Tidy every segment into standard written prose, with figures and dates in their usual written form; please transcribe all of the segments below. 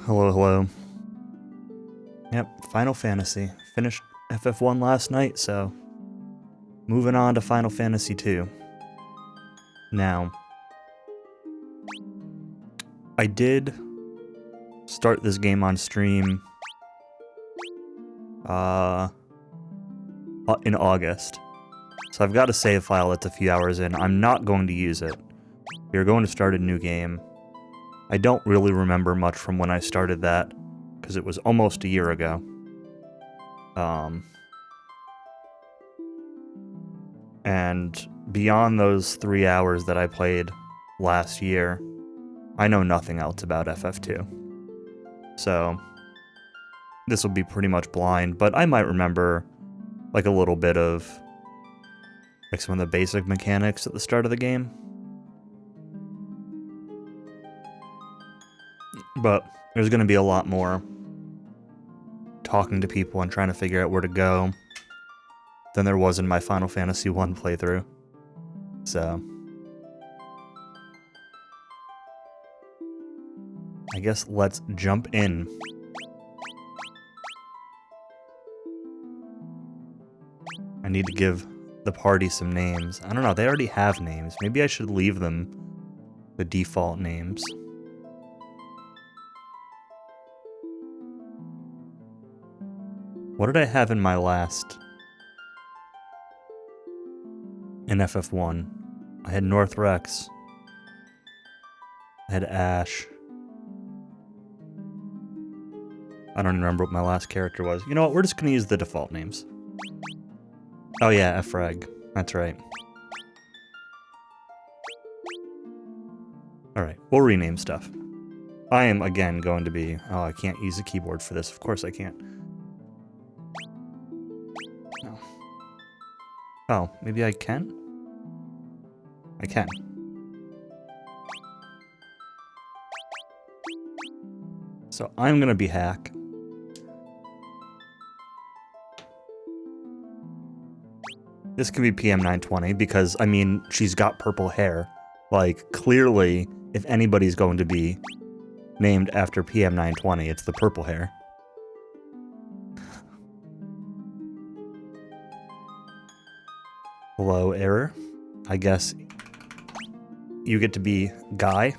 Hello, hello. Yep, Final Fantasy. Finished FF1 last night, so moving on to Final Fantasy 2. Now, I did start this game on stream in August. So I've got a save file that's a few hours in. I'm not going to use it. We're going to start a new game. I don't really remember much from when I started that, because it was almost a year ago. And beyond those 3 hours that I played last year, I know nothing else about FF2. So this will be pretty much blind, but I might remember like a little bit of like some of the basic mechanics at the start of the game. But there's going to be a lot more talking to people and trying to figure out where to go than there was in my Final Fantasy 1 playthrough. So I guess let's jump in. I need to give the party some names. I don't know, they already have names. Maybe I should leave them the default names. What did I have in my last? In FF1. I had North Rex. I had Ash. I don't even remember what my last character was. You know what, we're just gonna use the default names. Oh yeah, Frag. That's right. Alright, we'll rename stuff. I am, again, going to be... Oh, I can't use a keyboard for this. Of course I can't. Oh, maybe I can? I can. So I'm gonna be Hack. This can be PM920 because, I mean, she's got purple hair. Like, clearly, if anybody's going to be named after PM920, it's the purple hair. Hello, Error. I guess you get to be Guy.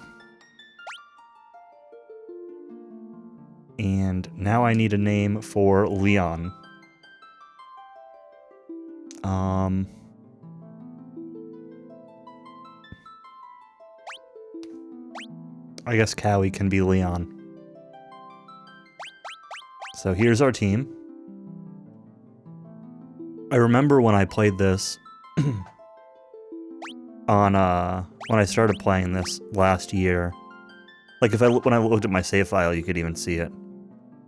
And now I need a name for Leon. I guess Cowie can be Leon. So here's our team. I remember when I played this on when I started playing this last year. Like when I looked at my save file, you could even see it.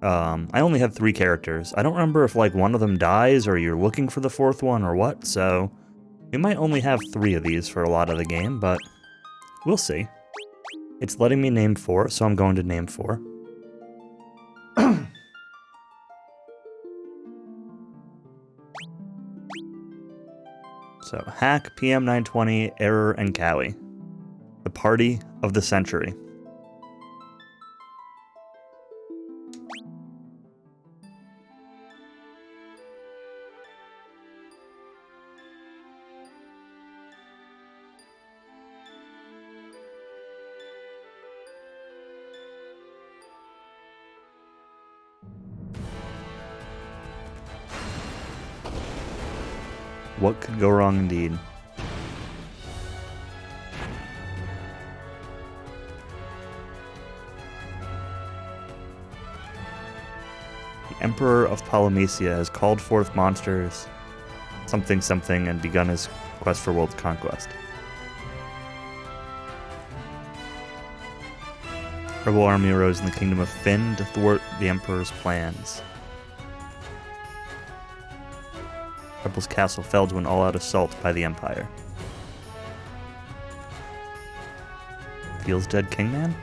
I only had 3 characters. I don't remember if like one of them dies or you're looking for the 4th one or what, so we might only have 3 of these for a lot of the game, but we'll see. It's letting me name 4, so I'm going to name 4. So, Hack, PM920, Error, and Cowie. The party of the century. What could go wrong indeed? The Emperor of Polymecia has called forth monsters, something something, and begun his quest for world conquest. Rebel army arose in the kingdom of Fynn to thwart the Emperor's plans. Rebel's castle fell to an all-out assault by the Empire. Feels dead, Kingman?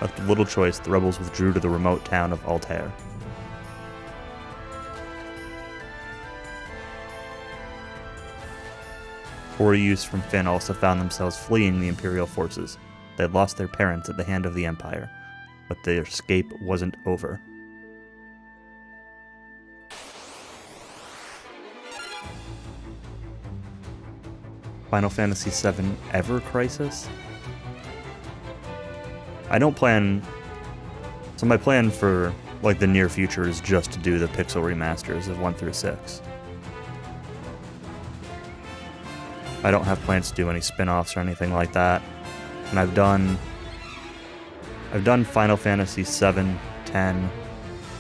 Left with little choice, the rebels withdrew to the remote town of Altair. youths from Finn also found themselves fleeing the Imperial forces. They had lost their parents at the hand of the Empire, but their escape wasn't over. Final Fantasy VII Ever Crisis? I don't plan... So my plan for, like, the near future is just to do the pixel remasters of 1 through 6. I don't have plans to do any spin-offs or anything like that. And I've done Final Fantasy VII, 10,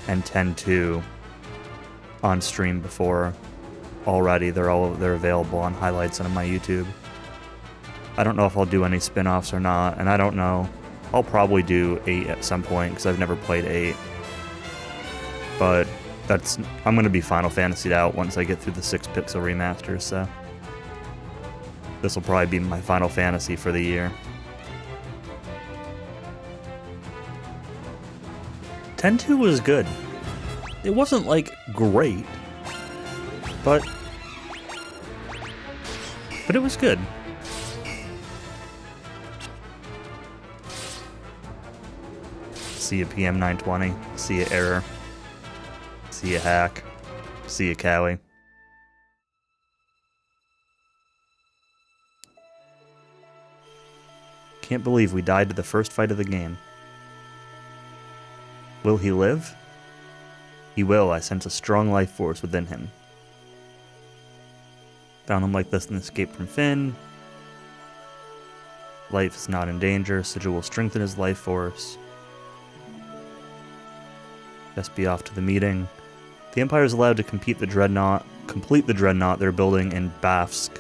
and 10-2 on stream before already. They're available on highlights and on my YouTube. I don't know if I'll do any spin-offs or not, and I don't know. I'll probably do 8 at some point because I've never played 8. But I'm going to be Final Fantasied out once I get through the 6 pixel remasters, so this will probably be my Final Fantasy for the year. 10-2 was good. It wasn't, like, great, but it was good. See a PM920, see a error, see a hack, see a Cowie. Can't believe we died to the first fight of the game. Will he live? He will. I sense a strong life force within him. Found him like this in Escape from Finn. Life is not in danger. Sigil will strengthen his life force. Best be off to the meeting. The Empire is allowed to complete the dreadnought they're building in Bafsk.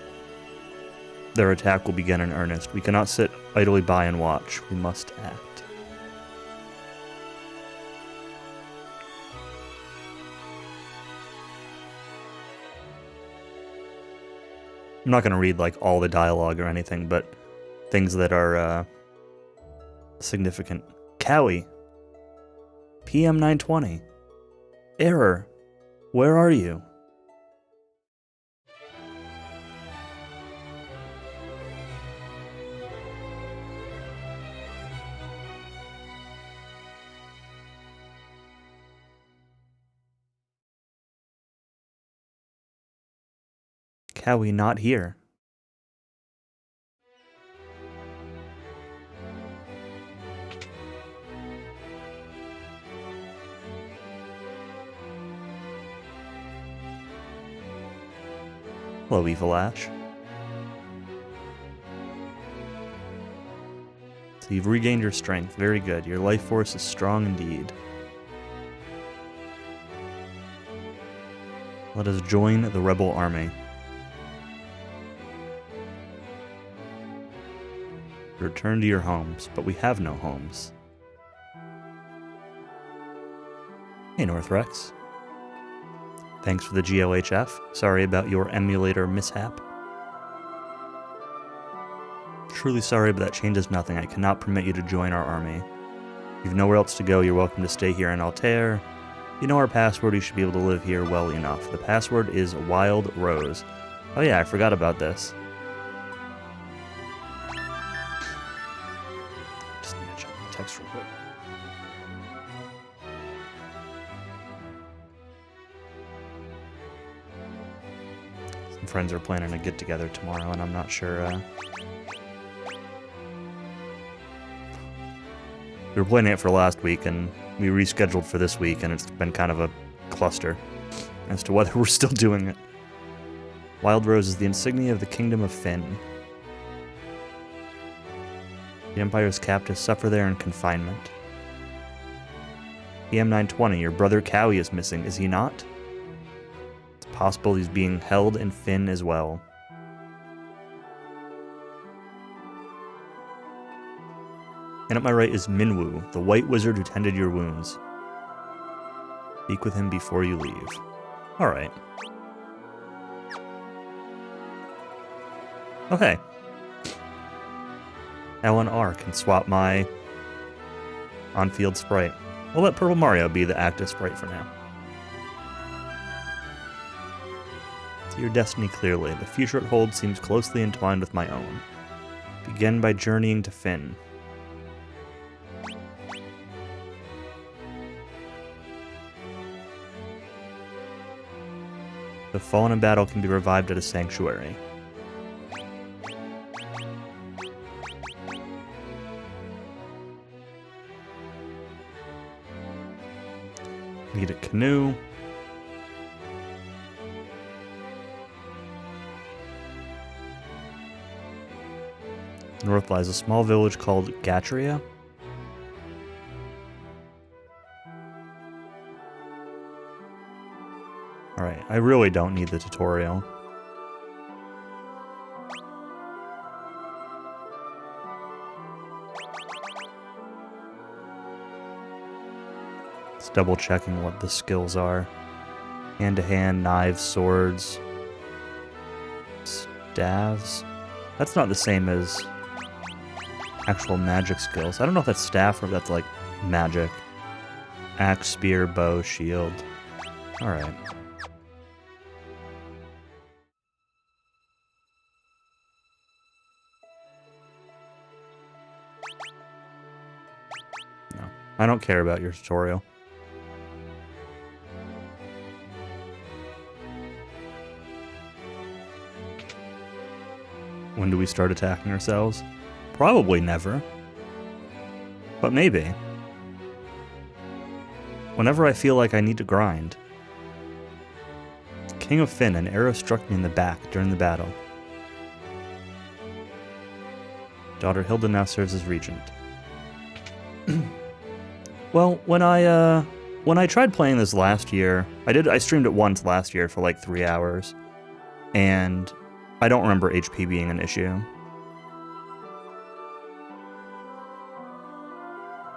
Their attack will begin in earnest. We cannot sit idly by and watch. We must act. I'm not going to read like all the dialogue or anything, but things that are significant. Cowie. PM920. Error. Where are you? Cowie not here. Hello, Evil Ash. So you've regained your strength. Very good. Your life force is strong indeed. Let us join the rebel army. Return to your homes, but we have no homes. Hey, Northrex. Thanks for the GOHF. Sorry about your emulator mishap. Truly sorry, but that changes nothing. I cannot permit you to join our army. You've nowhere else to go. You're welcome to stay here in Altair. You know our password. You should be able to live here well enough. The password is Wild Rose. Oh yeah, I forgot about this. Just need to check the text real quick. Some friends are planning a get-together tomorrow, and I'm not sure... We were planning it for last week, and we rescheduled for this week, and it's been kind of a cluster as to whether we're still doing it. Wild Rose is the insignia of the Kingdom of Finn. The Empire's captives suffer there in confinement. PM920, your brother Cowie is missing, is he not? It's possible he's being held in Finn as well. And at my right is Minwu, the white wizard who tended your wounds. Speak with him before you leave. Alright. Okay. L and R can swap my on-field sprite. We'll let Purple Mario be the active sprite for now. See your destiny clearly. The future it holds seems closely entwined with my own. Begin by journeying to Fynn. The fallen in battle can be revived at a sanctuary. Need a canoe. North lies a small village called Gatria. Alright, I really don't need the tutorial. Just double checking what the skills are. Hand-to-hand, knives, swords, staves. That's not the same as actual magic skills. I don't know if that's staff or if that's like magic. Axe, spear, bow, shield. Alright. No, I don't care about your tutorial. When do we start attacking ourselves? Probably never. But maybe. Whenever I feel like I need to grind. King of Fynn, an arrow struck me in the back during the battle. Daughter Hilda now serves as regent. Well, when I tried playing this last year, I streamed it once last year for like 3 hours, and I don't remember HP being an issue.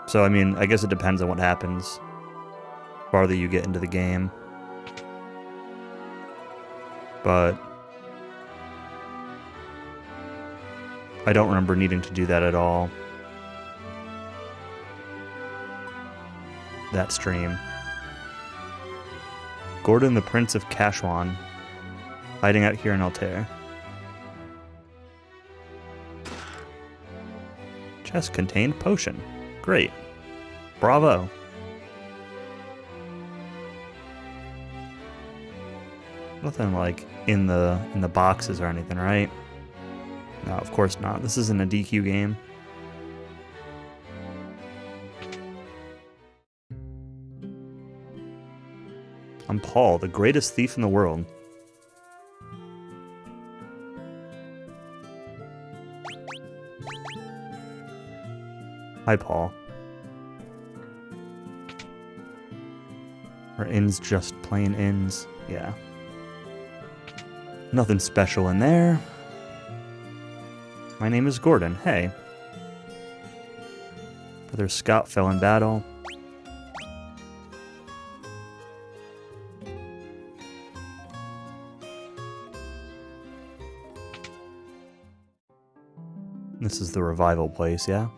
So, I mean, I guess it depends on what happens farther you get into the game. But I don't remember needing to do that at all. That stream. Gordon the Prince of Kashwan, hiding out here in Altair. Chest contained potion. Great. Bravo. Nothing like in the boxes or anything, right? No, of course not. This isn't a DQ game. I'm Paul, the greatest thief in the world. Hi, Paul. Are inns just plain inns? Yeah. Nothing special in there. My name is Gordon. Hey. Brother Scott fell in battle. This is the revival place, yeah?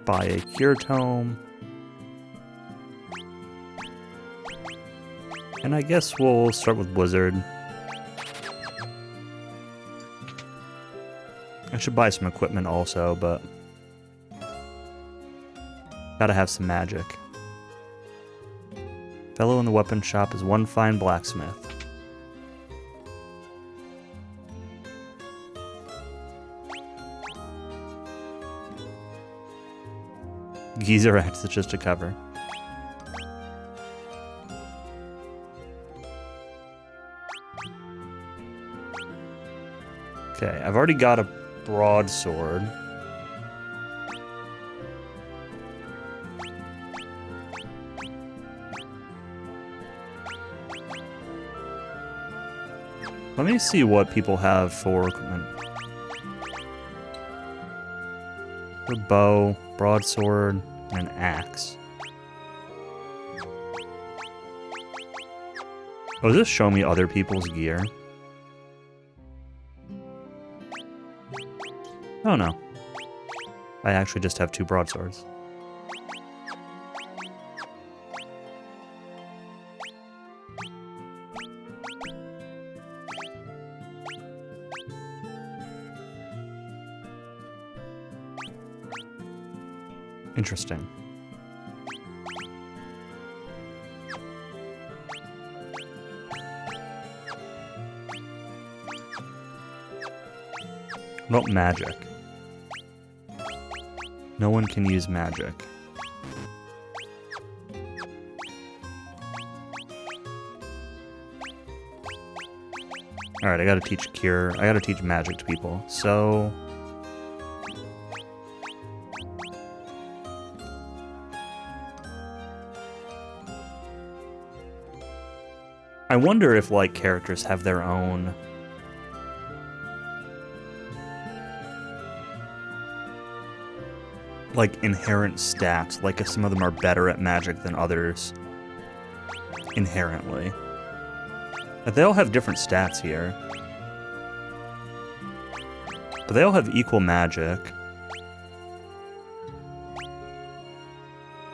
Buy a cure tome. And I guess we'll start with Blizzard. I should buy some equipment also, but gotta have some magic. Fellow in the weapon shop is one fine blacksmith. Geezer acts as just a cover. Okay, I've already got a broadsword. Let me see what people have for equipment. A bow, broadsword, and an axe. Oh, does this show me other people's gear? Oh no. I actually just have 2 broadswords. Interesting. What about magic? No one can use magic. Alright, I gotta teach cure. I gotta teach magic to people. So... I wonder if, like, characters have their own... like, inherent stats. Like, if some of them are better at magic than others. Inherently. But they all have different stats here. But they all have equal magic.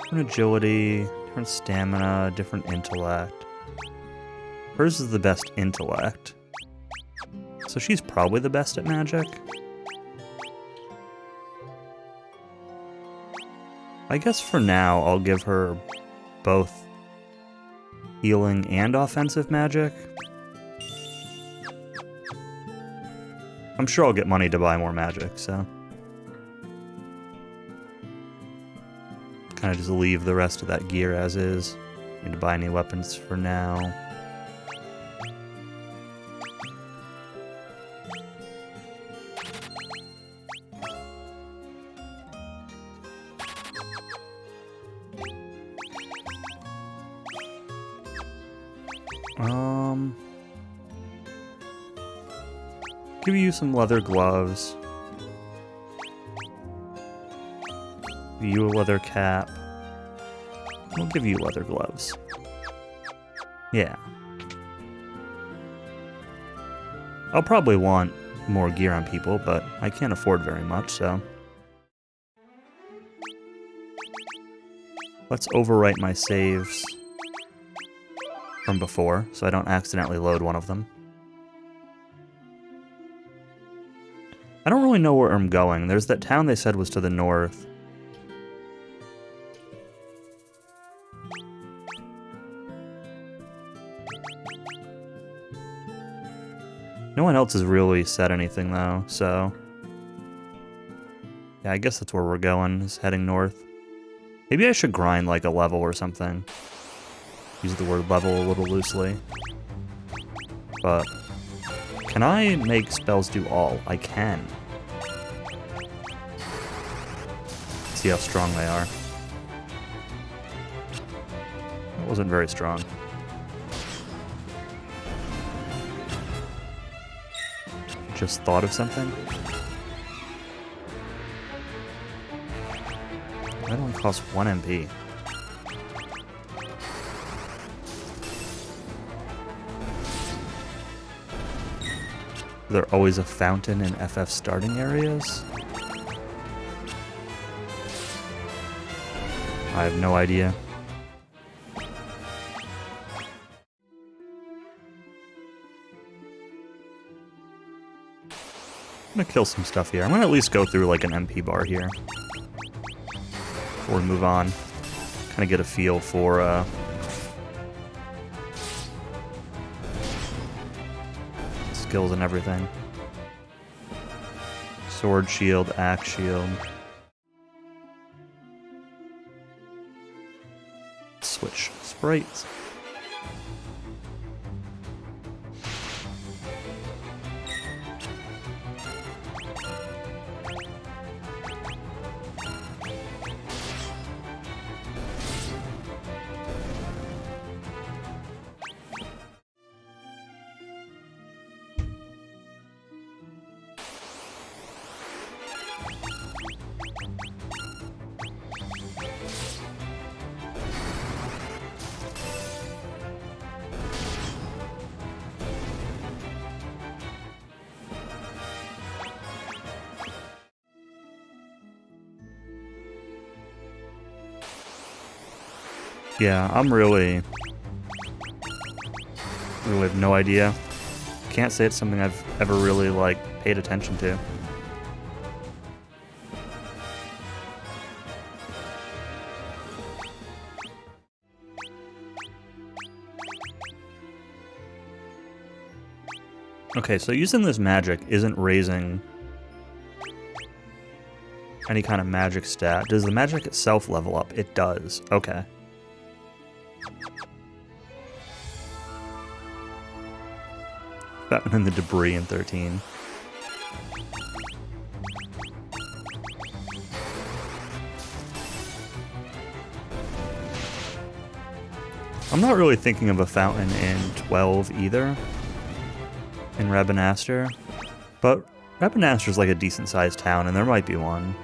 Different agility, different stamina, different intellect. Hers is the best intellect. So she's probably the best at magic. I guess for now, I'll give her both healing and offensive magic. I'm sure I'll get money to buy more magic, so... kind of just leave the rest of that gear as is. Need to buy any weapons for now. Give you some leather gloves. Give you a leather cap. We'll give you leather gloves. Yeah. I'll probably want more gear on people, but I can't afford very much, so... let's overwrite my saves from before, so I don't accidentally load one of them. I don't really know where I'm going. There's that town they said was to the north. No one else has really said anything, though, so... yeah, I guess that's where we're going, is heading north. Maybe I should grind, like, a level or something. Use the word level a little loosely. But... can I make spells do all? I can. See how strong they are. That wasn't very strong. Just thought of something? That only costs 1 MP. Is there always a fountain in FF starting areas? I have no idea. I'm gonna kill some stuff here. I'm gonna at least go through like an MP bar here before we move on. Kind of get a feel for skills and everything. Sword shield, axe shield. Switch sprites. Yeah, I'm really have no idea. Can't say it's something I've ever really, like, paid attention to. Okay, so using this magic isn't raising any kind of magic stat. Does the magic itself level up? It does. Okay. Batman and the debris in 13. I'm not really thinking of a fountain in 12 either. In Remaster. But Remaster's like a decent sized town, and there might be one.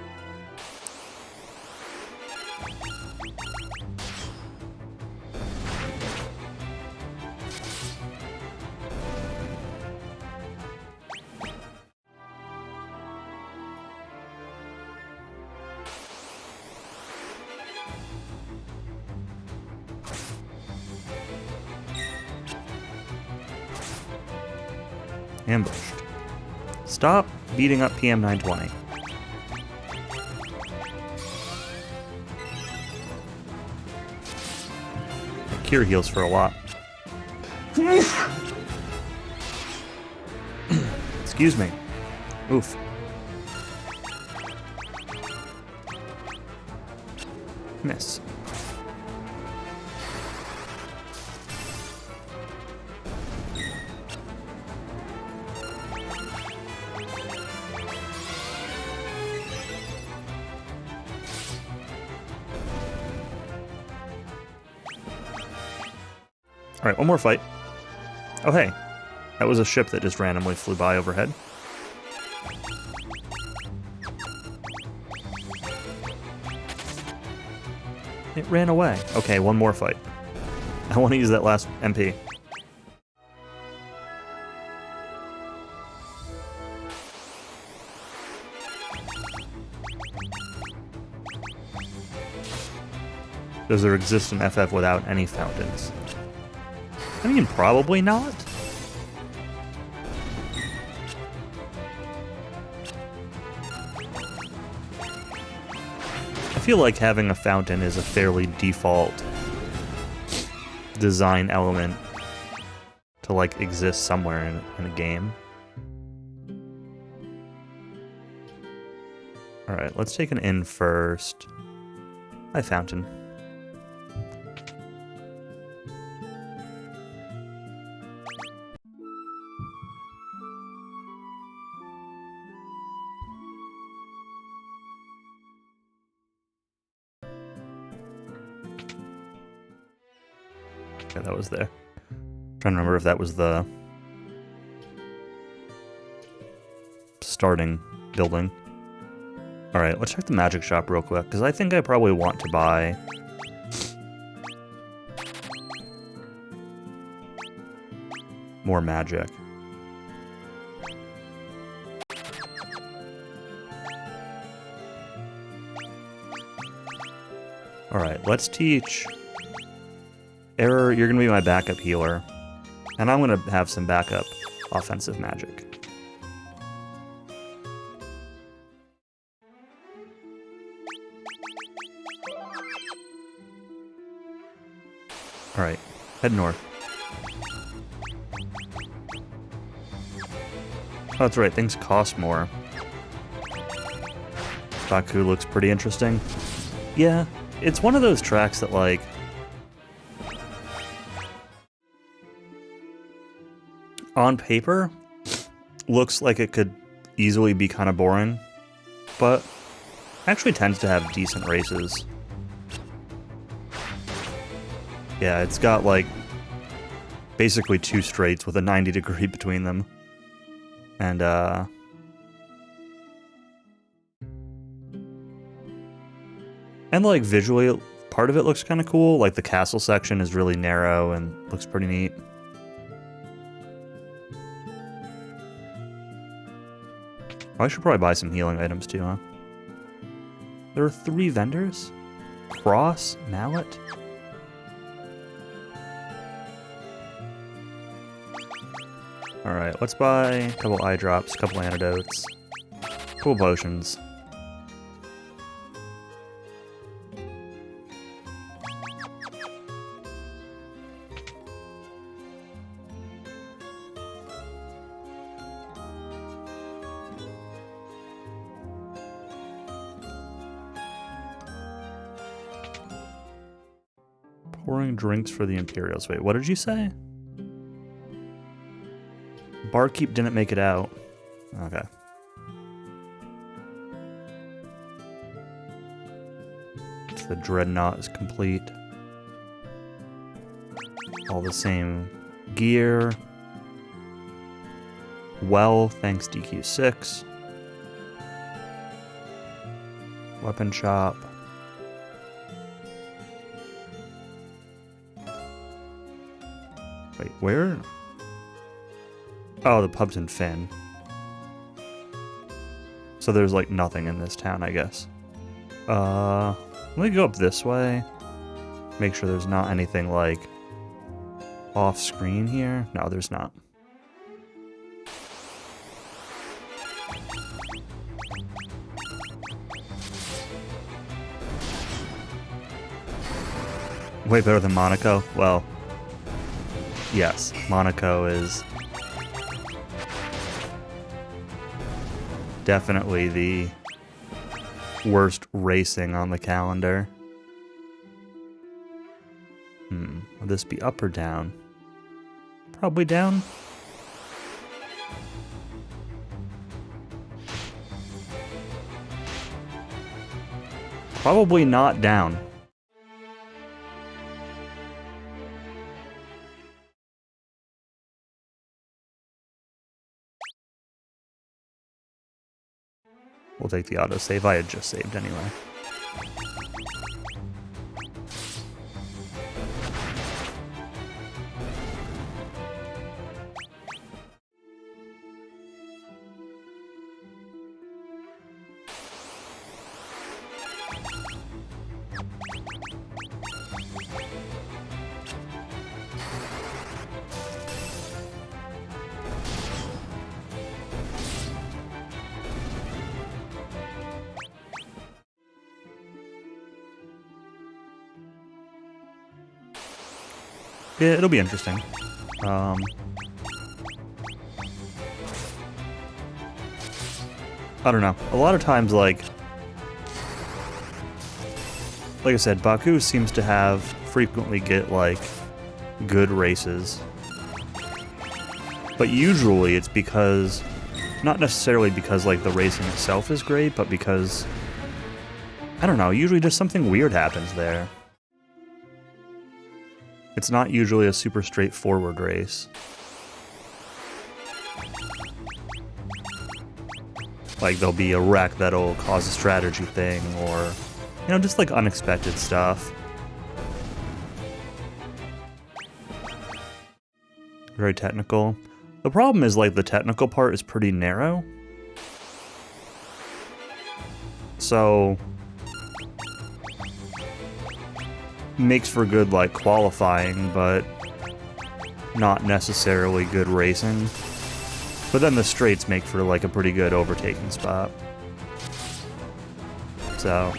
Ambushed. Stop beating up PM 920. Cure heals for a lot. Excuse me. Oof. Miss. Alright, one more fight. Oh, hey. That was a ship that just randomly flew by overhead. It ran away. Okay, one more fight. I want to use that last MP. Does there exist an FF without any fountains? I mean, probably not. I feel like having a fountain is a fairly default design element to, like, exist somewhere in a game. Alright, let's take an inn first. Hi, fountain. Yeah, that was there. I'm trying to remember if that was the starting building. Alright, let's check the magic shop real quick, because I think I probably want to buy more magic. Alright, let's teach... Error, you're going to be my backup healer, and I'm going to have some backup offensive magic. Alright, head north. Oh, that's right, things cost more. Baku looks pretty interesting. Yeah, it's one of those tracks that, like... on paper, looks like it could easily be kind of boring, but actually tends to have decent races. Yeah, it's got, like, basically two straights with a 90-degree between them. And, like, visually, part of it looks kind of cool. Like, the castle section is really narrow and looks pretty neat. I should probably buy some healing items too, huh? There are 3 vendors? Cross? Mallet? Alright, let's buy a couple eye drops, a couple antidotes, a couple potions. Pouring drinks for the Imperials. Wait, what did you say? Barkeep didn't make it out. Okay. The Dreadnought is complete. All the same gear. Well, thanks DQ6. Weapon shop. Wait, where? Oh, the pub's in Finn. So there's like nothing in this town, I guess. Let me go up this way. Make sure there's not anything like off screen here. No, there's not. Way better than Monaco? Well, yes, Monaco is definitely the worst racing on the calendar. Will this be up or down? Probably down. Probably not down. We'll take the autosave. I had just saved anyway. Yeah, it'll be interesting. I don't know. A lot of times, like I said, Baku seems to have frequently get, like, good races. But usually it's because, not necessarily because, like, the racing itself is great, but because, I don't know, usually just something weird happens there. It's not usually a super straightforward race. Like, there'll be a wreck that'll cause a strategy thing, or, you know, just like unexpected stuff. Very technical. The problem is, like, the technical part is pretty narrow. So makes for good, like, qualifying, but not necessarily good racing. But then the straights make for, like, a pretty good overtaking spot. So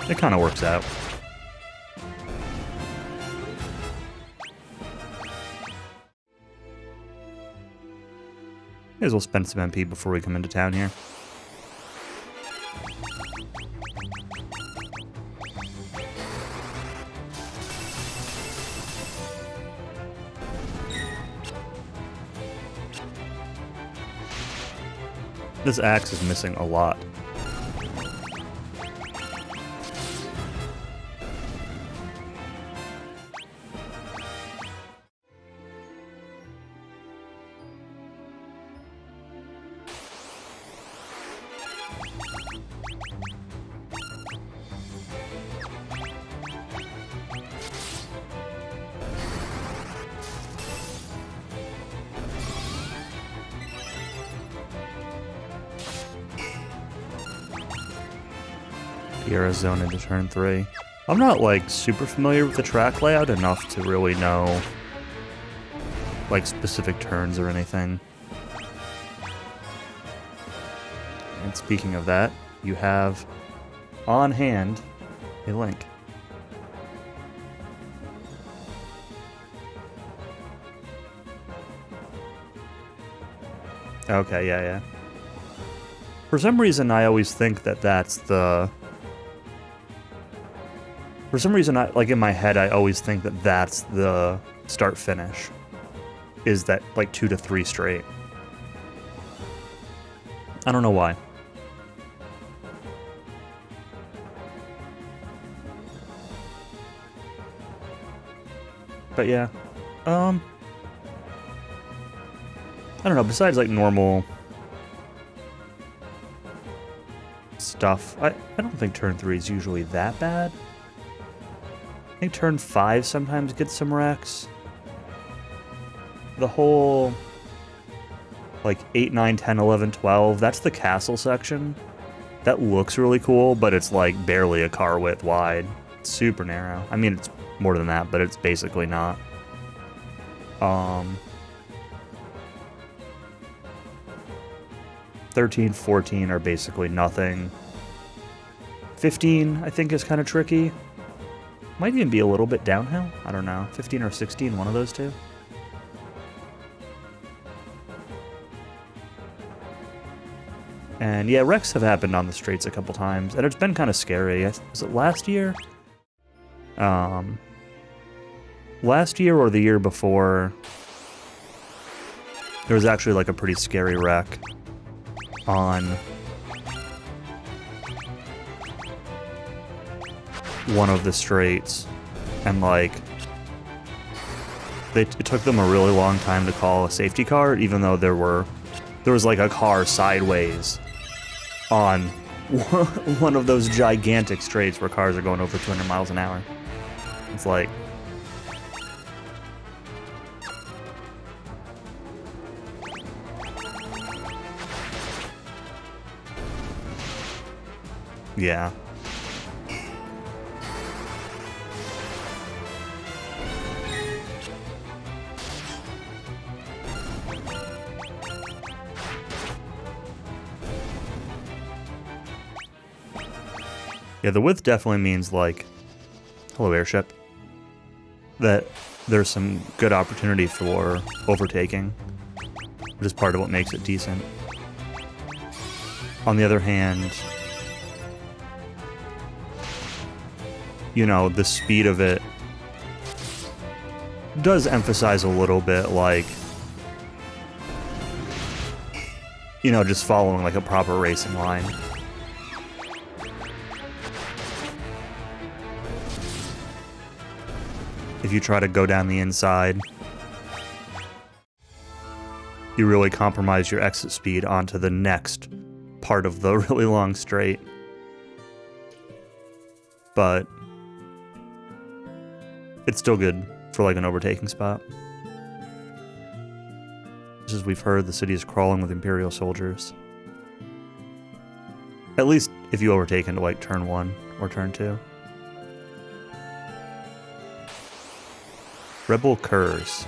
it kind of works out. May as well spend some MP before we come into town here. This axe is missing a lot. Arizona into turn 3. I'm not, like, super familiar with the track layout enough to really know, like, specific turns or anything. And speaking of that, you have on hand a link. Okay, yeah. For some reason, I always think that that's the... For some reason, like in my head, I always think that that's the start-finish. Is that like 2 to 3 straight. I don't know why. But yeah. I don't know, besides like normal stuff, I don't think turn 3 is usually that bad. I think turn 5 sometimes gets some wrecks. The whole like 8, 9, 10, 11, 12, that's the castle section. That looks really cool, but it's like barely a car width wide. It's super narrow. I mean, it's more than that, but it's basically not. 13, 14 are basically nothing. 15, I think, is kind of tricky. Might even be a little bit downhill. I don't know. 15 or 16, one of those two. And yeah, wrecks have happened on the straights a couple times, and it's been kind of scary. Was it last year? Last year or the year before, there was actually like a pretty scary wreck on one of the straights, and like it took them a really long time to call a safety car, even though there was like a car sideways on one of those gigantic straights where cars are going over 200 miles an hour. It's like, yeah. Yeah, the width definitely means, like, hello airship, that there's some good opportunity for overtaking, which is part of what makes it decent. On the other hand, you know, the speed of it does emphasize a little bit, like, you know, just following, like, a proper racing line. If you try to go down the inside, you really compromise your exit speed onto the next part of the really long straight. But it's still good for like an overtaking spot. Just as we've heard, the city is crawling with Imperial soldiers. At least if you overtake into like turn 1 or turn 2. Rebel curs.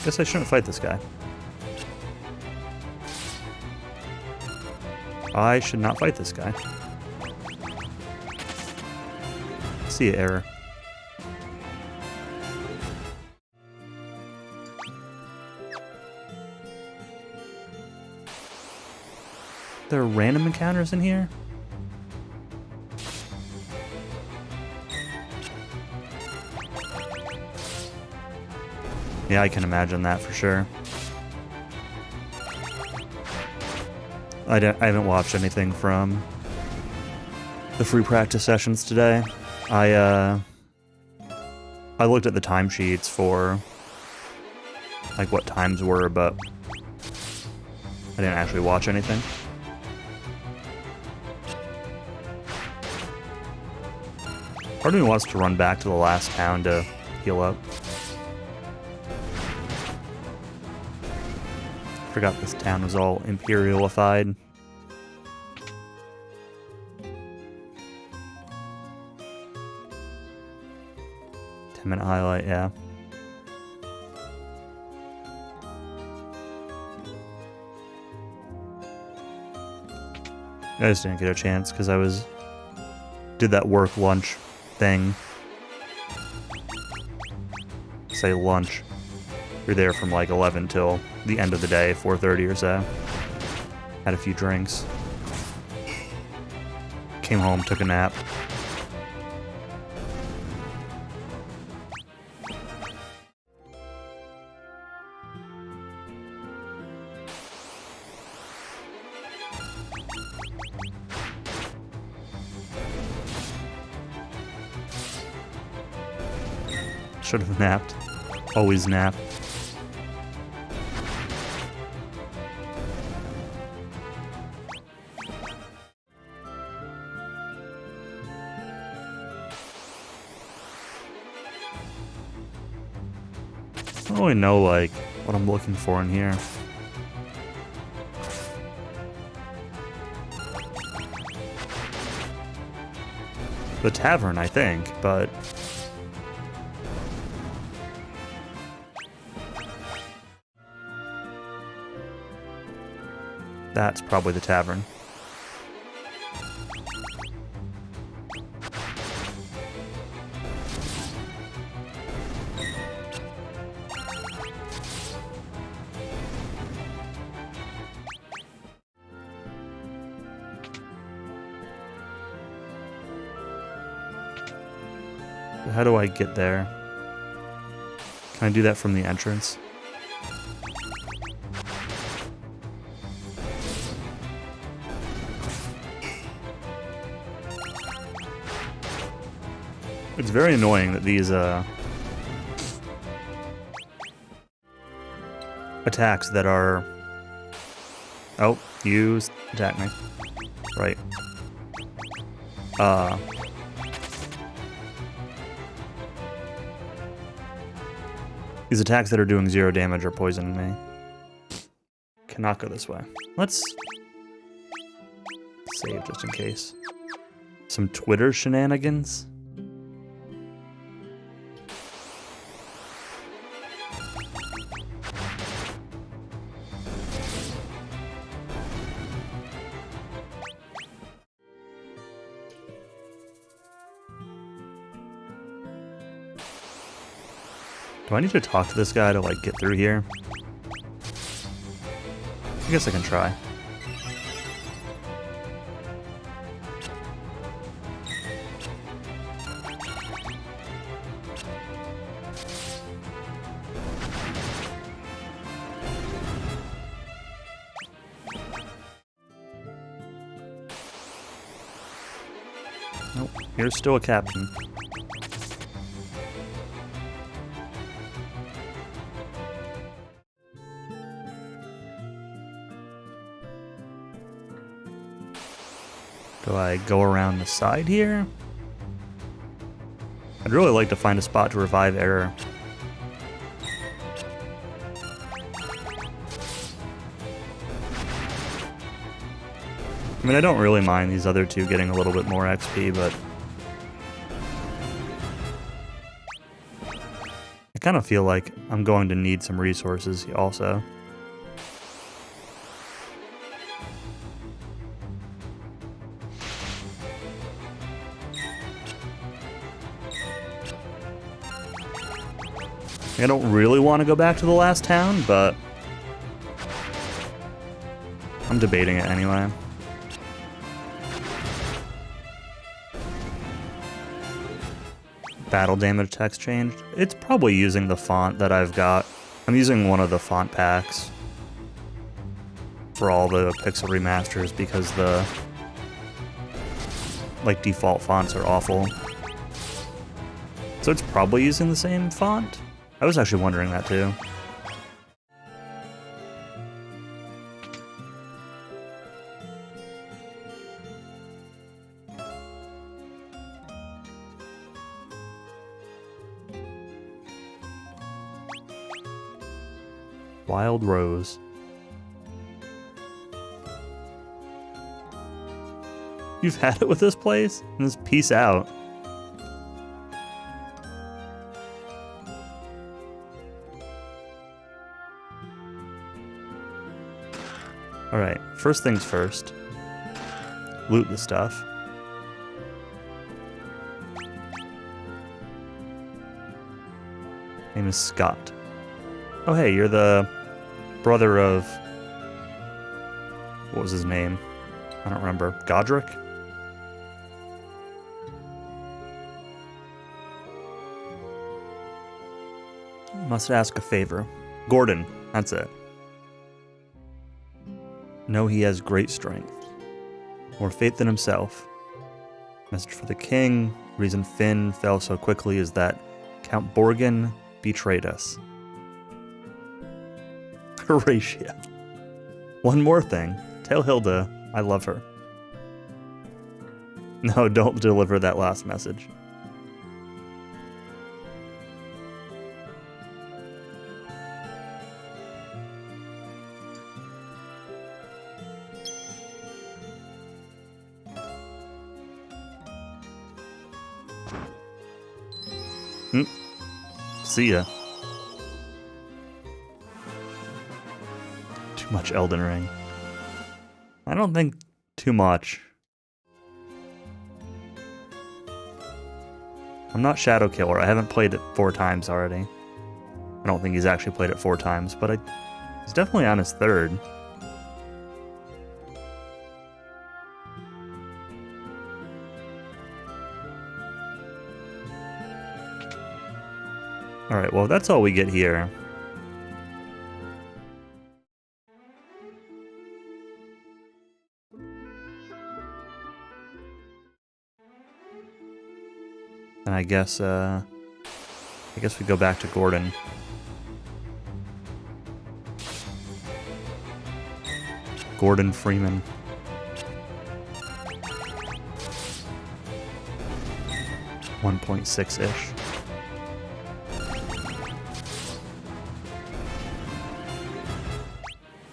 Guess I shouldn't fight this guy. I should not fight this guy. See ya, error. There are random encounters in here? Yeah, I can imagine that for sure. I haven't watched anything from the free practice sessions today. I looked at the timesheets for like what times were, but I didn't actually watch anything. Part of me wants to run back to the last town to heal up. Forgot this town was all Imperialified. 10-minute highlight, yeah. I just didn't get a chance because I did that work lunch thing. Say lunch. You're there from like 11 till the end of the day, 4:30 or so. Had a few drinks. Came home, took a nap. Should have napped. Always nap. I don't really know, like, what I'm looking for in here. The tavern, I think, but... That's probably the tavern. How do I get there? Can I do that from the entrance? It's very annoying that these attacks that are... Oh, you attack me. Right. These attacks that are doing 0 damage are poisoning me. Cannot go this way. Let's save just in case. Some Twitter shenanigans. Do I need to talk to this guy to, like, get through here? I guess I can try. Nope, here's still a captain. Do I go around the side here? I'd really like to find a spot to revive Error. I mean, I don't really mind these other two getting a little bit more XP, but... I kind of feel like I'm going to need some resources also. I don't really want to go back to the last town, but I'm debating it anyway. Battle damage text changed. It's probably using the font that I've got. I'm using one of the font packs for all the Pixel remasters because the default fonts are awful. So it's probably using the same font. I was actually wondering that too. Wild Rose. You've had it with this place? And just peace out. Alright, first things first. loot the stuff. Name is Scott. Oh hey, you're the brother of... What was his name? I don't remember. Godric? Must ask a favor. Gordon, that's it. Know he has great strength. More faith than himself. Message for the king. Reason Finn fell so quickly is that Count Borgin betrayed us. Horatio. One more thing. Tell Hilda I love her. No, don't deliver that last message. See ya. Too much Elden Ring. I don't think too much. I'm not Shadow Killer. I haven't played it 4 times already. I don't think he's actually played it 4 times, but he's definitely on his 3rd. Alright, well, that's all we get here. And I guess we go back to Gordon. Gordon Freeman. .6-ish.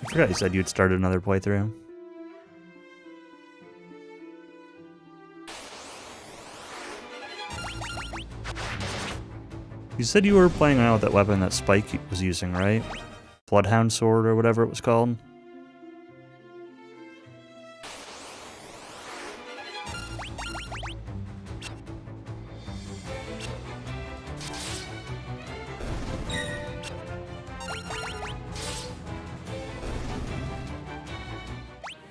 I forgot you said you'd started another playthrough. You said you were playing around with that weapon that Spike was using, right? Bloodhound Sword or whatever it was called?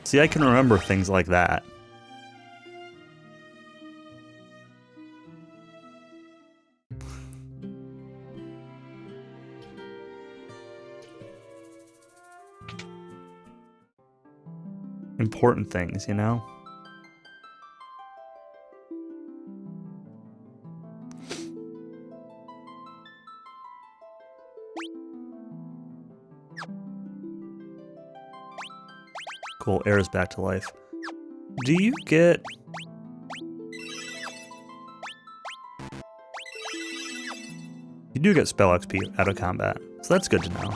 See, I can remember things like that. Important things, you know? Cool, Air is back to life. Do you get... You do get spell XP out of combat, so that's good to know.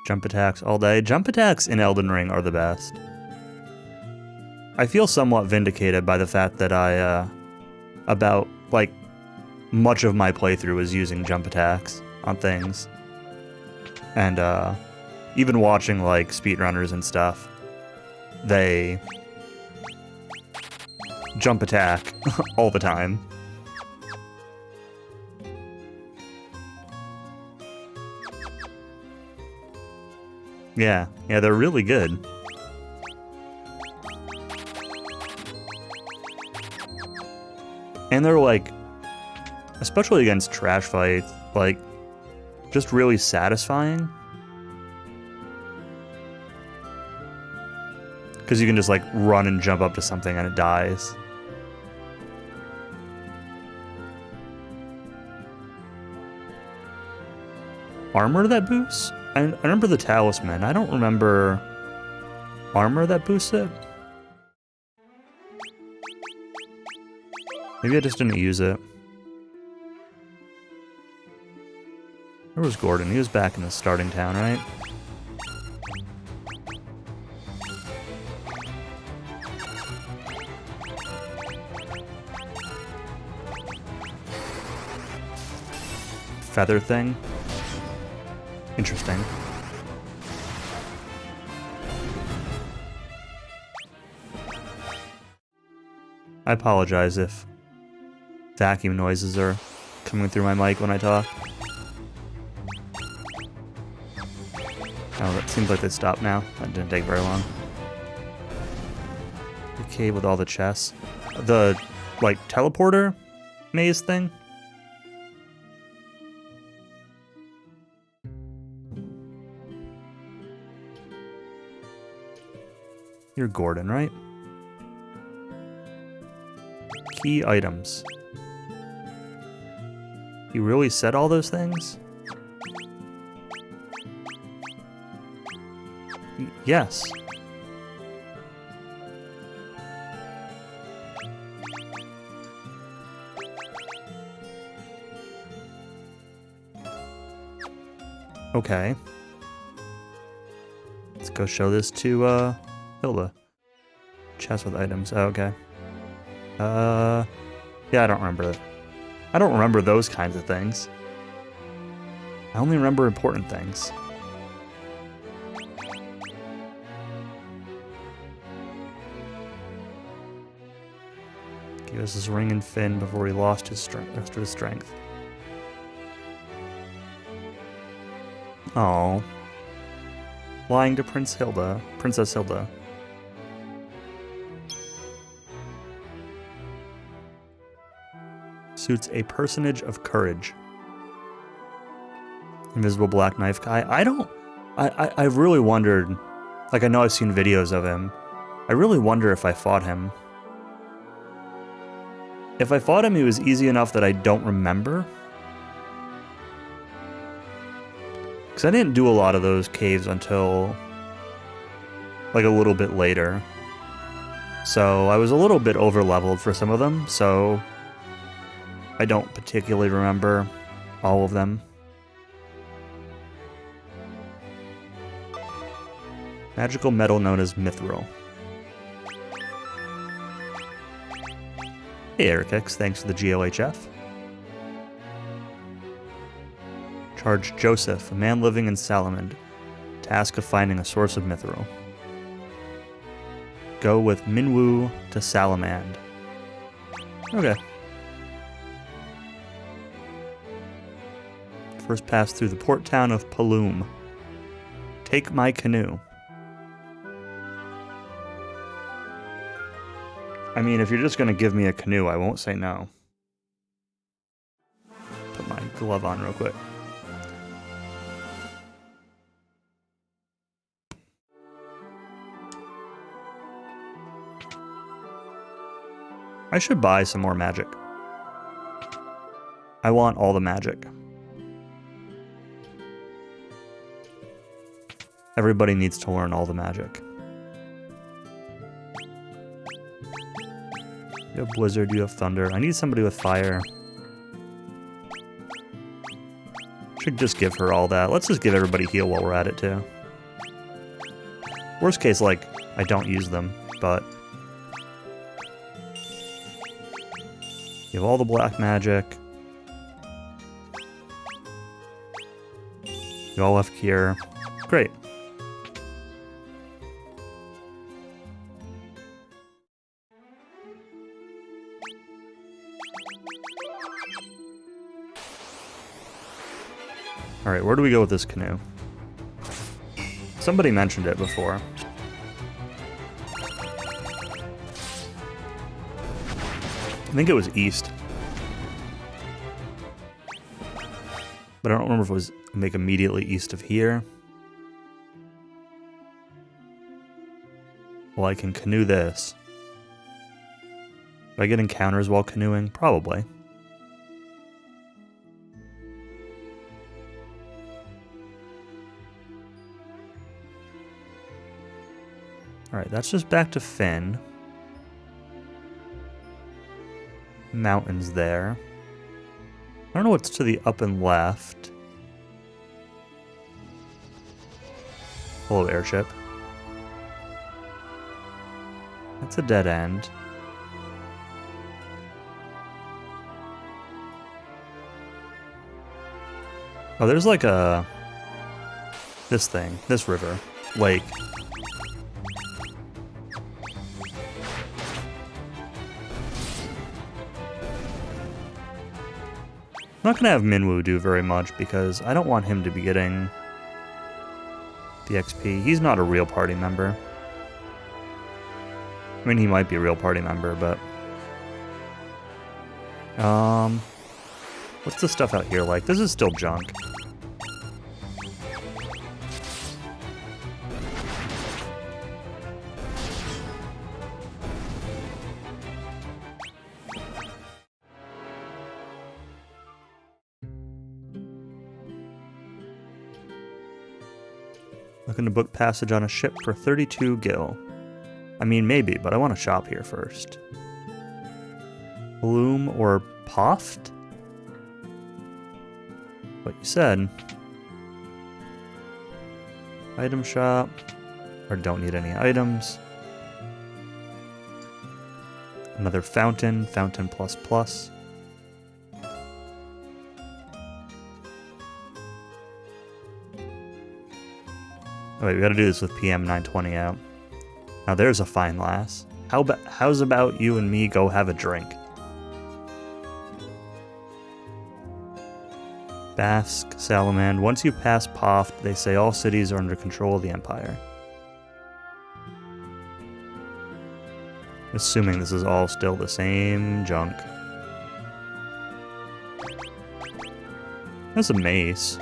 Jump attacks all day. Jump attacks in Elden Ring are the best. I feel somewhat vindicated by the fact that I, about, like, much of my playthrough was using jump attacks on things. And, even watching, like, speedrunners and stuff, they jump attack all the time. Yeah, they're really good. And they're like, especially against trash fights, like, just really satisfying. Because you can just like run and jump up to something and it dies. Armor that boosts? I remember the talisman. I don't remember armor that boosts it. Maybe I just didn't use it. Where was Gordon? He was back in the starting town, right? feather thing. Interesting. I apologize if vacuum noises are coming through my mic when I talk. Oh, that seems like they stopped now. That didn't take very long. The cave with all the chests. The, like, teleporter maze thing? You're Gordon, right? Key items. You really said all those things? Yes. Okay. Let's go show this to, Hilda. Chest with items. Oh, okay. Yeah, I don't remember it. I don't remember those kinds of things. I only remember important things. Give us his ring and fin before he lost his rest of his strength. Oh. Lying to Princess Hilda. Suits a personage of courage. Invisible black knife guy. I really wondered, like, I know I've seen videos of him. I really wonder if I fought him. If I fought him, he was easy enough that I don't remember. Because I didn't do a lot of those caves until, like, a little bit later. So I was a little bit over-leveled for some of them, so I don't particularly remember all of them. Magical metal known as mithril. Hey, Ericx, thanks for the GOHF. Charge Joseph, a man living in Salamand. Task of finding a source of mithril. Go with Minwu to Salamand. Okay. First pass through the port town of Paloom. Take my canoe. I mean, if you're just going to give me a canoe, I won't say no. Put my glove on real quick. I should buy some more magic. I want all the magic. Everybody needs to learn all the magic. You have Blizzard, you have Thunder. I need somebody with Fire. Should just give her all that. Let's just give everybody heal while we're at it, too. Worst case, like, I don't use them, but... You have all the black magic. You all have Cure. Great. Alright, where do we go with this canoe? Somebody mentioned it before. I think it was east. But I don't remember if it was like immediately east of here. Well, I can canoe this. Do I get encounters while canoeing? Probably. Alright, that's just back to Finn. Mountains there. I don't know what's to the up and left. Hello, airship. That's a dead end. Oh, there's like this thing, this river, lake. I'm not gonna have Minwoo do very much because I don't want him to be getting the XP. He's not a real party member. I mean, he might be a real party member, but... what's the stuff out here like? This is still junk. Looking to book passage on a ship for 32 gil. I mean, maybe, but I want to shop here first. Bloom or Poft? What you said. Item shop. Or don't need any items. Another fountain. Fountain plus plus. Oh, wait, we gotta do this with PM 920 out. Now there's a fine lass. How's about you and me go have a drink? Basque, Salamand. Once you pass Poft, they say all cities are under control of the Empire. Assuming this is all still the same junk. That's a mace.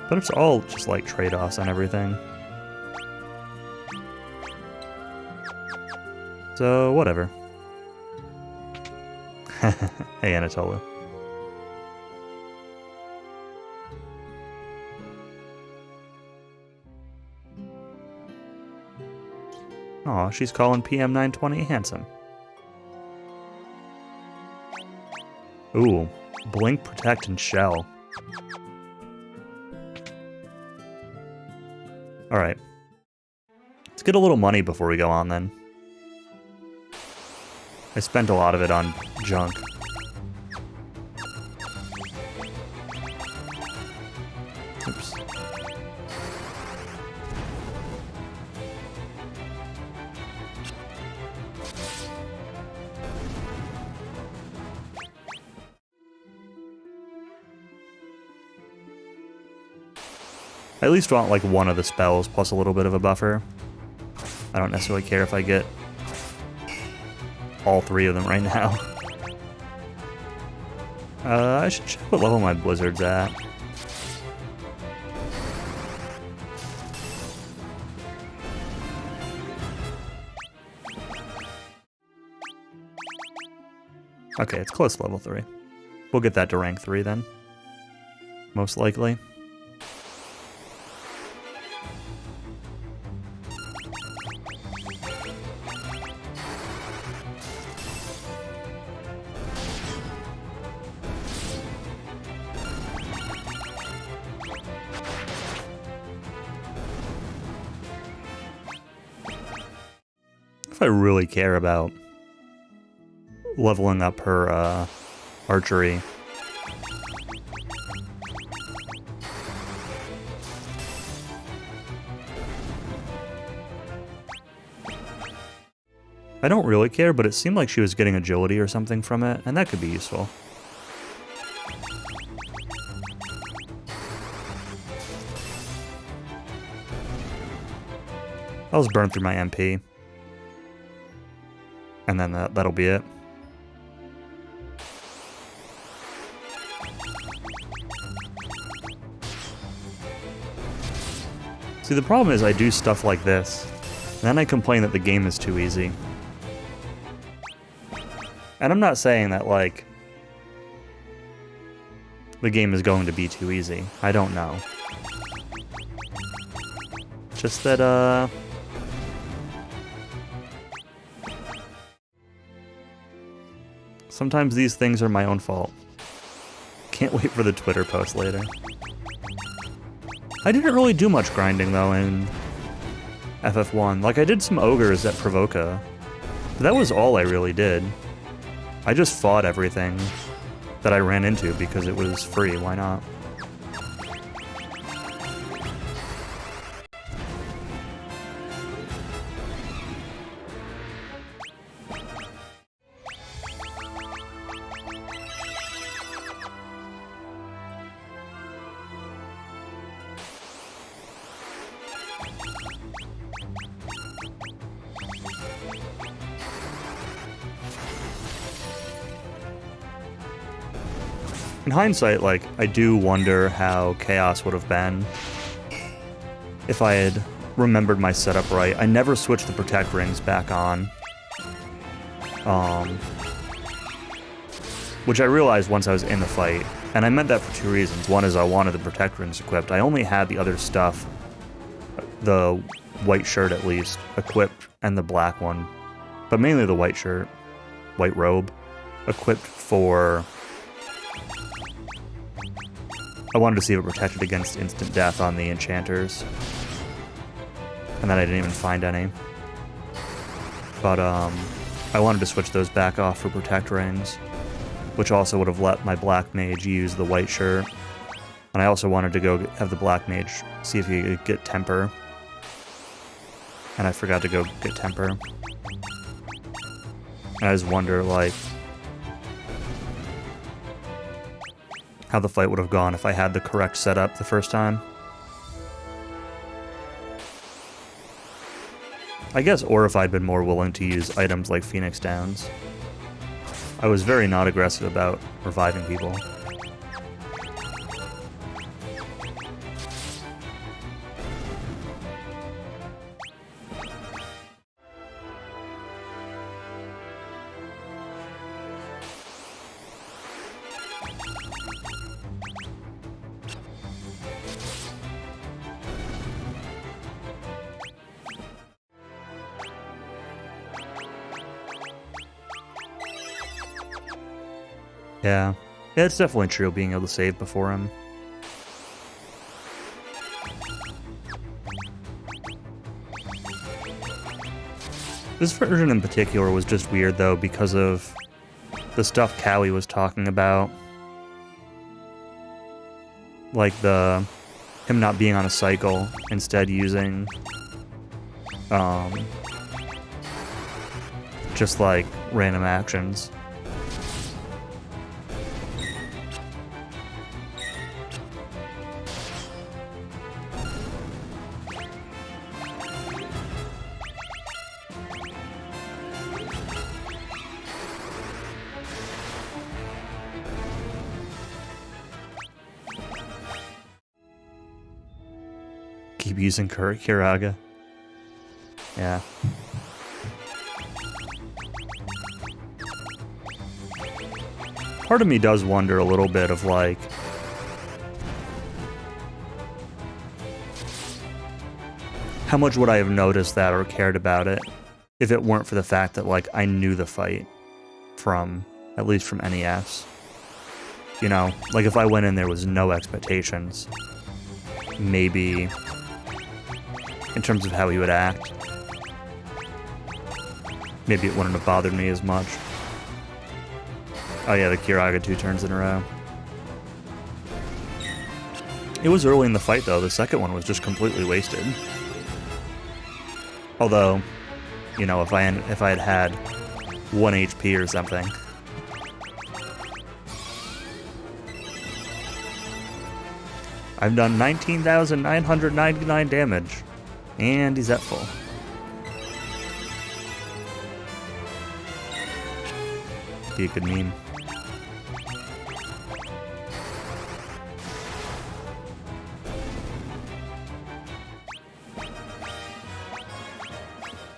But it's all just like trade-offs and everything. So, whatever. Hey, Anatola. Aw, she's calling PM 920 handsome. Ooh, blink, protect, and shell. Alright. Let's get a little money before we go on, then. I spent a lot of it on junk. Oops. I at least want like one of the spells plus a little bit of a buffer. I don't necessarily care if I get all three of them right now. I should check what level my Blizzard's at. Okay, it's close to level 3. We'll get that to rank 3 then. Most likely. If I really care about leveling up her archery. I don't really care, but it seemed like she was getting agility or something from it, and that could be useful. I'll just burn through my MP. And then that'll be it. See, the problem is I do stuff like this, and then I complain that the game is too easy. And I'm not saying that, like, the game is going to be too easy. I don't know. Just that, sometimes these things are my own fault. Can't wait for the Twitter post later. I didn't really do much grinding, though, in FF1. Like, I did some ogres at Provoca, but that was all I really did. I just fought everything that I ran into because it was free. Why not? In hindsight, like, I do wonder how Chaos would have been if I had remembered my setup right. I never switched the Protect Rings back on. Which I realized once I was in the fight. And I meant that for two reasons. One is I wanted the Protect Rings equipped. I only had the other stuff, the white shirt at least, equipped, and the black one. But mainly the white shirt, white robe, equipped for... I wanted to see if it protected against instant death on the enchanters. And then I didn't even find any. But, I wanted to switch those back off for Protect Rings, which also would have let my Black Mage use the white shirt. And I also wanted to go have the Black Mage see if he could get Temper. And I forgot to go get Temper. And I just wonder, like, how the fight would have gone if I had the correct setup the first time. I guess, or if I'd been more willing to use items like Phoenix Downs. I was very not aggressive about reviving people. Yeah. Yeah, it's definitely true being able to save before him. This version in particular was just weird, though, because of the stuff Cowie was talking about. Like him not being on a cycle, instead using, just like random actions. Keep using Kiraga. Yeah. Part of me does wonder a little bit of, like, how much would I have noticed that or cared about it if it weren't for the fact that, like, I knew the fight from, at least from NES. You know, like, if I went in there with no expectations, maybe in terms of how he would act, maybe it wouldn't have bothered me as much. Oh yeah, the Kiraga 2 turns in a row. It was early in the fight, though. The second one was just completely wasted. Although, you know, if I had had 1 HP or something. I've done 19,999 damage. And he's at full. Be a good meme.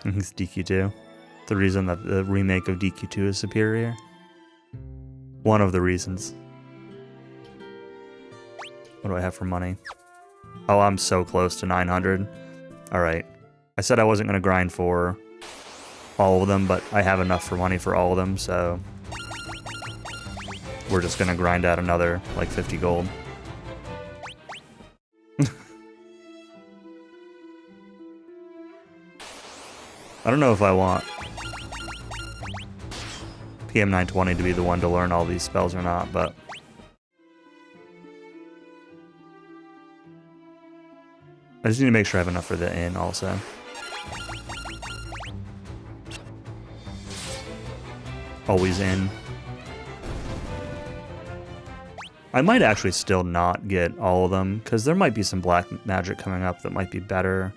It's DQ2. The reason that the remake of DQ2 is superior. One of the reasons. What do I have for money? Oh, I'm so close to 900. Alright. I said I wasn't going to grind for all of them, but I have enough for money for all of them, so we're just going to grind out another, like, 50 gold. I don't know if I want PM920 to be the one to learn all these spells or not, but... I just need to make sure I have enough for the inn also. Always in. I might actually still not get all of them, because there might be some black magic coming up that might be better.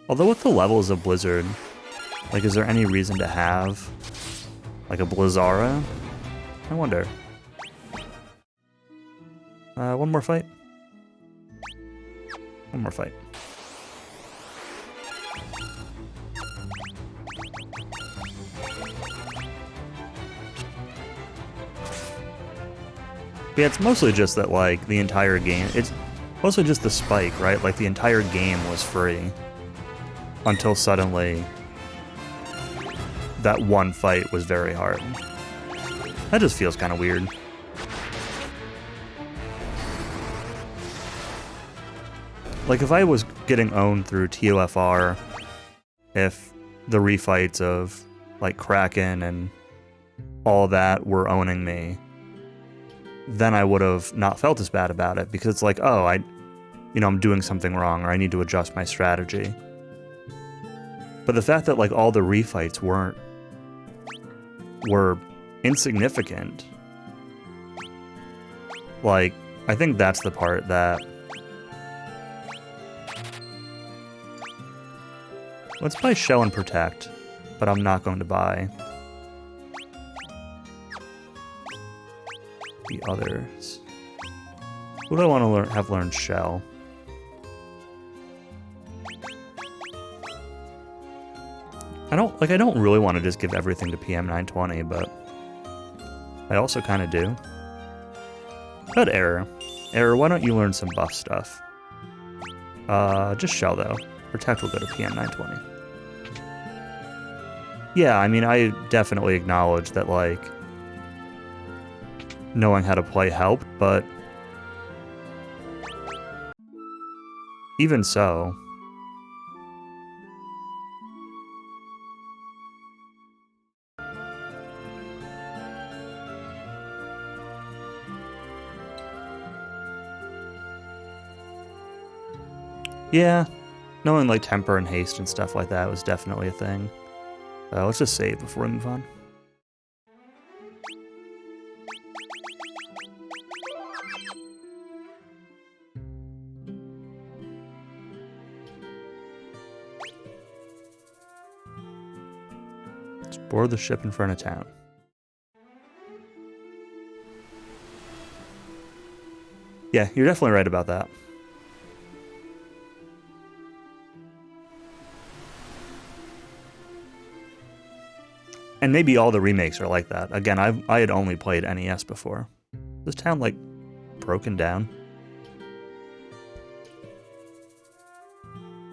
Although with the levels of Blizzard, like, is there any reason to have, like, a Blizzara? I wonder. One more fight? One more fight. Yeah, it's mostly just that, like, the entire game... It's mostly just the spike, right? Like, the entire game was free. Until suddenly... that one fight was very hard. That just feels kind of weird. Like, if I was getting owned through TOFR, if the refights of, like, Kraken and all that were owning me, then I would have not felt as bad about it, because it's like, oh, I'm doing something wrong, or I need to adjust my strategy. But the fact that, like, all the refights were insignificant, like, I think that's the part that... Let's buy Shell and Protect, but I'm not going to buy the others. Who do I want to have learned Shell? I don't really want to just give everything to PM920, but I also kind of do. But Error. Error, why don't you learn some buff stuff? Just Shell, though. Protect will go to PM920. Yeah, I mean, I definitely acknowledge that, like, knowing how to play helped, but even so... Yeah, knowing, like, temper and haste and stuff like that was definitely a thing. Let's just save before we move on. Let's board the ship in front of town. Yeah, you're definitely right about that. And maybe all the remakes are like that. Again, I had only played NES before. Is this town, like, broken down?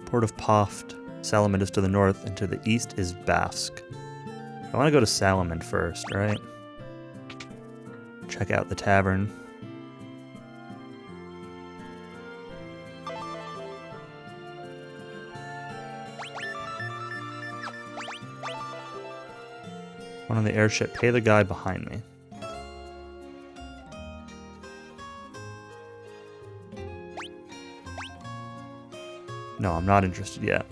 Port of Poft. Salamand is to the north, and to the east is Bafsk. I want to go to Salamand first, right? Check out the tavern. One on the airship. Pay the guy behind me. No, I'm not interested yet.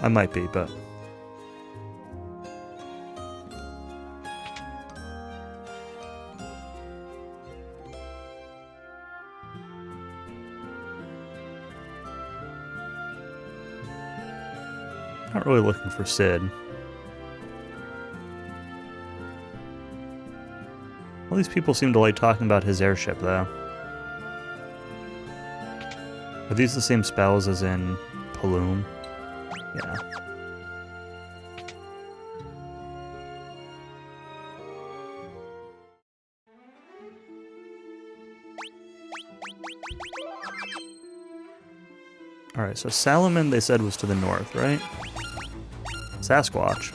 I might be, but... Not really looking for Sid. All these people seem to like talking about his airship, though. Are these the same spells as in Paloom? Yeah. Alright, so Salamand, they said, was to the north, right? Sasquatch.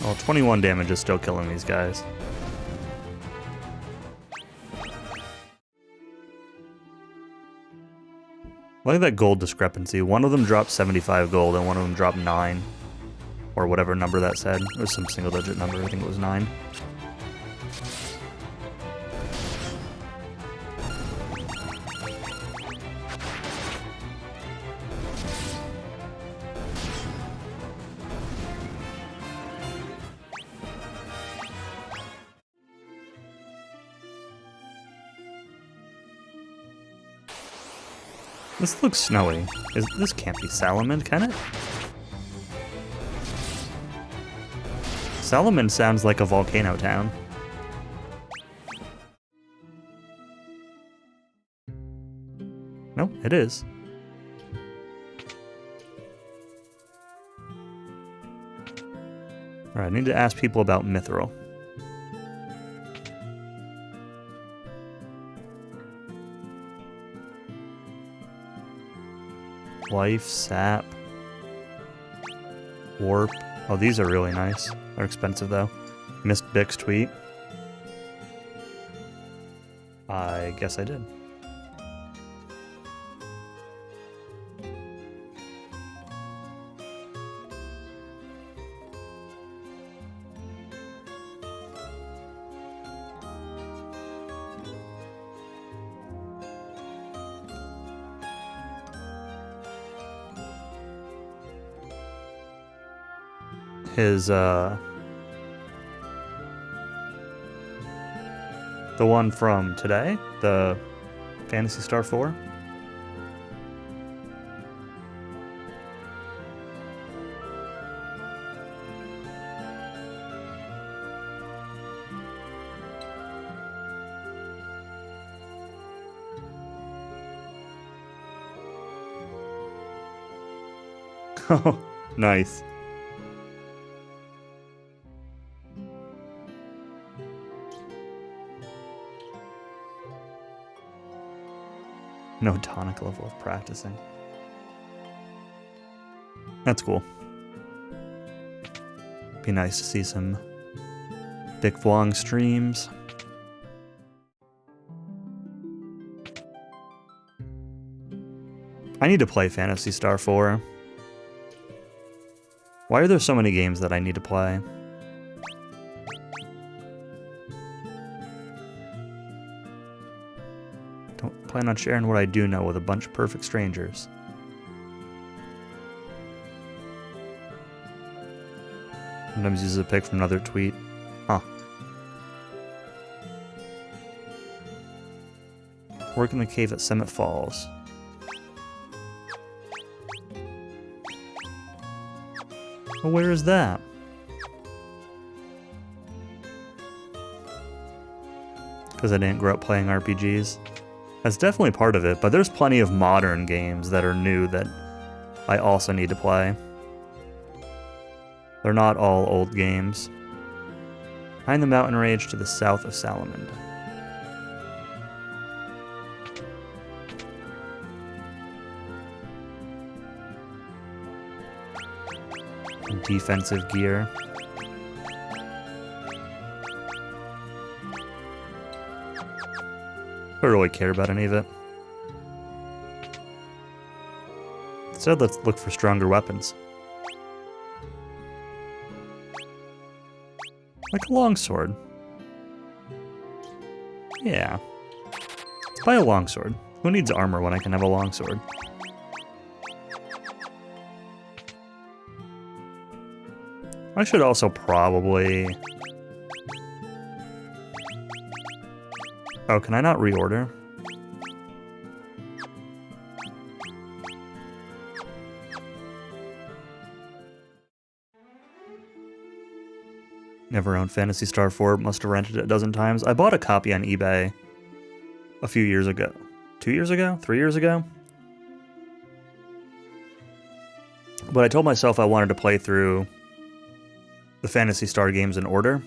Well, 21 damage is still killing these guys. Look at that gold discrepancy. One of them dropped 75 gold and one of them dropped 9. Or whatever number that said. It was some single digit number. I think it was 9. This looks snowy. This can't be Salamand, can it? Salamand sounds like a volcano town. No, it is. Alright, I need to ask people about Mithril. Life, Sap, Warp. Oh, these are really nice. They're expensive, though. Missed Bix tweet. I guess I did. His, the one from today? The Phantasy Star 4? Oh, nice. No tonic level of practicing. That's cool. Be nice to see some Dick Vlong streams. I need to play Phantasy Star 4. Why are there so many games that I need to play? Don't plan on sharing what I do know with a bunch of perfect strangers. Sometimes uses a pic from another tweet. Huh. Work in the cave at Summit Falls. Well, where is that? Because I didn't grow up playing RPGs. That's definitely part of it, but there's plenty of modern games that are new that I also need to play. They're not all old games. Behind the mountain range to the south of Salamand. Defensive gear. I don't really care about any of it. Instead, let's look for stronger weapons. Like a longsword. Yeah. Let's buy a longsword. Who needs armor when I can have a longsword? I should also probably... Oh, can I not reorder? Never owned Phantasy Star 4, must have rented it a dozen times. I bought a copy on eBay a few years ago. 2 years ago? 3 years ago? But I told myself I wanted to play through the Phantasy Star games in order.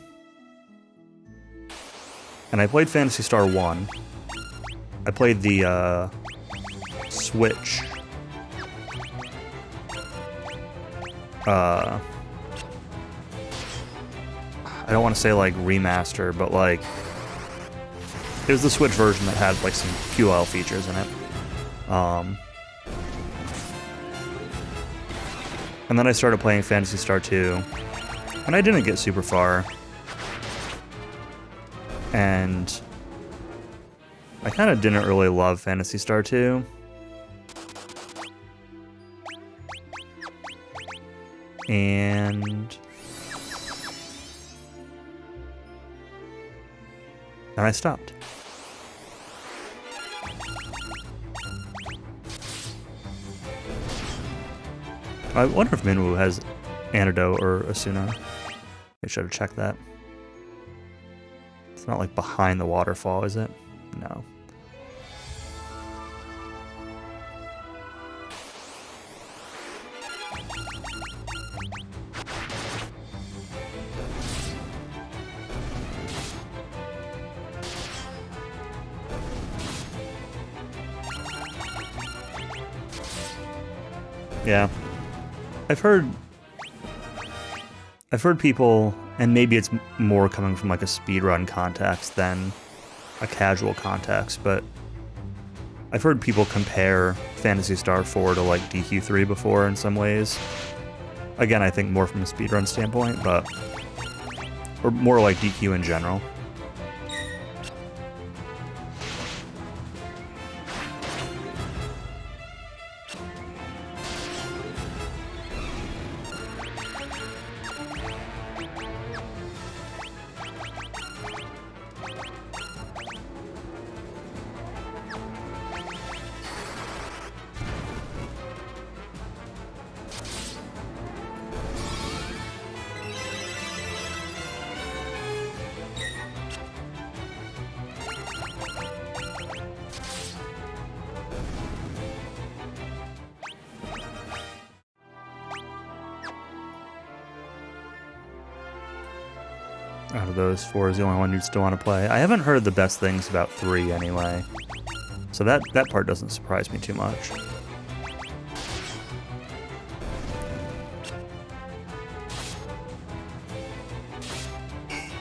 And I played Phantasy Star 1. I played the Switch. I don't want to say like remaster, but like it was the Switch version that had like some QL features in it. And then I started playing Phantasy Star 2, and I didn't get super far. And I kind of didn't really love Phantasy Star 2. And I stopped. I wonder if Minwoo has Antidote or Asuna. I should have checked that. It's not like behind the waterfall, is it? No. Yeah. I've heard people, and maybe it's more coming from like a speedrun context than a casual context, but I've heard people compare Phantasy Star 4 to like DQ3 before in some ways. Again, I think more from a speedrun standpoint, but or more like DQ in general. Out of those 4 is the only one you'd still want to play. I haven't heard the best things about 3 anyway, so that part doesn't surprise me too much.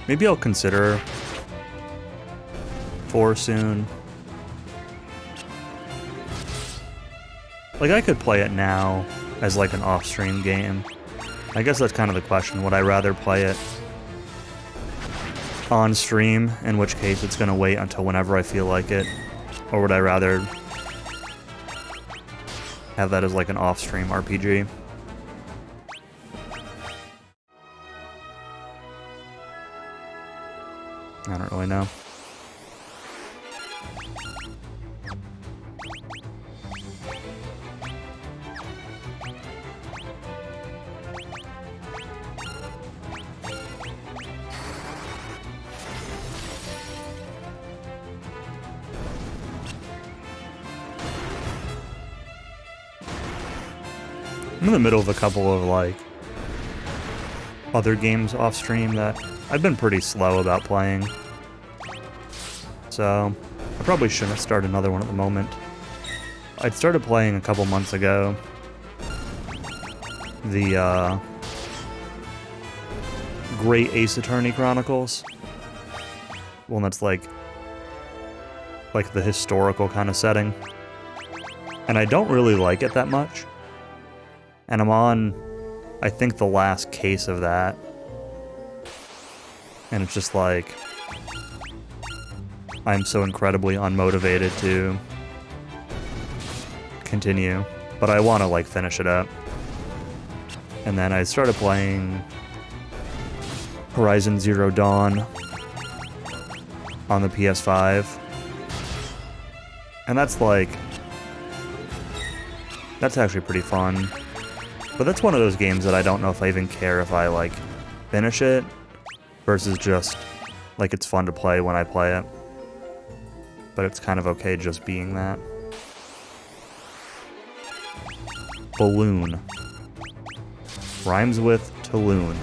Maybe I'll consider 4 soon. Like, I could play it now as like an off-stream game. I guess that's kind of the question. Would I rather play it on stream, in which case it's going to wait until whenever I feel like it, or would I rather have that as like an off-stream RPG? I don't really know. I'm in the middle of a couple of, like, other games off-stream that I've been pretty slow about playing. So, I probably shouldn't start another one at the moment. I'd started playing a couple months ago the, Great Ace Attorney Chronicles. One that's, like the historical kind of setting. And I don't really like it that much. And I'm on, I think, the last case of that. And it's just like, I'm so incredibly unmotivated to continue. But I want to, like, finish it up. And then I started playing Horizon Zero Dawn on the PS5. And that's, like, that's actually pretty fun. But that's one of those games that I don't know if I even care if I, like, finish it, versus just, like, it's fun to play when I play it. But it's kind of okay just being that. Balloon. Rhymes with Tulloon.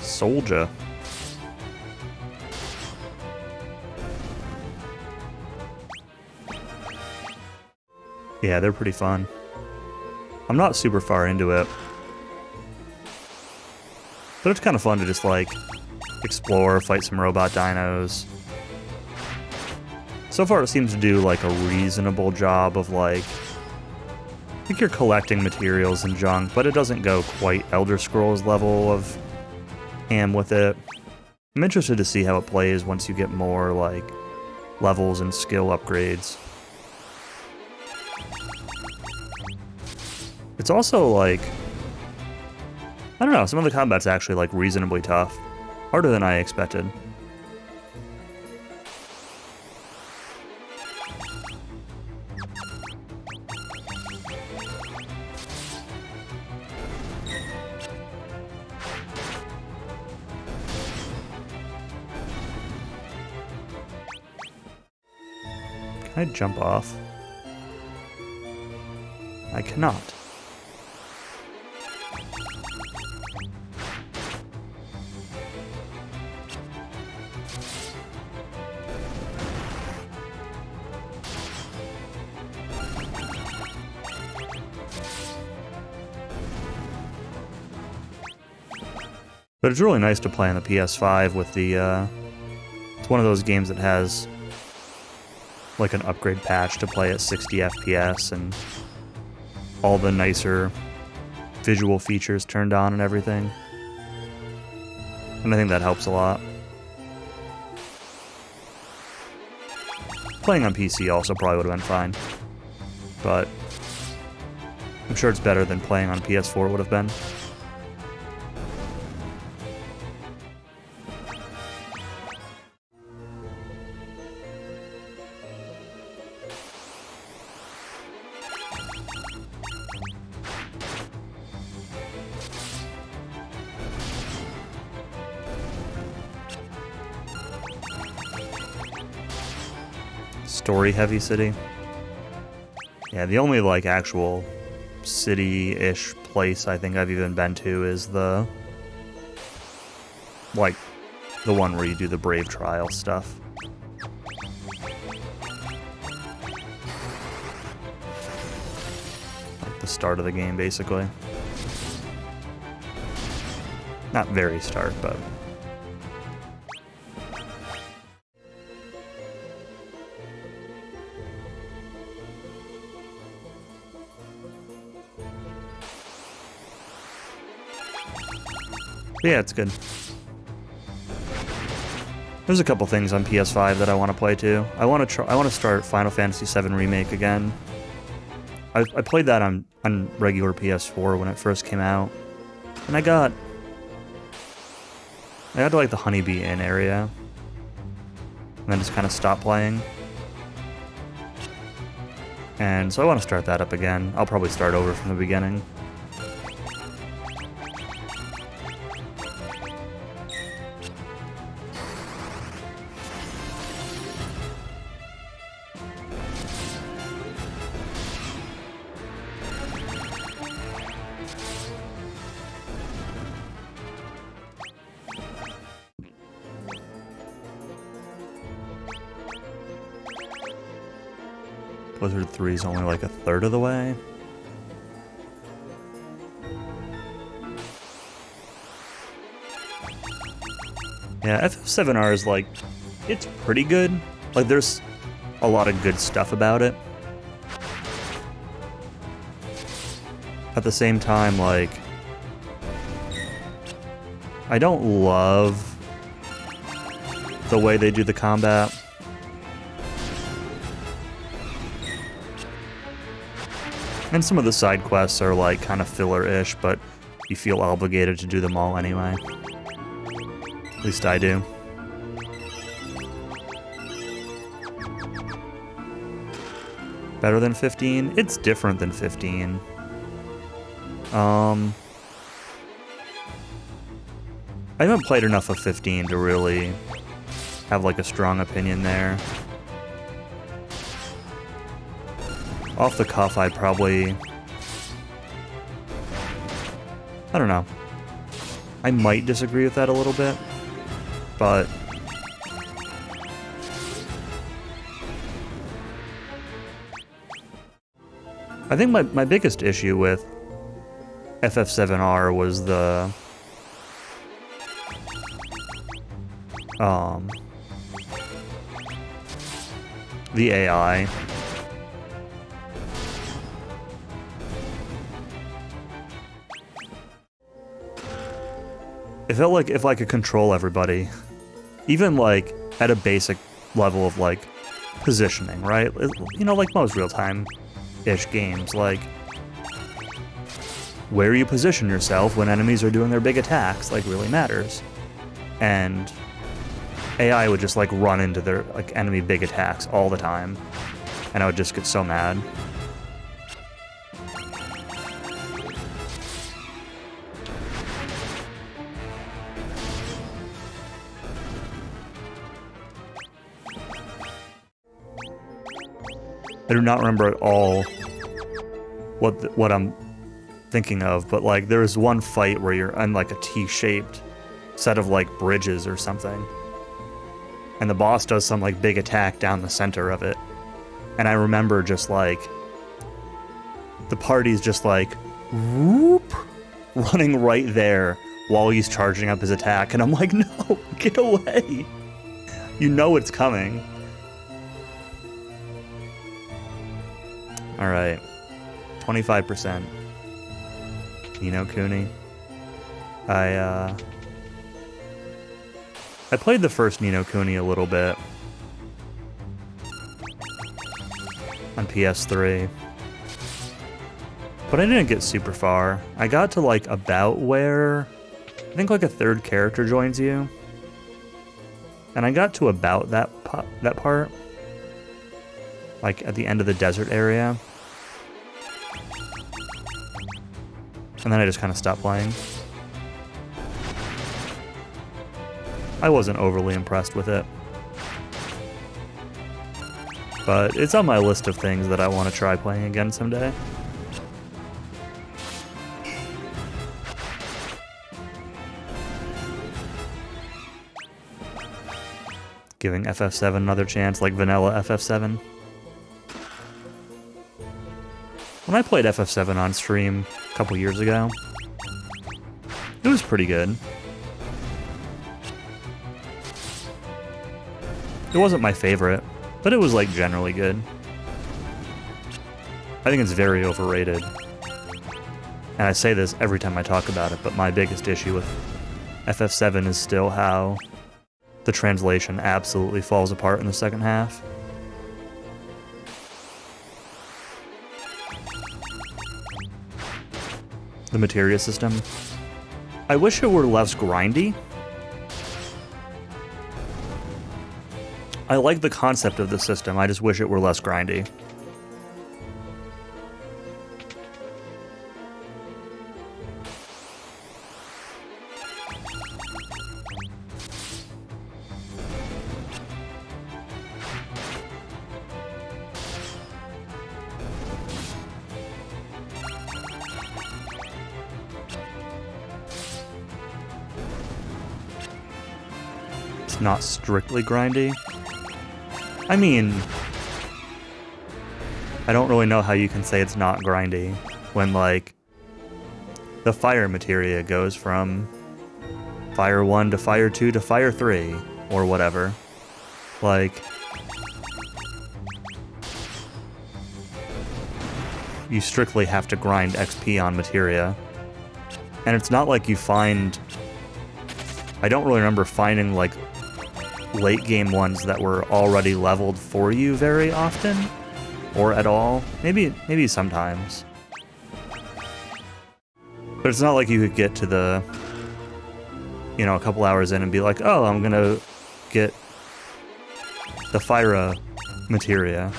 Soldier. Yeah, they're pretty fun. I'm not super far into it. But it's kind of fun to just, like, explore, fight some robot dinos. So far, it seems to do, like, a reasonable job of, like... I think you're collecting materials and junk, but it doesn't go quite Elder Scrolls level of ham with it. I'm interested to see how it plays once you get more, like, levels and skill upgrades. It's also, like... I don't know, some of the combat's actually, like, reasonably tough. Harder than I expected. Can I jump off? I cannot. But it's really nice to play on the PS5 with the, it's one of those games that has, like, an upgrade patch to play at 60 FPS and all the nicer visual features turned on and everything. And I think that helps a lot. Playing on PC also probably would have been fine. But I'm sure it's better than playing on PS4 would have been. Story-heavy city. Yeah, the only, like, actual city-ish place I think I've even been to is the... like, the one where you do the Brave Trial stuff. Like, the start of the game, basically. Not very start, but... yeah, it's good. There's a couple things on PS5 that I want to play too. I want to start Final Fantasy VII Remake again. I played that on regular PS4 when it first came out, and I got to like the Honeybee Inn area, and then just kind of stopped playing. And so I want to start that up again. I'll probably start over from the beginning. Blizzard 3 is only like a third of the way. Yeah, FF7R is like, it's pretty good. Like, there's a lot of good stuff about it. At the same time, like, I don't love the way they do the combat. And some of the side quests are, like, kind of filler-ish, but you feel obligated to do them all anyway. At least I do. Better than 15? It's different than 15. I haven't played enough of 15 to really have, like, a strong opinion there. Off the cuff, I'd probably... I don't know. I might disagree with that a little bit, but... I think my biggest issue with FF7R was the The AI. It felt like if I could control everybody, even like at a basic level of like positioning, right? You know, like most real-time-ish games, like where you position yourself when enemies are doing their big attacks, like, really matters. And AI would just like run into their like enemy big attacks all the time, and I would just get so mad. I do not remember at all what I'm thinking of, but like there was one fight where you're on like a T-shaped set of like bridges or something, and the boss does some like big attack down the center of it, and I remember just like the party's just like whoop running right there while he's charging up his attack, and I'm like, no, get away. You know it's coming. Alright, 25%. Ni no Kuni. I played the first Ni no Kuni a little bit on PS3, but I didn't get super far. I got to like about where I think like a third character joins you, and I got to about that part, like at the end of the desert area. And then I just kind of stopped playing. I wasn't overly impressed with it. But it's on my list of things that I want to try playing again someday. Giving FF7 another chance, like vanilla FF7. When I played FF7 on stream a couple years ago, it was pretty good. It wasn't my favorite, but it was like generally good. I think it's very overrated. And I say this every time I talk about it, but my biggest issue with FF7 is still how the translation absolutely falls apart in the second half. The materia system. I wish it were less grindy. I like the concept of the system, I just wish it were less grindy. Not strictly grindy. I mean, I don't really know how you can say it's not grindy when, like, the fire materia goes from Fire 1 to Fire 2 to Fire 3, or whatever. Like, you strictly have to grind XP on materia. And it's not like you find... I don't really remember finding, like, late game ones that were already leveled for you very often, or at all. Maybe sometimes. But it's not like you could get to the, you know, a couple hours in and be like, oh, I'm gonna get the Fyra materia.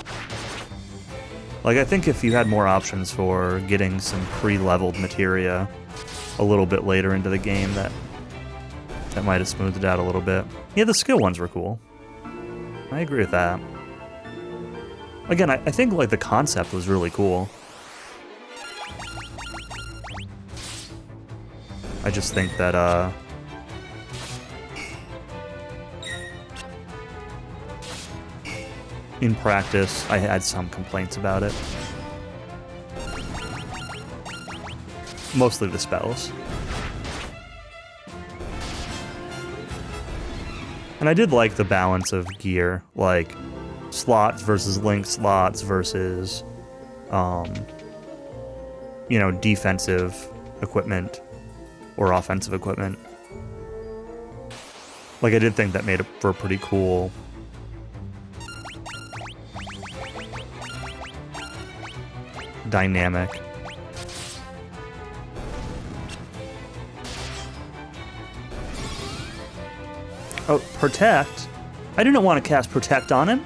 Like, I think if you had more options for getting some pre-leveled materia a little bit later into the game, that might have smoothed it out a little bit. Yeah, the skill ones were cool. I agree with that. Again, I think, like, the concept was really cool. I just think that, in practice, I had some complaints about it. Mostly the spells. And I did like the balance of gear, like slots versus link slots versus, you know, defensive equipment or offensive equipment. Like, I did think that made it for a pretty cool dynamic. Oh, Protect? I didn't want to cast Protect on him.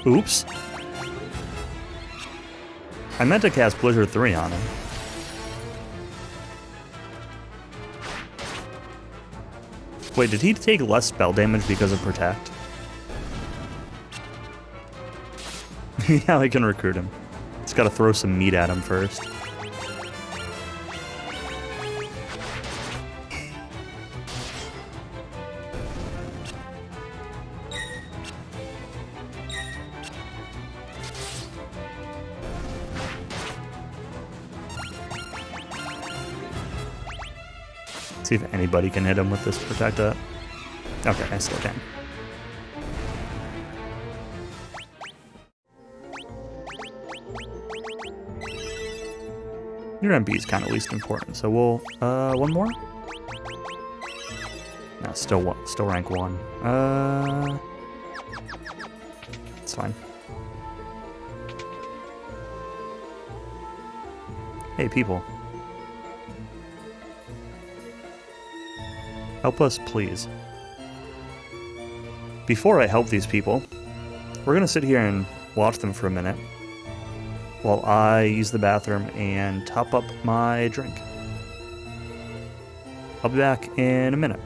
Oops. I meant to cast Blizzard 3 on him. Wait, did he take less spell damage because of Protect? Yeah, I can recruit him. Just gotta throw some meat at him first. See if anybody can hit him with this Protect up. Okay, I still can. Your MP is kind of least important, so we'll, one more? No, still rank 1. It's fine. Hey, people. Help us, please. Before I help these people, we're gonna sit here and watch them for a minute while I use the bathroom and top up my drink. I'll be back in a minute.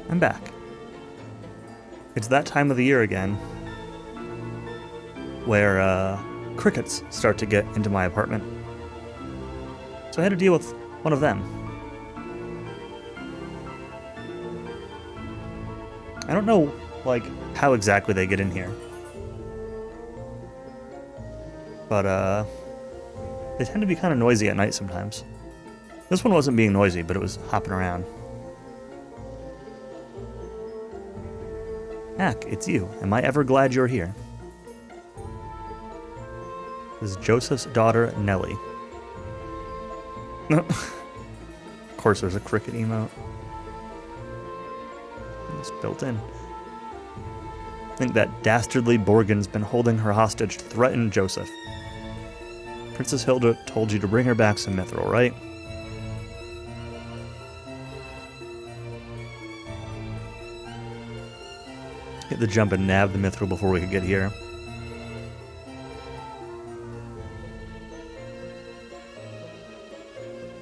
I'm back. It's that time of the year again where crickets start to get into my apartment. So I had to deal with one of them. I don't know, like, how exactly they get in here. But, they tend to be kind of noisy at night sometimes. This one wasn't being noisy, but it was hopping around. Hack, it's you. Am I ever glad you're here? This is Joseph's daughter, Nellie. Of course there's a cricket emote. It's built in. I think that dastardly Borgen's been holding her hostage to threaten Joseph. Princess Hilda told you to bring her back some mithril, right? Hit the jump and nab the mithril before we could get here.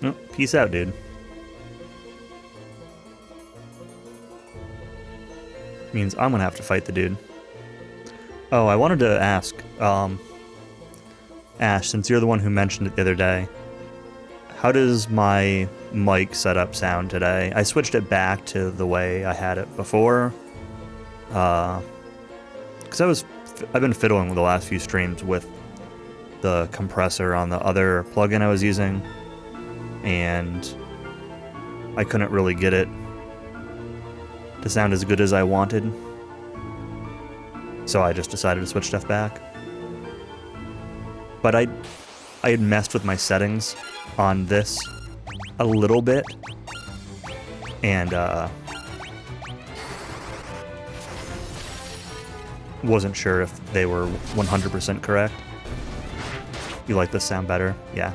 Oh, peace out, dude. Means I'm gonna have to fight the dude. Oh, I wanted to ask, Ash, since you're the one who mentioned it the other day, how does my mic setup sound today? I switched it back to the way I had it before. Because I've been fiddling with the last few streams with the compressor on the other plugin I was using, and I couldn't really get it to sound as good as I wanted. So I just decided to switch stuff back. But I had messed with my settings on this a little bit, and wasn't sure if they were 100% correct. You like this sound better? Yeah.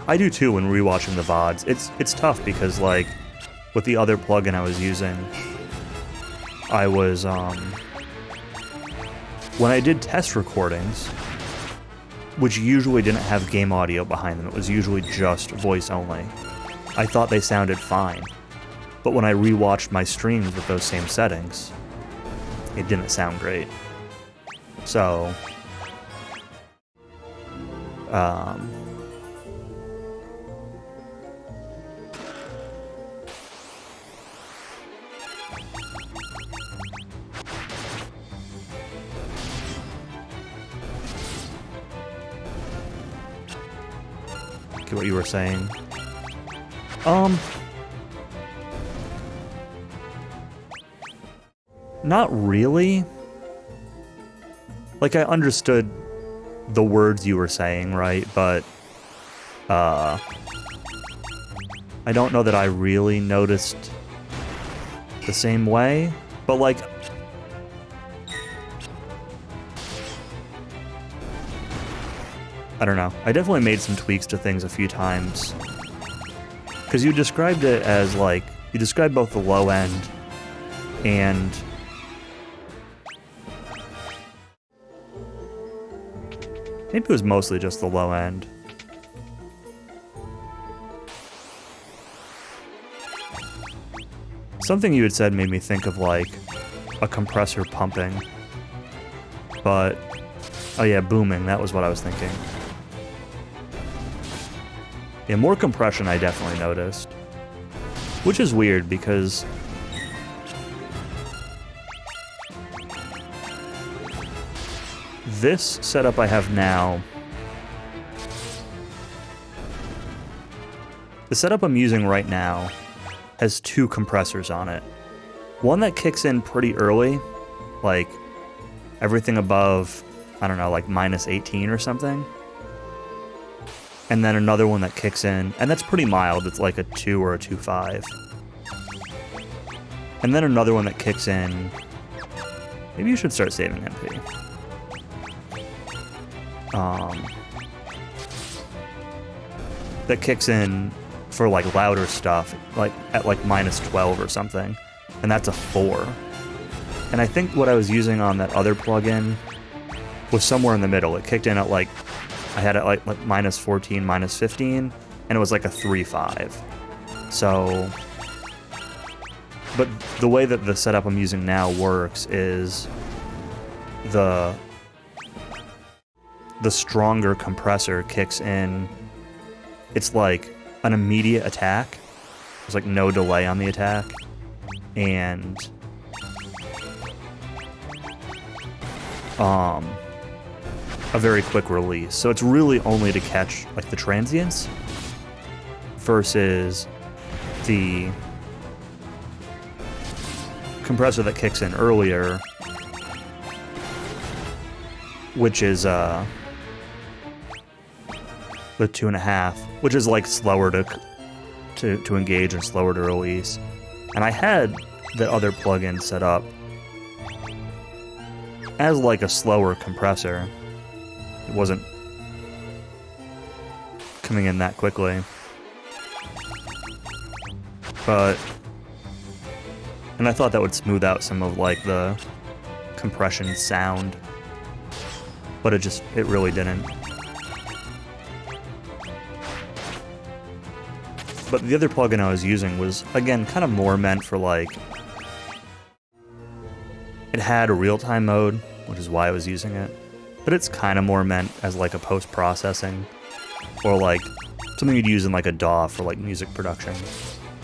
I do too when rewatching the VODs. It's tough because, like, with the other plugin I was using, I was, when I did test recordings, which usually didn't have game audio behind them, it was usually just voice only, I thought they sounded fine. But when I rewatched my streams with those same settings, it didn't sound great. So, okay, what you were saying. Not really. Like, I understood the words you were saying, right? But, I don't know that I really noticed the same way. But, like, I don't know. I definitely made some tweaks to things a few times. Because you described it as, like, you described both the low end and maybe it was mostly just the low end. Something you had said made me think of, like, a compressor pumping. But, oh yeah, booming, that was what I was thinking. Yeah, more compression I definitely noticed. Which is weird because this setup I have now, the setup I'm using right now has two compressors on it. One that kicks in pretty early, like everything above, I don't know, like -18 or something. And then another one that kicks in, and that's pretty mild, it's like a 2 or a 2.5. And then another one that kicks in, maybe you should start saving MP. That kicks in for like louder stuff, like at like -12 or something, and that's a 4. And I think what I was using on that other plugin was somewhere in the middle. It kicked in at like, I had it like -14, -15, and it was like a 3.5. So, but the way that the setup I'm using now works is the stronger compressor kicks in. It's like an immediate attack. There's like no delay on the attack, and a very quick release. So it's really only to catch like the transients versus the compressor that kicks in earlier, which is the 2.5, which is like slower to engage and slower to release. And I had the other plugin set up as like a slower compressor. It wasn't coming in that quickly. But, and I thought that would smooth out some of like the compression sound, but it really didn't. But the other plugin I was using was, again, kind of more meant for, like, it had a real-time mode, which is why I was using it, but it's kind of more meant as, like, a post-processing, or, like, something you'd use in, like, a DAW for, like, music production,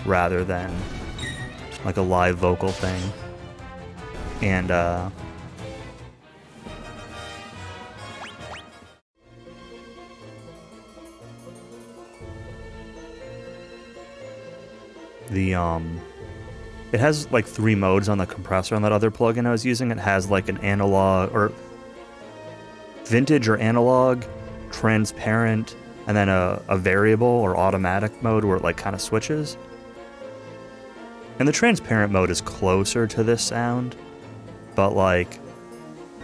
rather than, like, a live vocal thing. And, it has like 3 modes on the compressor on that other plugin I was using. It has like an analog, or vintage or analog, transparent, and then a variable or automatic mode where it like kind of switches. And the transparent mode is closer to this sound, but like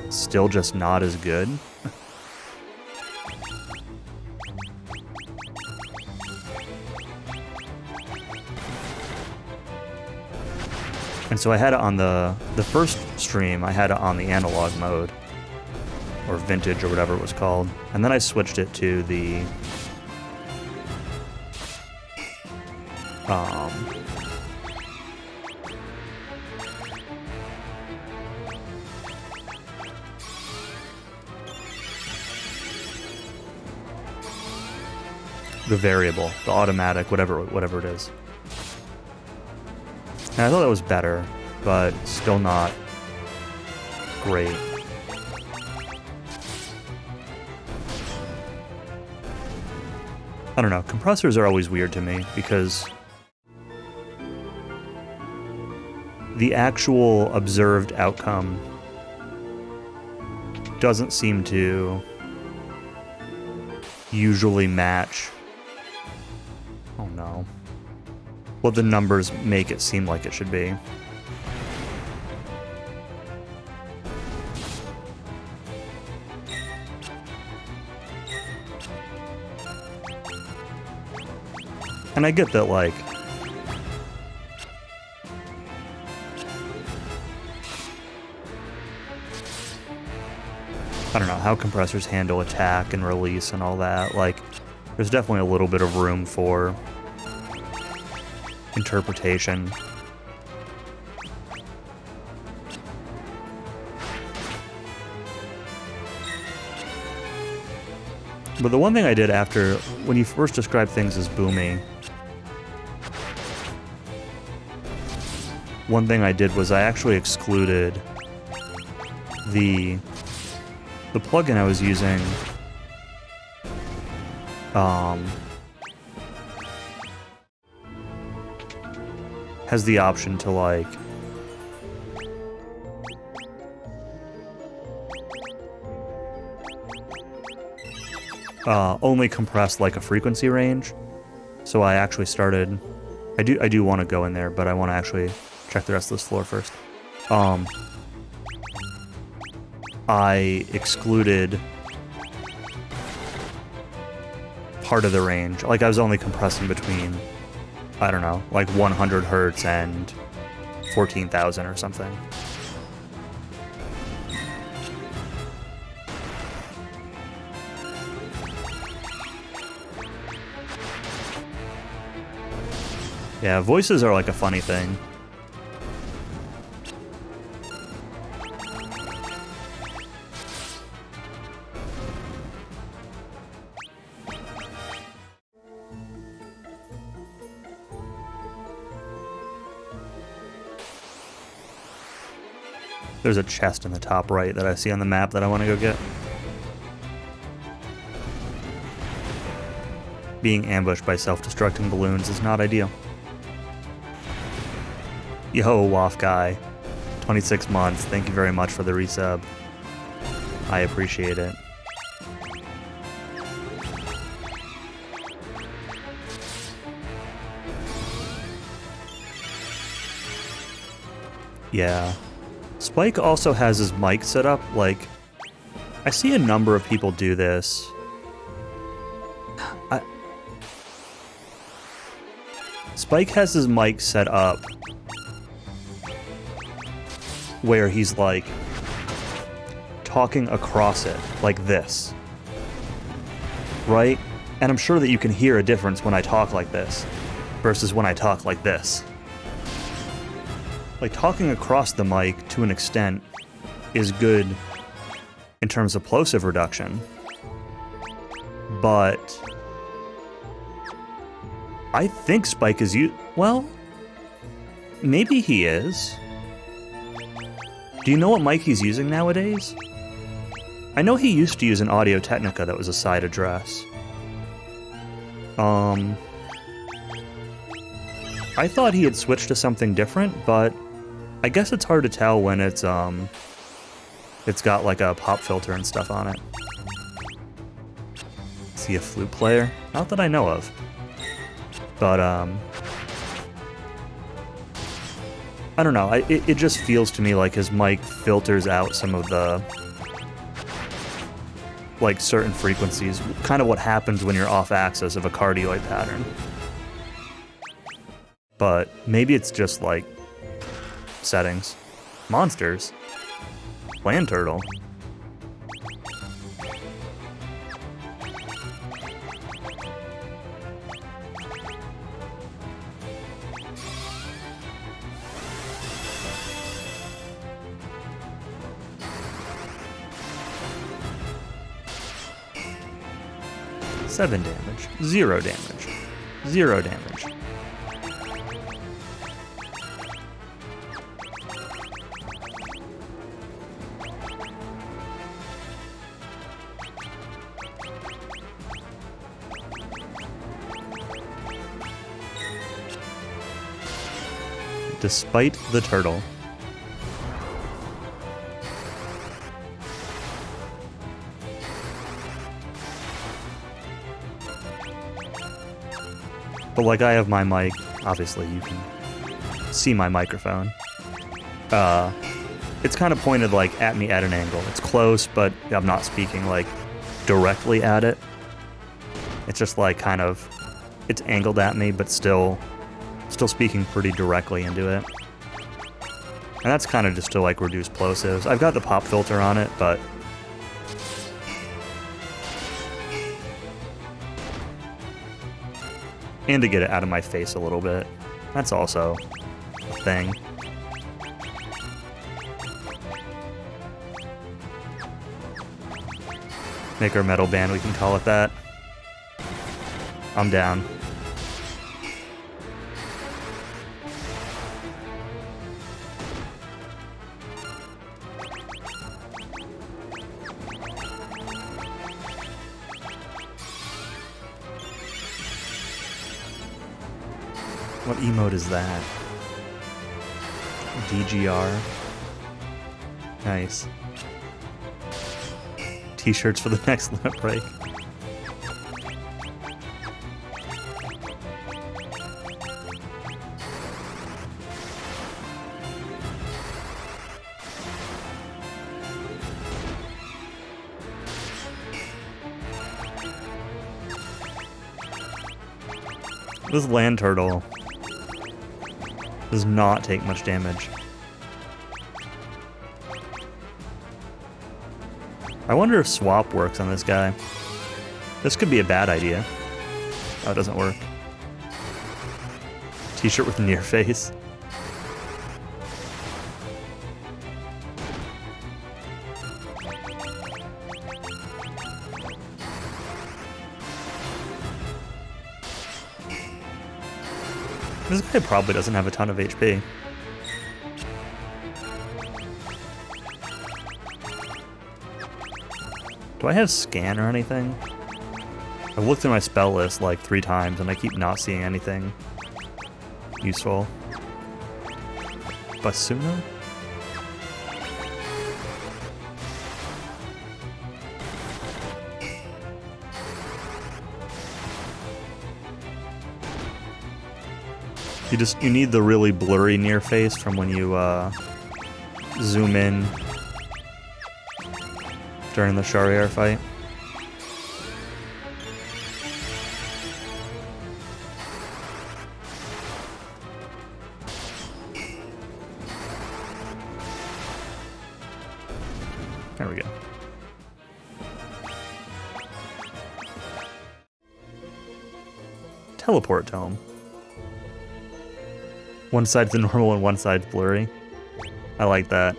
still just not as good. And so I had it on the first stream, I had it on the analog mode, or vintage or whatever it was called. And then I switched it to the variable, the automatic, whatever it is. And I thought that was better, but still not great. I don't know, compressors are always weird to me because the actual observed outcome doesn't seem to usually match, oh no, what the numbers make it seem like it should be. And I get that, like, I don't know how compressors handle attack and release and all that. Like, there's definitely a little bit of room for interpretation. But the one thing I did after, when you first described things as boomy, one thing I did was I actually excluded the plugin I was using has the option to, like, only compress like a frequency range. So I actually started, I do want to go in there, but I want to actually check the rest of this floor first. I excluded part of the range. Like, I was only compressing between, I don't know, like 100 hertz and 14,000 or something. Yeah, voices are like a funny thing. There's a chest in the top right that I see on the map that I want to go get. Being ambushed by self-destructing balloons is not ideal. Yo, Waff Guy. 26 months. Thank you very much for the resub. I appreciate it. Yeah. Spike also has his mic set up, like, I see a number of people do this. Spike has his mic set up where he's like talking across it, like this. Right? And I'm sure that you can hear a difference when I talk like this versus when I talk like this. Like, talking across the mic, to an extent, is good in terms of plosive reduction. But I think Spike is well, maybe he is. Do you know what mic he's using nowadays? I know he used to use an Audio-Technica that was a side address. I thought he had switched to something different, but I guess it's hard to tell when it's got like a pop filter and stuff on it. Is he a flute player? Not that I know of. But, I don't know. It just feels to me like his mic filters out some of the, like, certain frequencies. Kind of what happens when you're off axis of a cardioid pattern. But maybe it's just, like, settings. Monsters. Land turtle. Seven damage. 0 damage. 0 damage. Despite the turtle. But like, I have my mic, obviously you can see my microphone. It's kind of pointed like at me at an angle. It's close, but I'm not speaking like directly at it. It's just like kind of, it's angled at me, but still speaking pretty directly into it. And that's kind of just to like reduce plosives. I've got the pop filter on it, but and to get it out of my face a little bit. That's also a thing. Make our metal band, we can call it that. I'm down. What emote is that? DGR. Nice. T-shirts for the next limit break. This land turtle does not take much damage. I wonder if swap works on this guy. This could be a bad idea. Oh, it doesn't work. T-shirt with near face. This guy probably doesn't have a ton of HP. Do I have scan or anything? I've looked through my spell list like 3 times and I keep not seeing anything useful. Basuna? You need the really blurry near face from when you zoom in during the Shariar fight. There we go. teleport tome. One side's the normal and one side's blurry. I like that.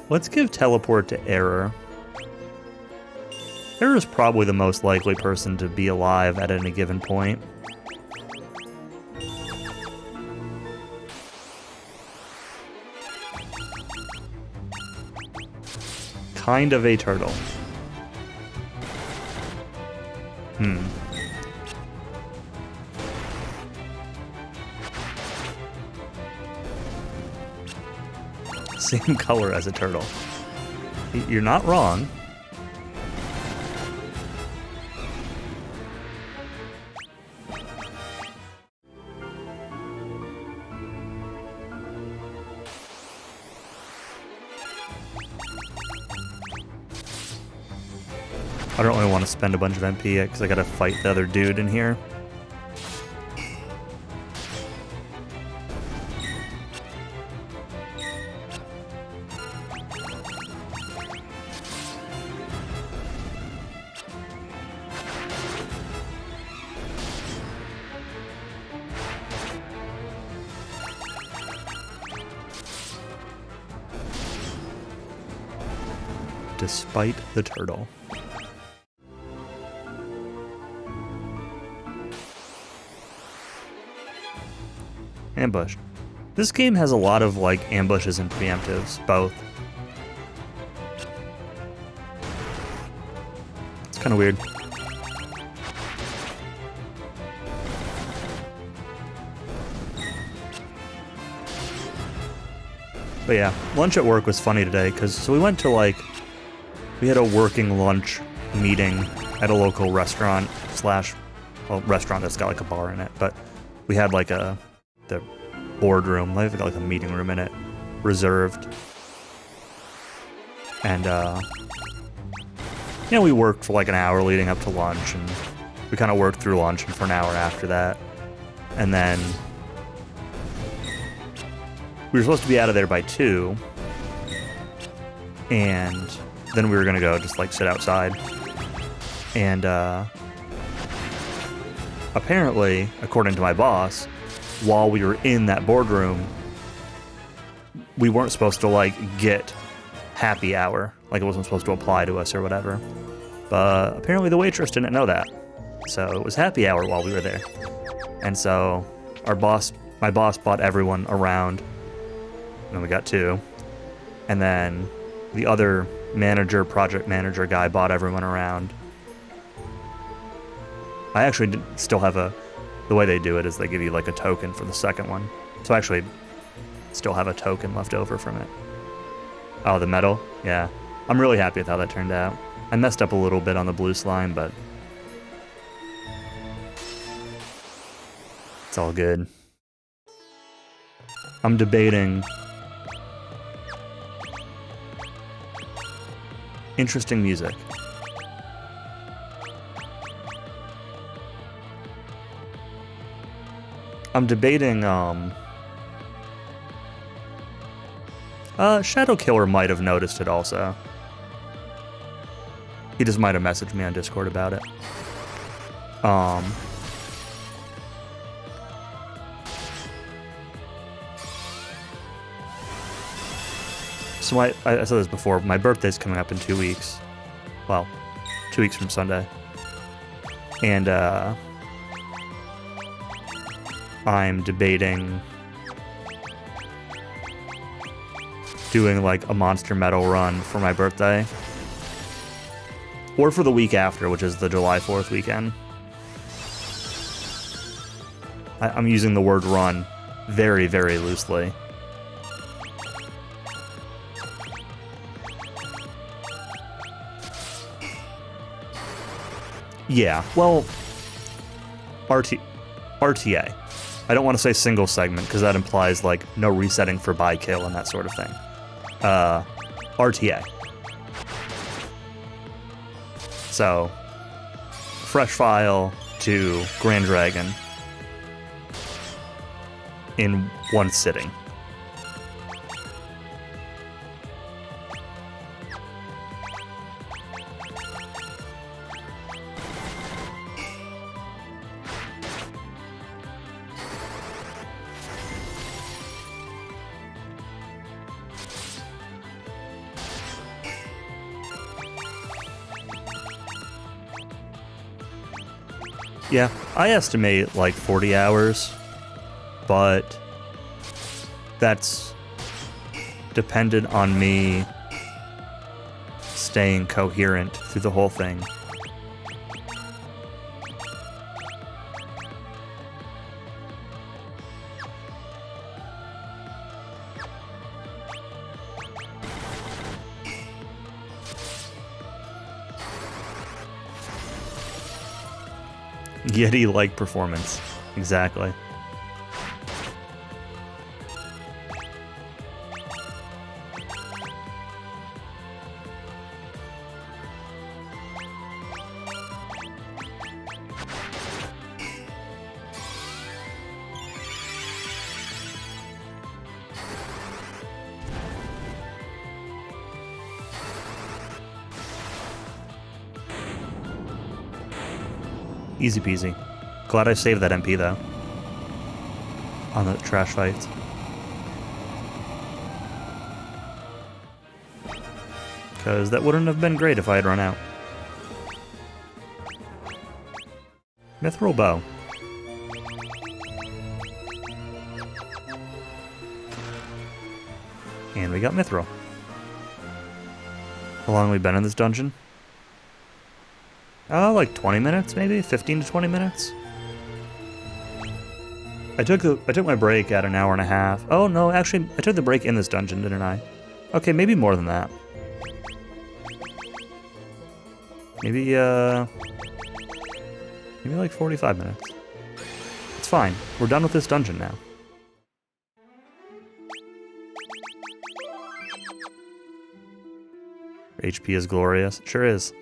Let's give teleport to Error. Error's probably the most likely person to be alive at any given point. Kind of a turtle. Same color as a turtle. You're not wrong. I don't really want to spend a bunch of MP yet because I gotta fight the other dude in here. Despite the turtle. Ambush. This game has a lot of like ambushes and preemptives, both. It's kind of weird. But yeah, lunch at work was funny today because we went to we had a working lunch meeting at a local restaurant restaurant that's got like a bar in it, but we had like the boardroom, they've got like a meeting room in it, reserved. And we worked for like an hour leading up to lunch, and we kind of worked through lunch and for an hour after that. And then we were supposed to be out of there by 2, and then we were gonna go just like sit outside. And apparently, according to my boss, while we were in that boardroom, we weren't supposed to like get happy hour. Like it wasn't supposed to apply to us or whatever. But apparently the waitress didn't know that. So it was happy hour while we were there. And so my boss bought everyone around. And then we got 2. And then the other project manager guy bought everyone around. I actually still have the way they do it is they give you like a token for the second one. So I actually still have a token left over from it. Oh, the medal? Yeah. I'm really happy with how that turned out. I messed up a little bit on the blue slime, but it's all good. I'm debating interesting music. I'm debating, Shadow Killer might have noticed it also. He just might have messaged me on Discord about it. So I said this before, my birthday's coming up in 2 weeks. Well, 2 weeks from Sunday. And, I'm debating doing like a Monster Metal run for my birthday. Or for the week after, which is the July 4th weekend. I'm using the word run very, very loosely. Yeah, well, RTA. I don't want to say single segment because that implies like no resetting for buy kill and that sort of thing. RTA. So, fresh file to Grand Dragon in one sitting. Yeah, I estimate like 40 hours, but that's dependent on me staying coherent through the whole thing. Yeti-like performance. Exactly. Easy peasy. Glad I saved that MP, though. On the trash fights. Because that wouldn't have been great if I had run out. Mithril bow. And we got mithril. How long have we been in this dungeon? Oh, like 20 minutes, maybe? 15 to 20 minutes? I took my break at an hour and a half. Oh, no, actually, I took the break in this dungeon, didn't I? Okay, maybe more than that. Maybe like 45 minutes. It's fine. We're done with this dungeon now. HP is glorious. It sure is.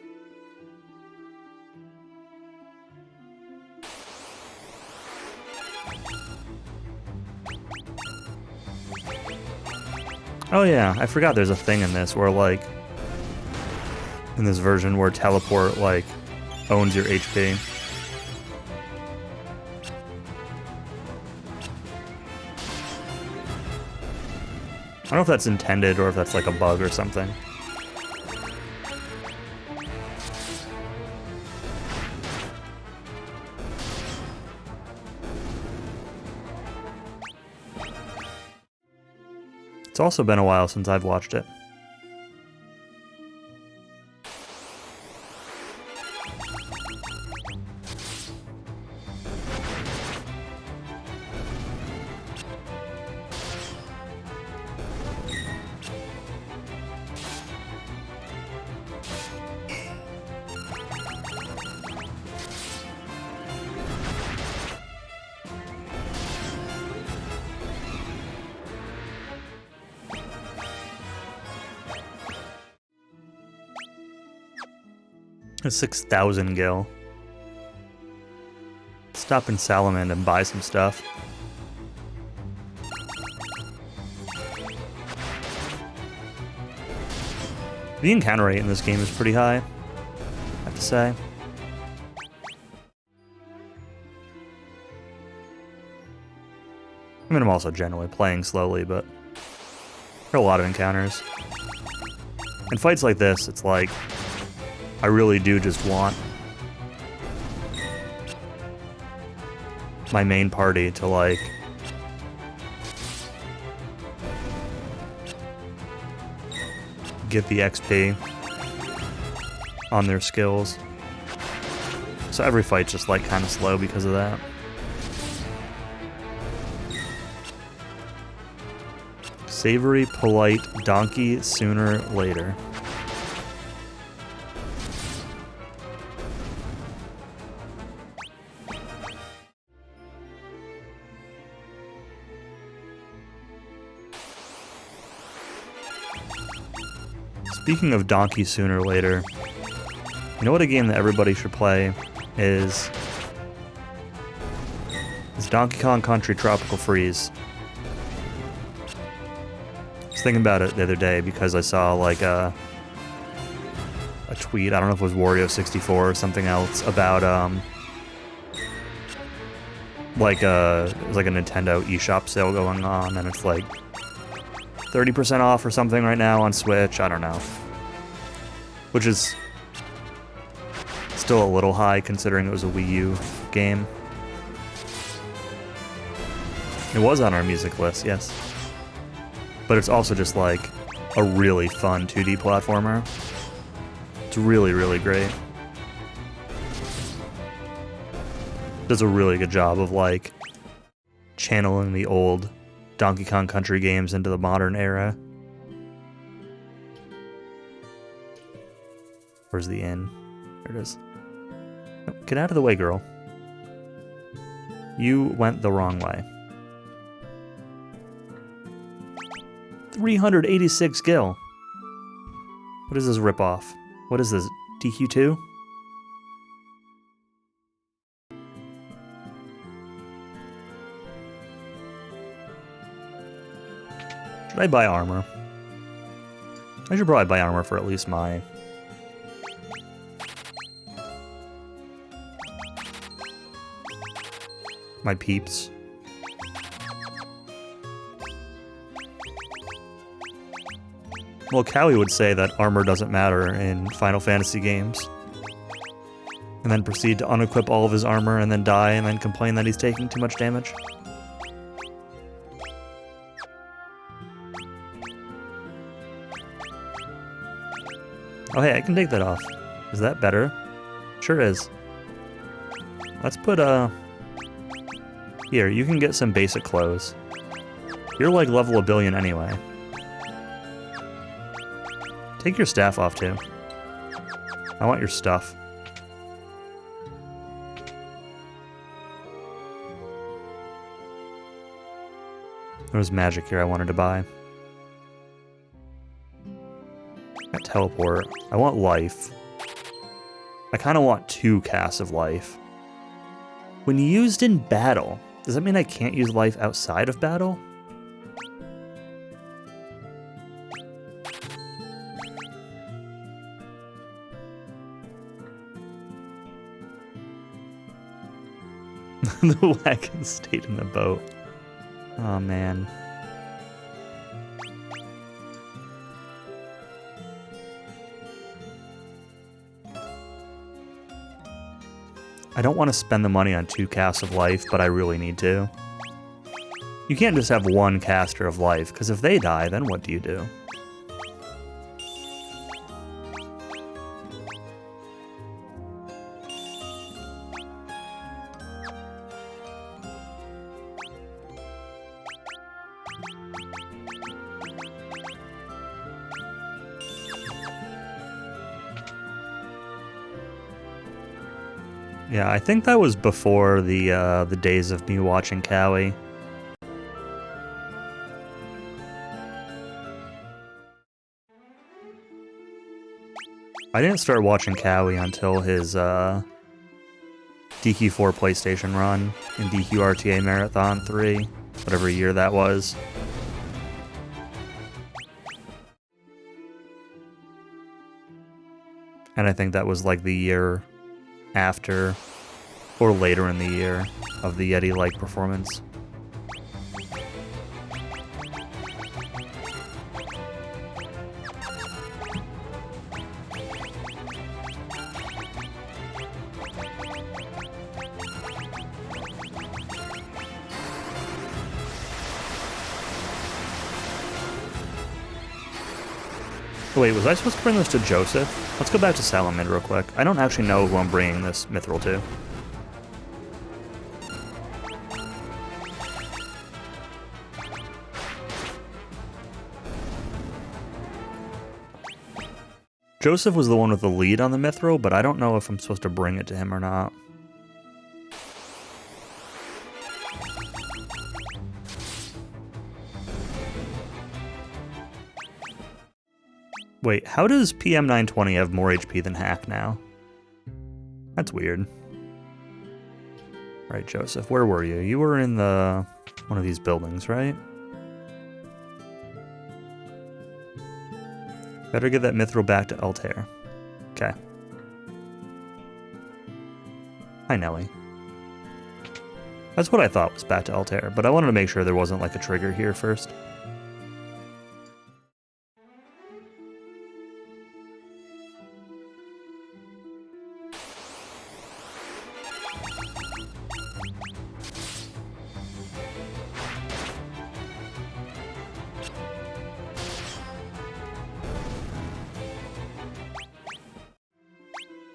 Oh yeah, I forgot there's a thing in this where, like, in this version where teleport, like, owns your HP. I don't know if that's intended or if that's like a bug or something. It's also been a while since I've watched it. A 6,000 gil. Stop in Salamand and buy some stuff. The encounter rate in this game is pretty high, I have to say. I mean, I'm also generally playing slowly, but there are a lot of encounters. In fights like this, it's like, I really do just want my main party to, like, get the XP on their skills. So every fight's just, like, kind of slow because of that. Savory, polite, donkey, sooner, later. Speaking of Donkey Sooner or Later, you know what a game that everybody should play is Donkey Kong Country Tropical Freeze. I was thinking about it the other day because I saw like a tweet, I don't know if it was Wario64 or something else, about it was like a Nintendo eShop sale going on, and it's like 30% off or something right now on Switch, I don't know. Which is still a little high considering it was a Wii U music game. It was on our music list, yes. But it's also just like a really fun 2D platformer. It's really, really great. Does a really good job of like channeling the old Donkey Kong Country games into the modern era. Where's the inn? There it is. Oh, get out of the way, girl. You went the wrong way. 386 gil. What is this ripoff? What is this? DQ2? Should I buy armor? I should probably buy armor for at least my... my peeps. Well, Cowie would say that armor doesn't matter in Final Fantasy games. And then proceed to unequip all of his armor and then die and then complain that he's taking too much damage. Oh hey, I can take that off. Is that better? Sure is. Let's put here, you can get some basic clothes. You're like level 1 billion anyway. Take your staff off too. I want your stuff. There was magic here I wanted to buy. That teleport. I want life. I kind of want 2 casts of life. When used in battle, does that mean I can't use life outside of battle? The wagon stayed in the boat. Oh man. I don't want to spend the money on 2 casts of life, but I really need to. You can't just have 1 caster of life, because if they die, then what do you do? Yeah, I think that was before the days of me watching Cowie. I didn't start watching Cowie until his DQ4 PlayStation run in DQ RTA Marathon 3, whatever year that was. And I think that was like the year after or later in the year of the Yeti-like performance. Wait, was I supposed to bring this to Joseph? Let's go back to Salamid real quick. I don't actually know who I'm bringing this mithril to. Joseph was the one with the lead on the mithril, but I don't know if I'm supposed to bring it to him or not. Wait, how does PM920 have more HP than Hack now? That's weird. Right, Joseph, where were you? You were in one of these buildings, right? Better get that mithril back to Altair. Okay. Hi, Nelly. That's what I thought was back to Altair, but I wanted to make sure there wasn't like a trigger here first.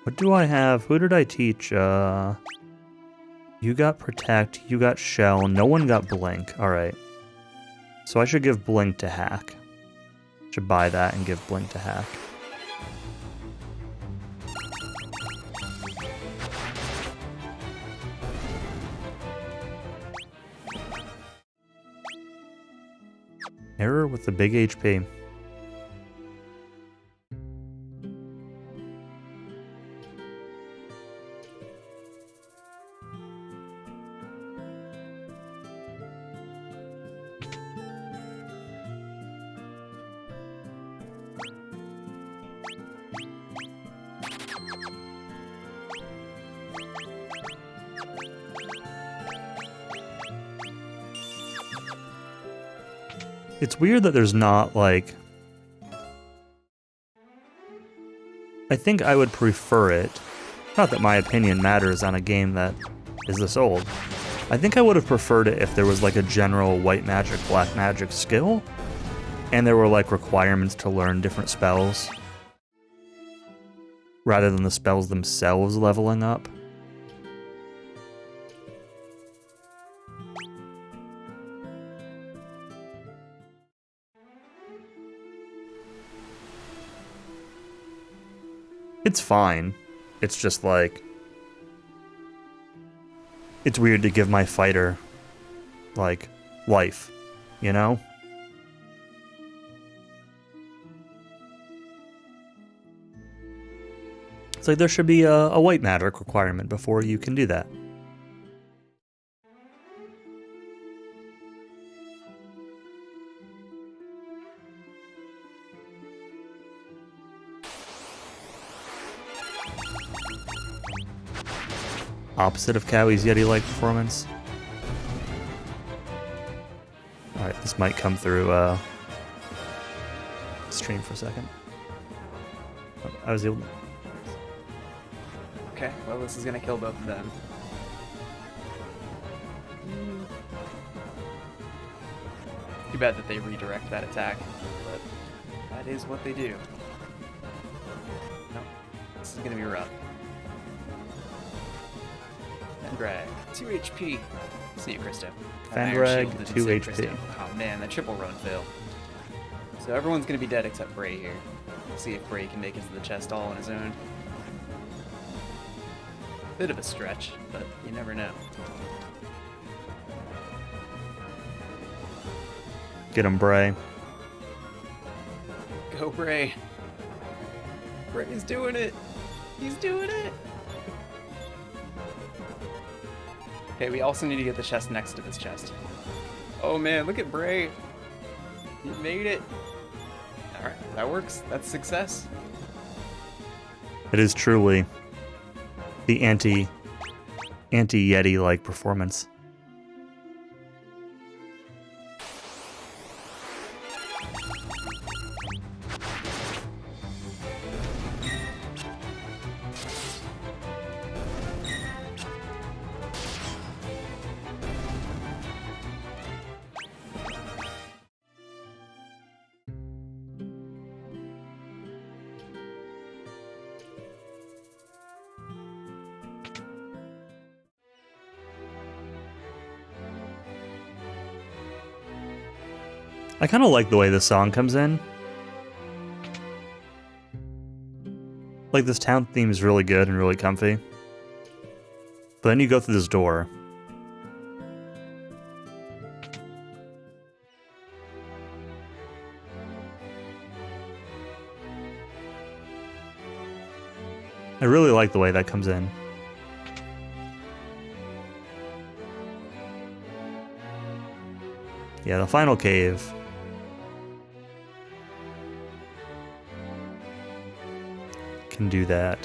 What do I have? Who did I teach? You got Protect, you got Shell, no one got Blink. Alright. So I should give Blink to Hack. Should buy that and give Blink to Hack. Error with the big HP. It's weird that there's not, like... I think I would prefer it. Not that my opinion matters on a game that is this old. I think I would have preferred it if there was, like, a general white magic, black magic skill, and there were, like, requirements to learn different spells, rather than the spells themselves leveling up. It's fine. It's just like... It's weird to give my fighter, like, life, you know? It's like there should be a white magic requirement before you can do that. Opposite of Cowie's Yeti-like performance. Alright, this might come through stream for a second. Oh, I was able to... Okay, well this is gonna kill both of them. Too bad that they redirect that attack, but that is what they do. No, this is gonna be rough. Fandrag, 2 HP. See you, Christo. Fandrag, 2 HP. Christo. Oh man, that triple run fail. So everyone's gonna be dead except Bray here. We'll see if Bray can make it to the chest all on his own. Bit of a stretch, but you never know. Get him, Bray. Go, Bray. Bray's doing it. He's doing it. Okay, we also need to get the chest next to this chest. Oh man, look at Bray. He made it. Alright, that works. That's success. It is truly the anti-Yeti-like performance. I kind of like the way this song comes in. Like, this town theme is really good and really comfy. But then you go through this door. I really like the way that comes in. Yeah, the final cave. Can do that.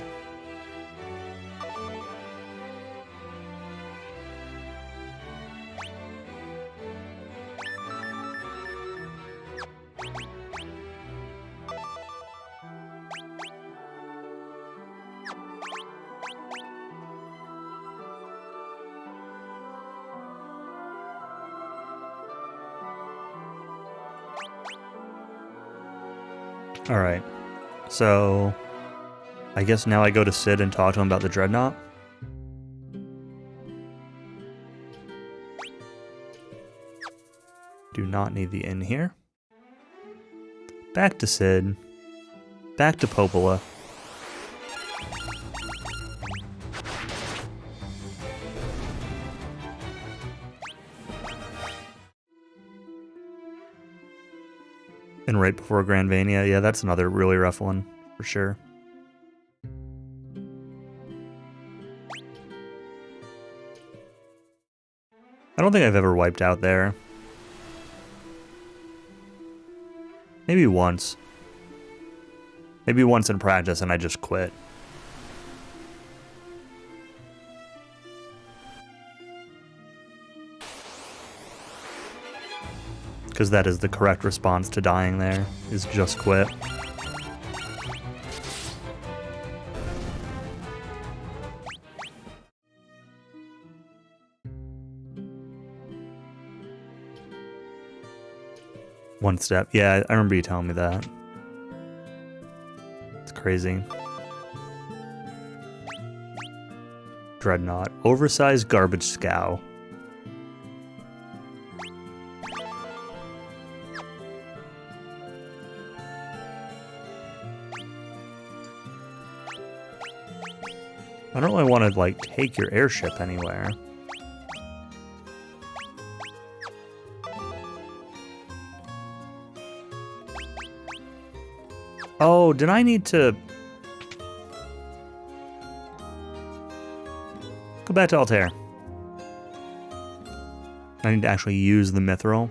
All right, so I guess now I go to Sid and talk to him about the Dreadnought. Do not need the inn here. Back to Sid. Back to Popola. And right before Grandvania, yeah, that's another really rough one, for sure. I don't think I've ever wiped out there. Maybe once. Maybe once in practice and I just quit. Because that is the correct response to dying there, is just quit. One step. Yeah, I remember you telling me that. It's crazy. Dreadnought. Oversized garbage scow. I don't really want to, like, take your airship anywhere. Oh, did I need to... Go back to Altair. I need to actually use the Mithril.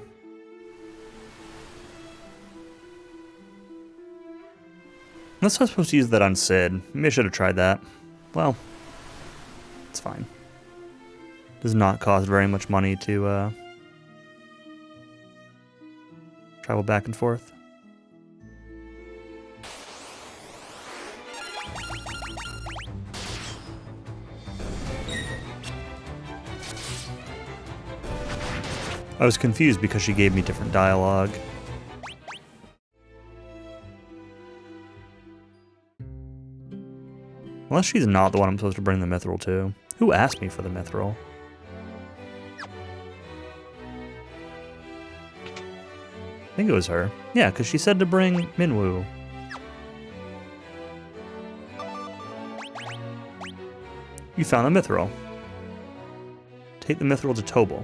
Unless I was supposed to use that on Sid. Maybe I should have tried that. Well, it's fine. Does not cost very much money to travel back and forth. I was confused because she gave me different dialogue. Unless she's not the one I'm supposed to bring the Mithril to. Who asked me for the Mithril? I think it was her. Yeah, because she said to bring Minwoo. You found the Mithril. Take the Mithril to Tobal.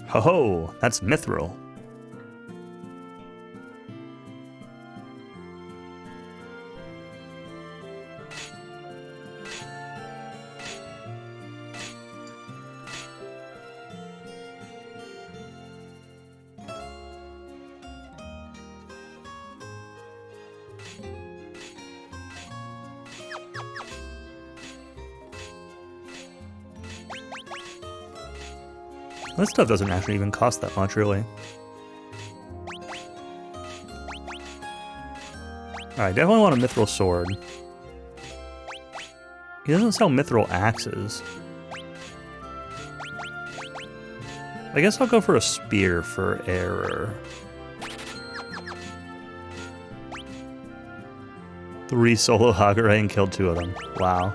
Ho ho, that's Mithril. This stuff doesn't actually even cost that much, really. Alright, definitely want a Mithril sword. He doesn't sell Mithril axes. I guess I'll go for a spear for error. 3 solo Hagure and killed 2 of them. Wow.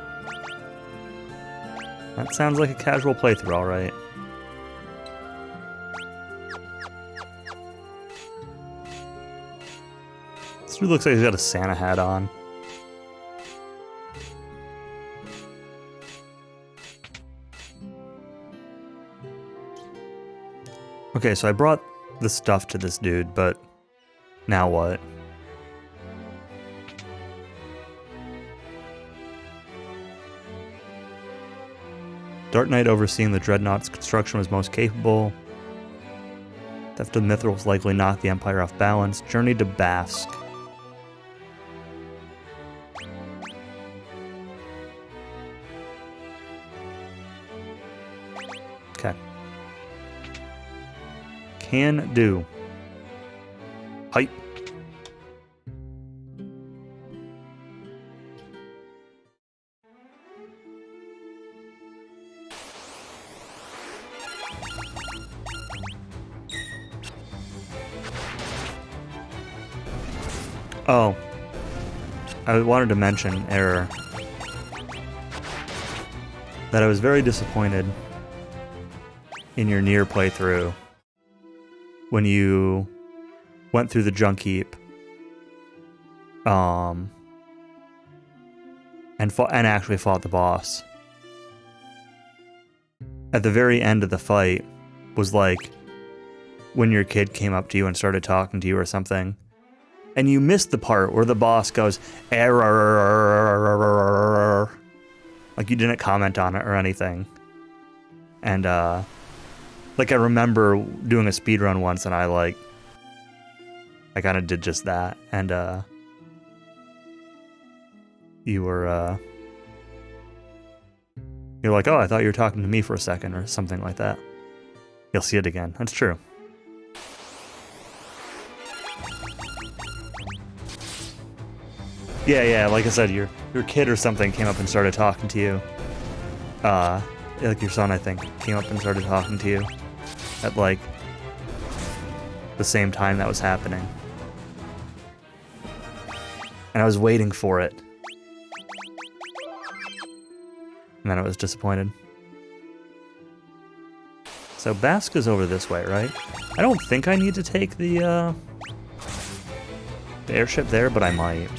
That sounds like a casual playthrough, alright. This dude looks like he's got a Santa hat on. Okay, so I brought the stuff to this dude, but now what? Dark Knight overseeing the Dreadnought's construction was most capable. Theft of Mithrils likely knocked the Empire off balance. Journey to Basque. Okay. Can do. Height. Oh. I wanted to mention, Error, that I was very disappointed in your Nier playthrough when you went through the junk heap and actually fought the boss. At the very end of the fight was like when your kid came up to you and started talking to you or something, and you missed the part where the boss goes, error. Like, you didn't comment on it or anything. And, like, I remember doing a speedrun once, and I kind of did just that. And, you're like, oh, I thought you were talking to me for a second, or something like that. You'll see it again. That's true. Yeah, like I said, your kid or something came up and started talking to you. Like your son, I think, came up and started talking to you at, like, the same time that was happening. And I was waiting for it. And then I was disappointed. So Baska's over this way, right? I don't think I need to take the airship there, but I might.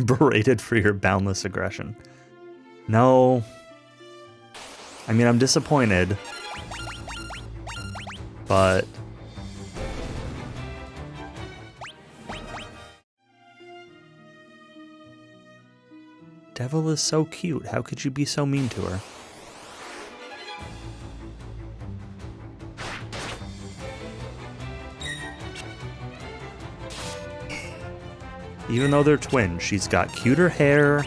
Berated for your boundless aggression. No. I mean, I'm disappointed. But... Devil is so cute. How could you be so mean to her? Even though they're twins, she's got cuter hair,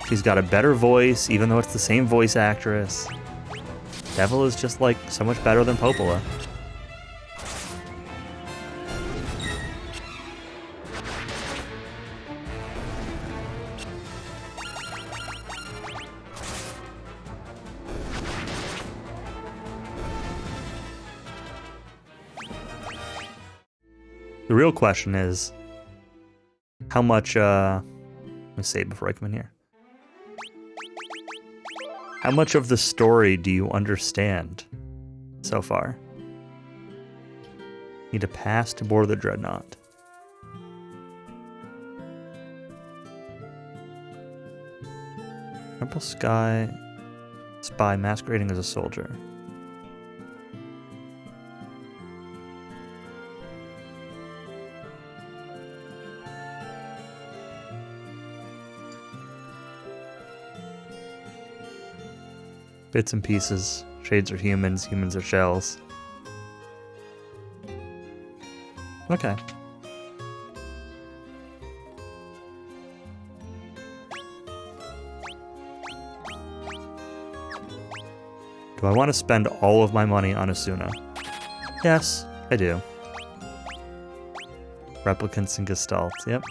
she's got a better voice, even though it's the same voice actress. Devil is just, like, so much better than Popola. The real question is, how much, let me save before I come in here. How much of the story do you understand so far? Need a pass to board the Dreadnought. Purple Sky spy masquerading as a soldier. Bits and pieces. Shades are humans, humans are shells. Okay. Do I want to spend all of my money on Asuna? Yes, I do. Replicants and Gestalts, yep.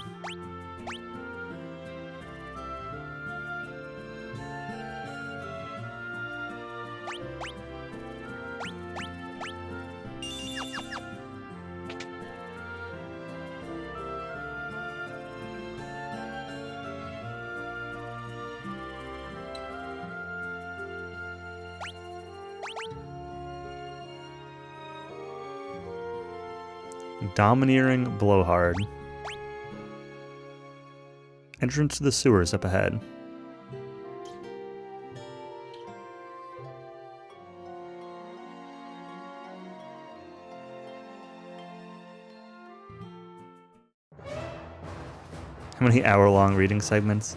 Domineering Blowhard. Entrance to the sewers up ahead. How many hour-long reading segments?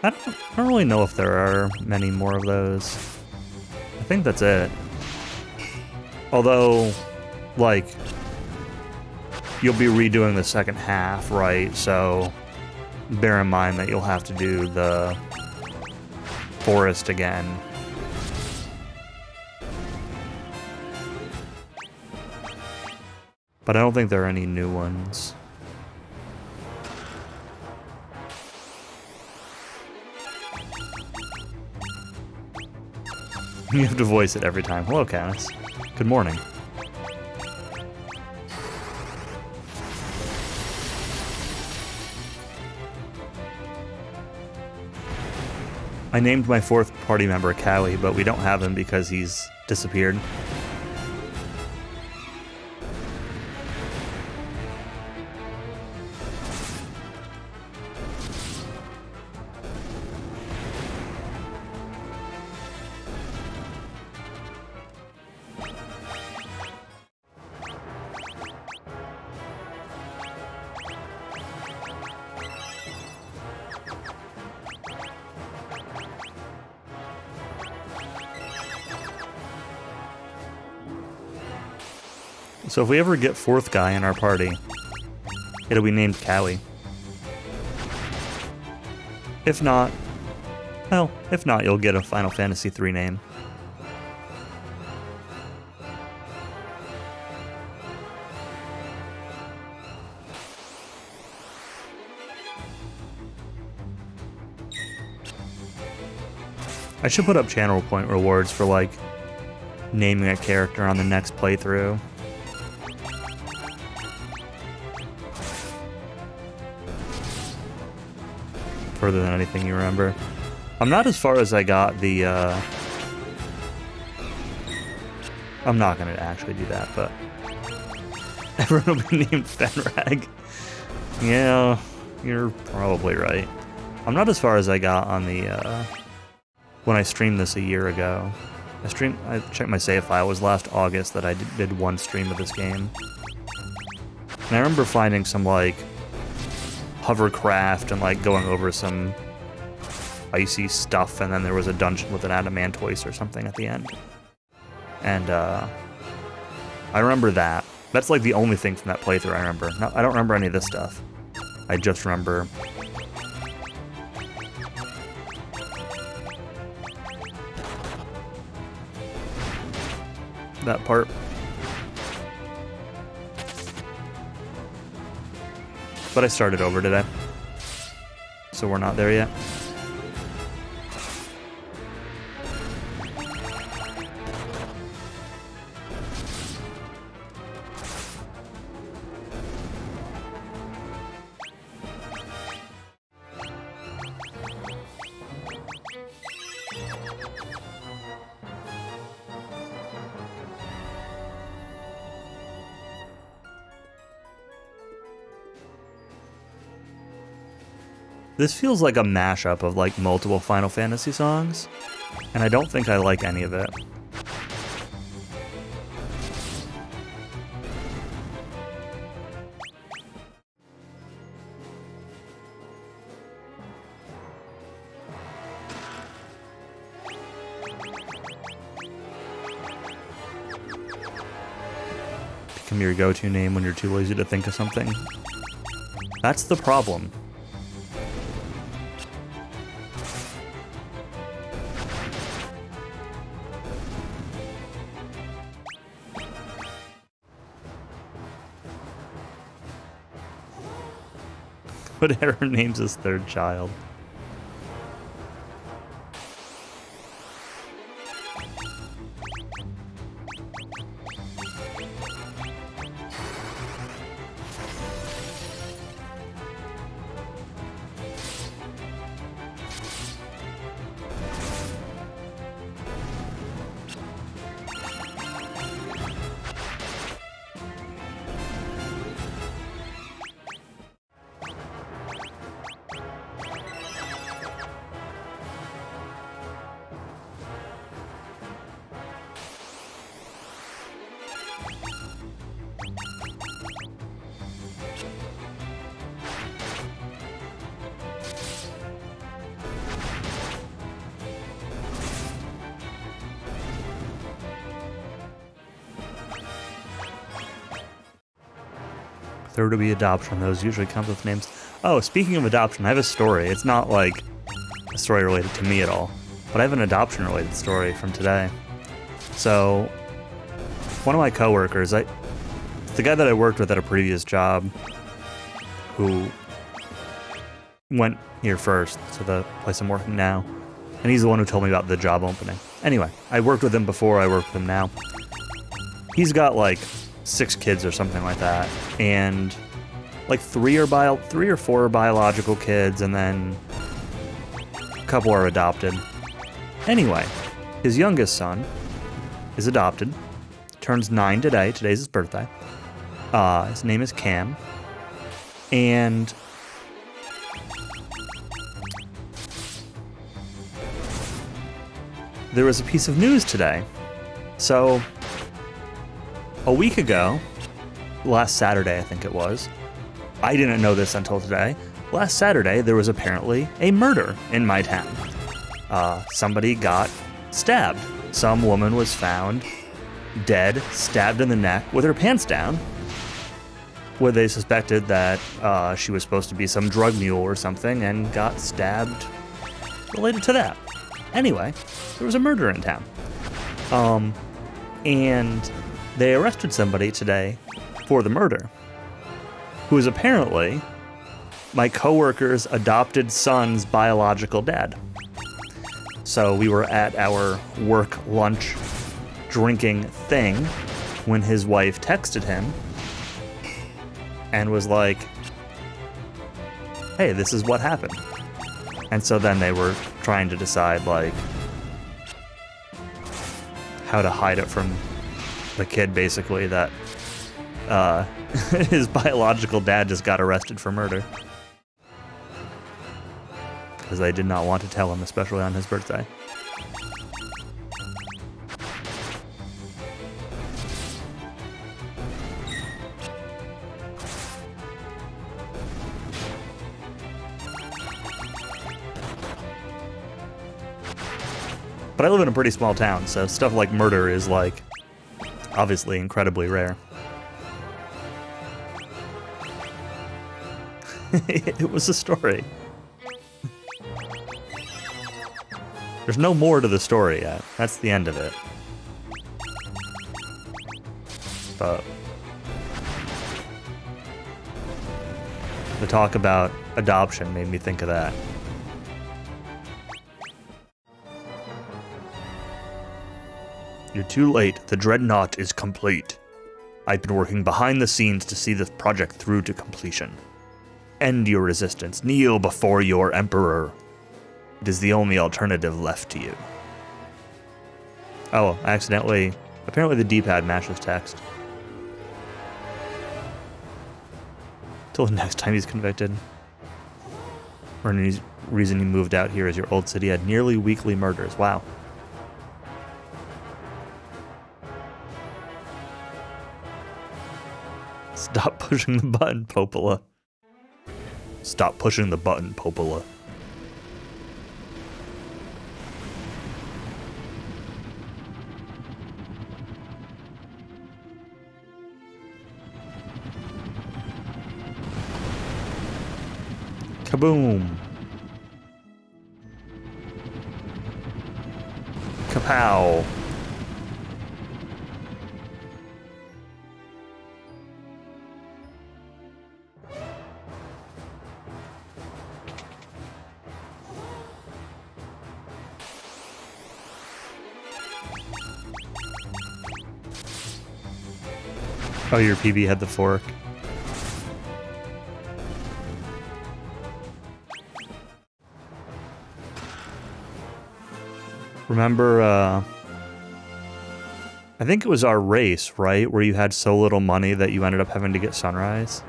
I don't really know if there are many more of those. I think that's it. Although, like, you'll be redoing the second half, right? So bear in mind that you'll have to do the forest again. But I don't think there are any new ones. You have to voice it every time. Hello, Canis. Good morning. I named my 4th party member Cowie, but we don't have him because he's disappeared. So if we ever get 4th guy in our party, it'll be named Cowie. If not, well, if not, you'll get a Final Fantasy III name. I should put up channel point rewards for, like, naming a character on the next playthrough. Further than anything you remember. I'm not as far as I got the, I'm not gonna actually do that, but everyone will be named Fenrag. Yeah, you're probably right. I'm not as far as I got on the, when I streamed this a year ago. I checked my save file. It was last August that I did one stream of this game. And I remember finding some, like, hovercraft and, like, going over some icy stuff, and then there was a dungeon with an adamantoise or something at the end. And, I remember that. That's, like, the only thing from that playthrough I remember. No, I don't remember any of this stuff. I just remember that part. But I started over today, so we're not there yet. This feels like a mashup of, like, multiple Final Fantasy songs, and I don't think I like any of it. Become your go-to name when you're too lazy to think of something. That's the problem. But Aaron names his 3rd child. There to be adoption. Those usually come with names. Oh, speaking of adoption, I have a story. It's not like a story related to me at all, but I have an adoption-related story from today. So, one of my coworkers, the guy that I worked with at a previous job, who went here first to the place I'm working now, and he's the one who told me about the job opening. Anyway, I worked with him before, I work with him now. He's got like 6 kids or something like that, and like 3 or 4 are biological kids, and then a couple are adopted. Anyway, his youngest son is adopted, turns 9 today. Today's his birthday. His name is Cam, and there was a piece of news today. So, a week ago, last Saturday I think it was, I didn't know this until today, last Saturday there was apparently a murder in my town. Somebody got stabbed. Some woman was found dead, stabbed in the neck with her pants down, where they suspected that she was supposed to be some drug mule or something and got stabbed related to that. Anyway, there was a murder in town. And they arrested somebody today for the murder, who is apparently my coworker's adopted son's biological dad. So we were at our work lunch drinking thing when his wife texted him and was like, hey, this is what happened. And so then they were trying to decide, like, how to hide it from the kid, basically, that his biological dad just got arrested for murder. Because they did not want to tell him, especially on his birthday. But I live in a pretty small town, so stuff like murder is, like, obviously incredibly rare. It was a story. There's no more to the story yet. That's the end of it. But the talk about adoption made me think of that. You're too late. The dreadnought is complete. I've been working behind the scenes to see this project through to completion. End your resistance. Kneel before your emperor. It is the only alternative left to you. Oh, I accidentally... Apparently the D-pad mashes text. Till the next time he's convicted. Or any reason you moved out here is your old city had nearly weekly murders. Wow. Stop pushing the button, Popola. Stop pushing the button, Popola. Kaboom. Kapow. Oh, your PB had the fork. Remember, I think it was our race, right? Where you had so little money that you ended up having to get Sunrise?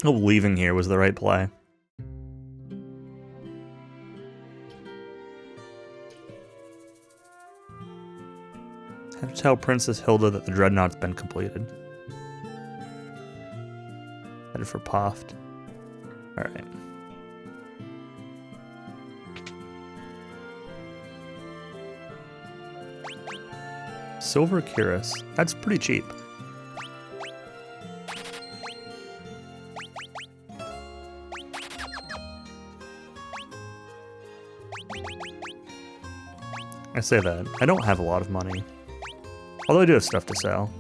Oh, leaving here was the right play. tell Princess Hilda that the Dreadnought's been completed. Headed for Poft. Alright. Silver Cuirass. That's pretty cheap. I say that. I don't have a lot of money. Although I do have stuff to sell.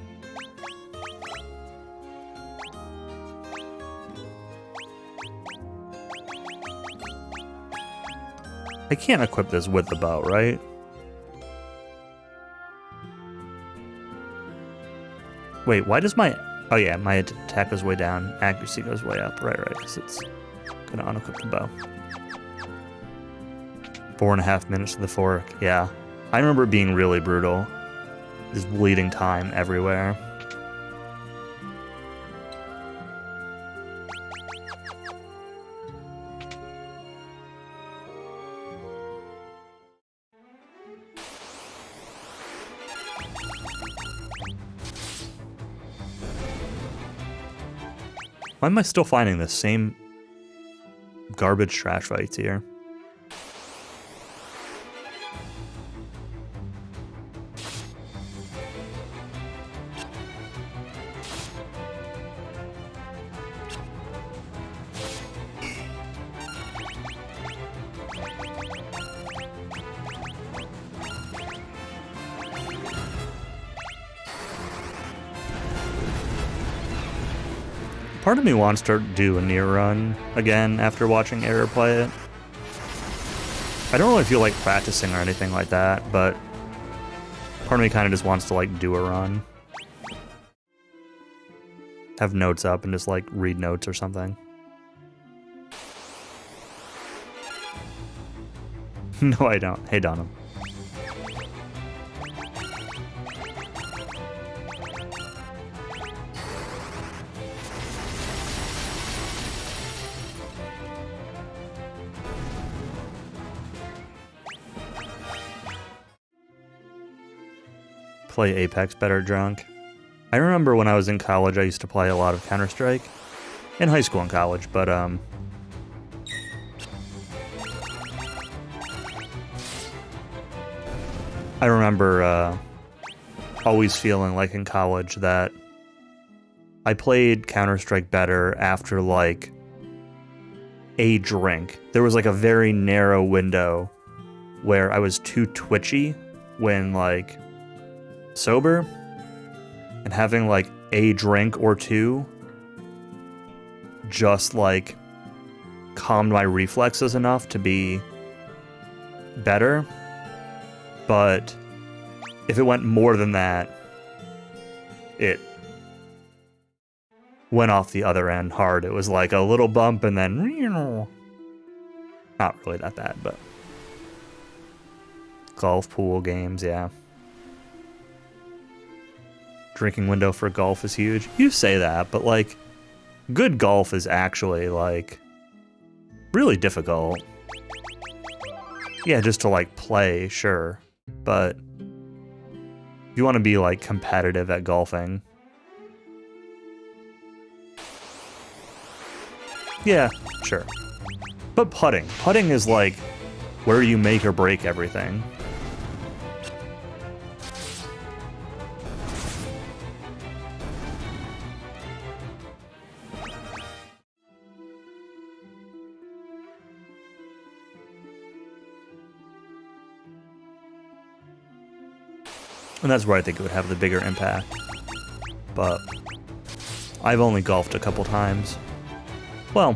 I can't equip this with the bow, right? Wait, why does my... Oh yeah, my attack goes way down, accuracy goes way up. Right, because it's gonna unequip the bow. 4.5 minutes to the fork, yeah. I remember it being really brutal. Just bleeding time everywhere. Why am I still finding the same garbage trash fights here? Part of me wants to do a near run again after watching Error play it. I don't really feel like practicing or anything like that, but part of me kind of just wants to like do a run. Have notes up and just like read notes or something. No, I don't. Hey, Donham. Play Apex better drunk. I remember when I was in college, I used to play a lot of Counter-Strike. In high school and college, but I remember always feeling like in college that I played Counter-Strike better after like a drink. There was like a very narrow window where I was too twitchy when like sober, and having like a drink or two just like calmed my reflexes enough to be better. But if it went more than that, it went off the other end hard. It was like a little bump and then, you know, not really that bad, but golf, pool games, yeah. Drinking window for golf is huge. You say that, but like good golf is actually like really difficult. Yeah, just to like play, sure. But if you want to be like competitive at golfing, yeah, sure. But putting is like where you make or break everything. And that's where I think it would have the bigger impact. But I've only golfed a couple times. Well,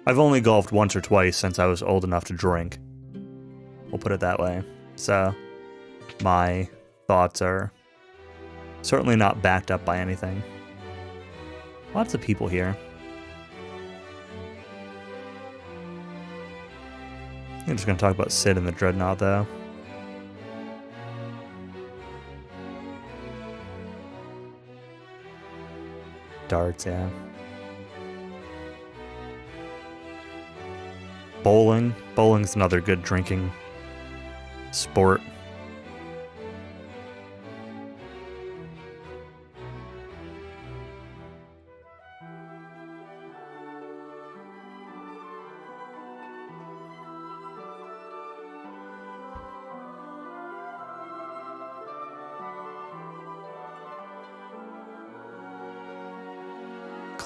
I've only golfed once or twice since I was old enough to drink. We'll put it that way. So my thoughts are certainly not backed up by anything. Lots of people here. I'm just going to talk about Sid and the Dreadnought, though. Darts, yeah. Bowling. Bowling's another good drinking sport.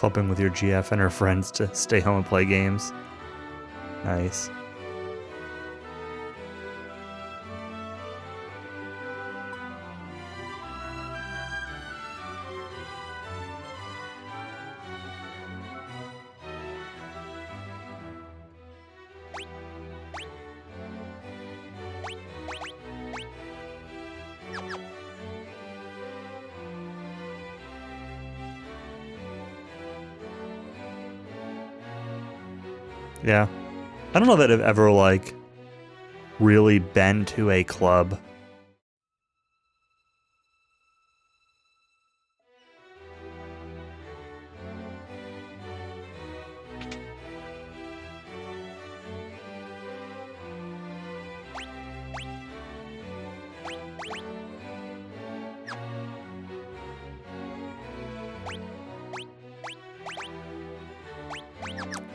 Clubbing with your GF and her friends to stay home and play games. Nice. Yeah. I don't know that I've ever, like, really been to a club.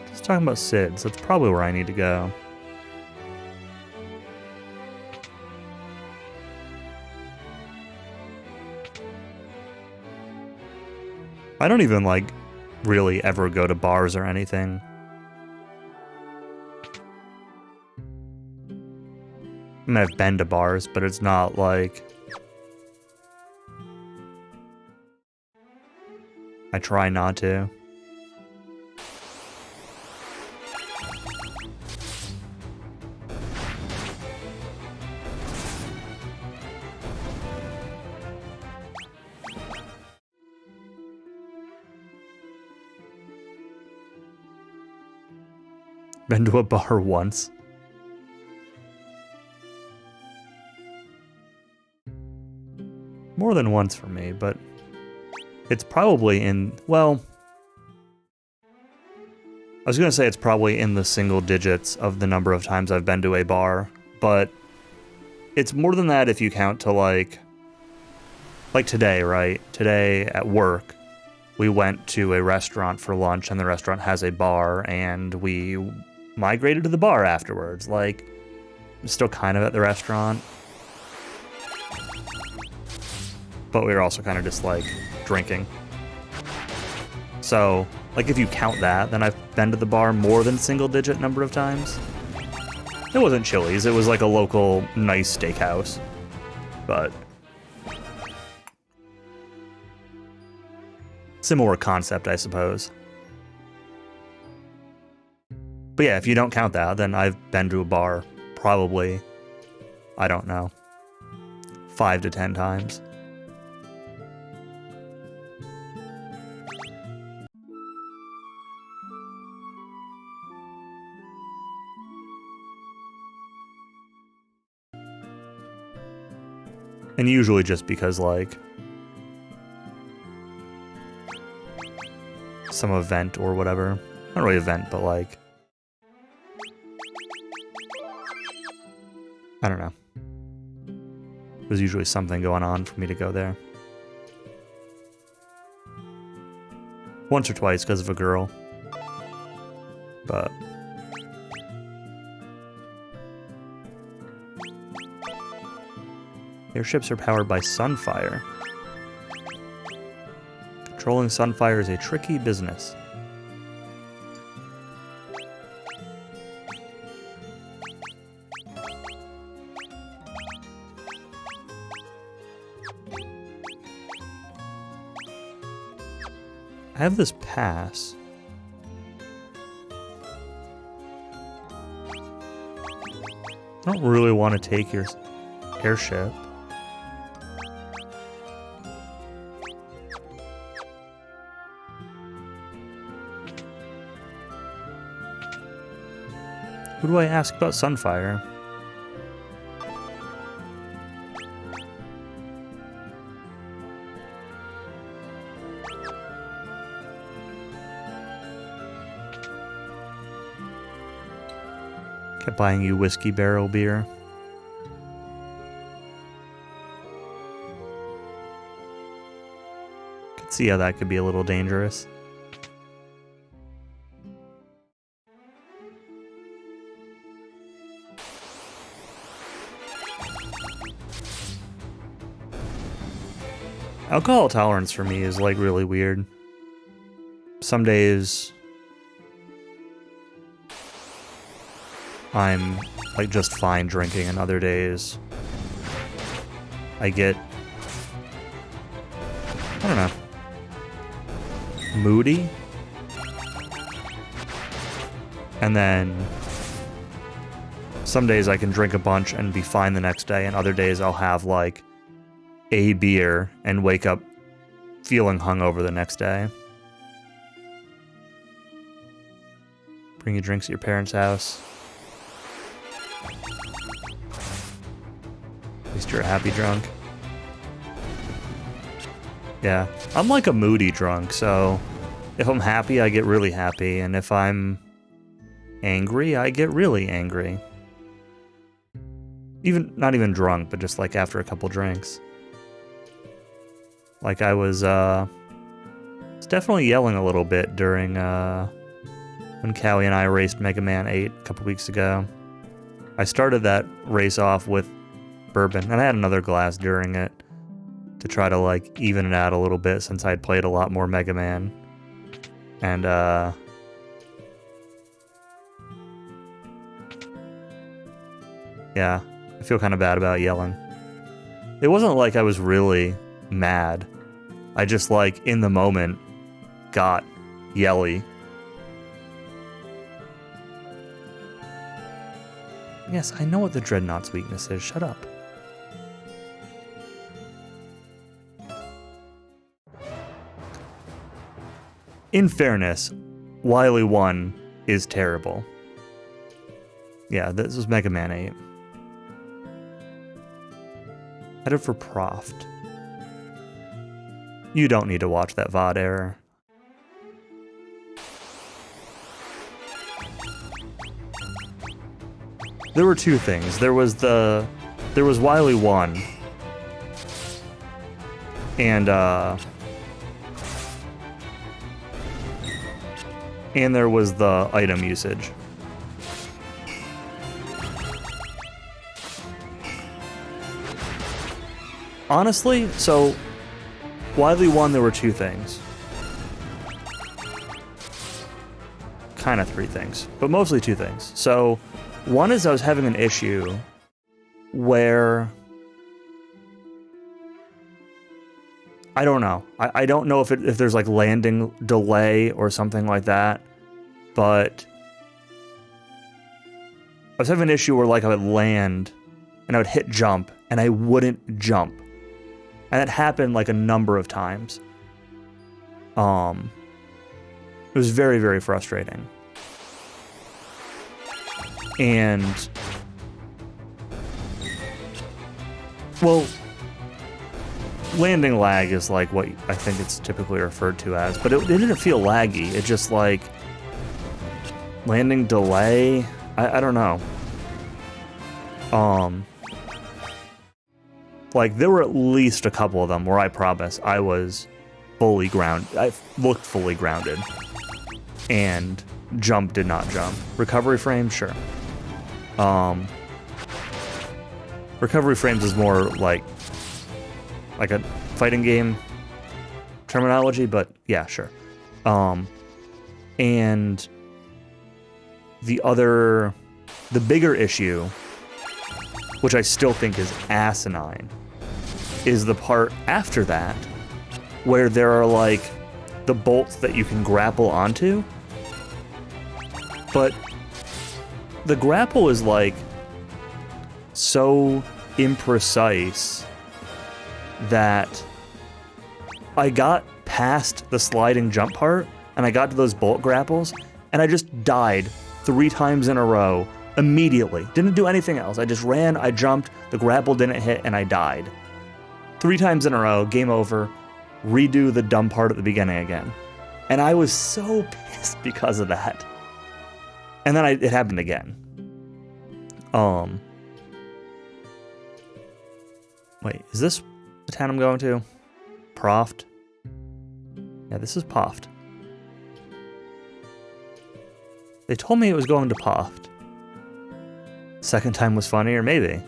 Just talking about SIDS, that's probably where I need to go. I don't even, like, really ever go to bars or anything. I mean, I've been to bars, but it's not like... I try not to. Been to a bar once. More than once for me, but it's probably in, well, I was going to say it's probably in the single digits of the number of times I've been to a bar, but it's more than that if you count to like today, right? Today at work, we went to a restaurant for lunch and the restaurant has a bar and we migrated to the bar afterwards. Like, I'm still kind of at the restaurant, but we were also kind of just like drinking. So, like, if you count that, then I've been to the bar more than single digit number of times. It wasn't Chili's, it was like a local nice steakhouse. But similar concept, I suppose. But yeah, if you don't count that, then I've been to a bar probably, I don't know, 5 to 10 times. And usually just because, like, some event or whatever. Not really event, but like, I don't know. There's usually something going on for me to go there. Once or twice because of a girl. But airships are powered by sunfire. Controlling sunfire is a tricky business. I have this pass. I don't really want to take your airship. Who do I ask about Sunfire? Kept buying you whiskey barrel beer. Could see how that could be a little dangerous. Alcohol tolerance for me is like really weird. some days I'm like just fine drinking, and other days I get, I don't know, moody. And then some days I can drink a bunch and be fine the next day, and other days I'll have like a beer and wake up feeling hungover the next day. Bring your drinks at your parents' house. At least you're a happy drunk. Yeah, I'm like a moody drunk, so if I'm happy, I get really happy, and if I'm angry, I get really angry. Not even drunk, but just like after a couple drinks. Like I was definitely yelling a little bit during when Callie and I raced Mega Man 8 a couple weeks ago. I started that race off with bourbon, and I had another glass during it to try to like even it out a little bit since I'd played a lot more Mega Man. And yeah, I feel kind of bad about yelling. It wasn't like I was really mad. I just, like, in the moment, got yelly. Yes, I know what the Dreadnought's weakness is. Shut up. In fairness, Wily 1 is terrible. Yeah, this was Mega Man 8. Headed for Proft. You don't need to watch that VOD error. There were two things. There was Wily 1. And there was the item usage. Honestly, so Wily 1, there were two things. Kind of three things, but mostly two things. So one is I was having an issue where I don't know. I don't know if there's like landing delay or something like that, but I was having an issue where like I would land and I would hit jump and I wouldn't jump. And that happened like a number of times. It was very, very frustrating. And well, landing lag is like what I think it's typically referred to as, but it didn't feel laggy. It just like landing delay. I don't know. Like there were at least a couple of them where I promise I was fully grounded. I looked fully grounded, and jump did not jump. Recovery frames, sure. Recovery frames is more like a fighting game terminology, but yeah, sure. And the bigger issue, which I still think is asinine, is the part after that where there are like the bolts that you can grapple onto, but the grapple is like so imprecise that I got past the sliding jump part and I got to those bolt grapples and I just died 3 times in a row immediately. Didn't do anything else. I just ran, I jumped, the grapple didn't hit, and I died. 3 times in a row, game over, redo the dumb part at the beginning again. And I was so pissed because of that. And then it happened again. Wait, is this the town I'm going to? Proft? Yeah, this is Poft. They told me it was going to Poft. Second time was funnier, maybe.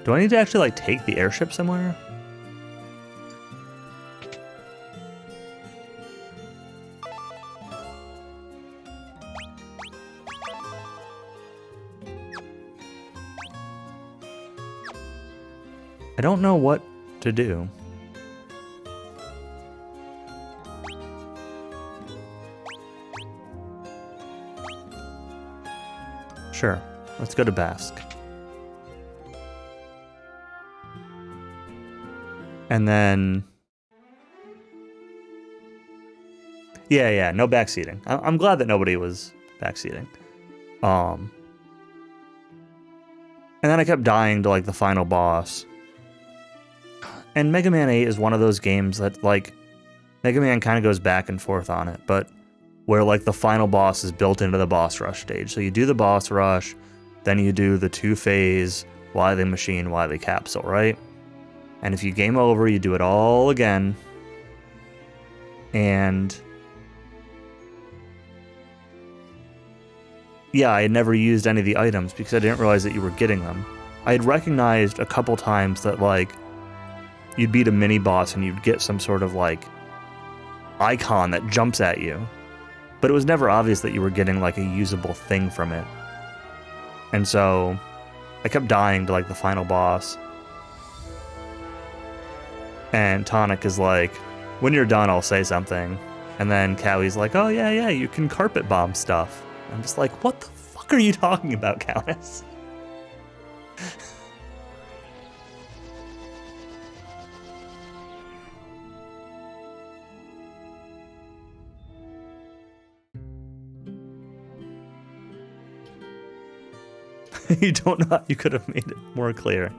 Do I need to actually, like, take the airship somewhere? I don't know what to do. Sure, let's go to Basque. And then... Yeah, no backseating. I'm glad that nobody was backseating. And then I kept dying to, like, the final boss. And Mega Man 8 is one of those games that, like, Mega Man kind of goes back and forth on it, but where, like, the final boss is built into the boss rush stage. So you do the boss rush, then you do the 2-phase Wily Machine, Wily Capsule, right? And if you game over, you do it all again. And... yeah, I had never used any of the items because I didn't realize that you were getting them. I had recognized a couple times that, like, you'd beat a mini-boss and you'd get some sort of, like, icon that jumps at you. But it was never obvious that you were getting, like, a usable thing from it. And so, I kept dying to, like, the final boss. And Tonic is like, when you're done, I'll say something. And then Cowie's like, oh, yeah, you can carpet bomb stuff. I'm just like, what the fuck are you talking about, Countess? You don't know how you could have made it more clear.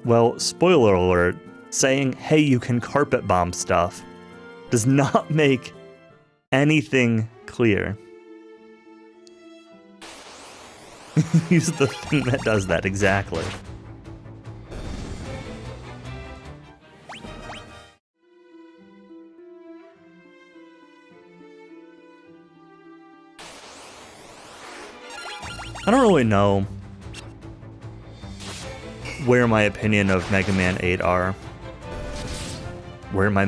Well, spoiler alert, saying, hey, you can carpet bomb stuff does not make anything clear. Use the thing that does that, exactly. I don't really know where my opinion of Mega Man 8 are. Where my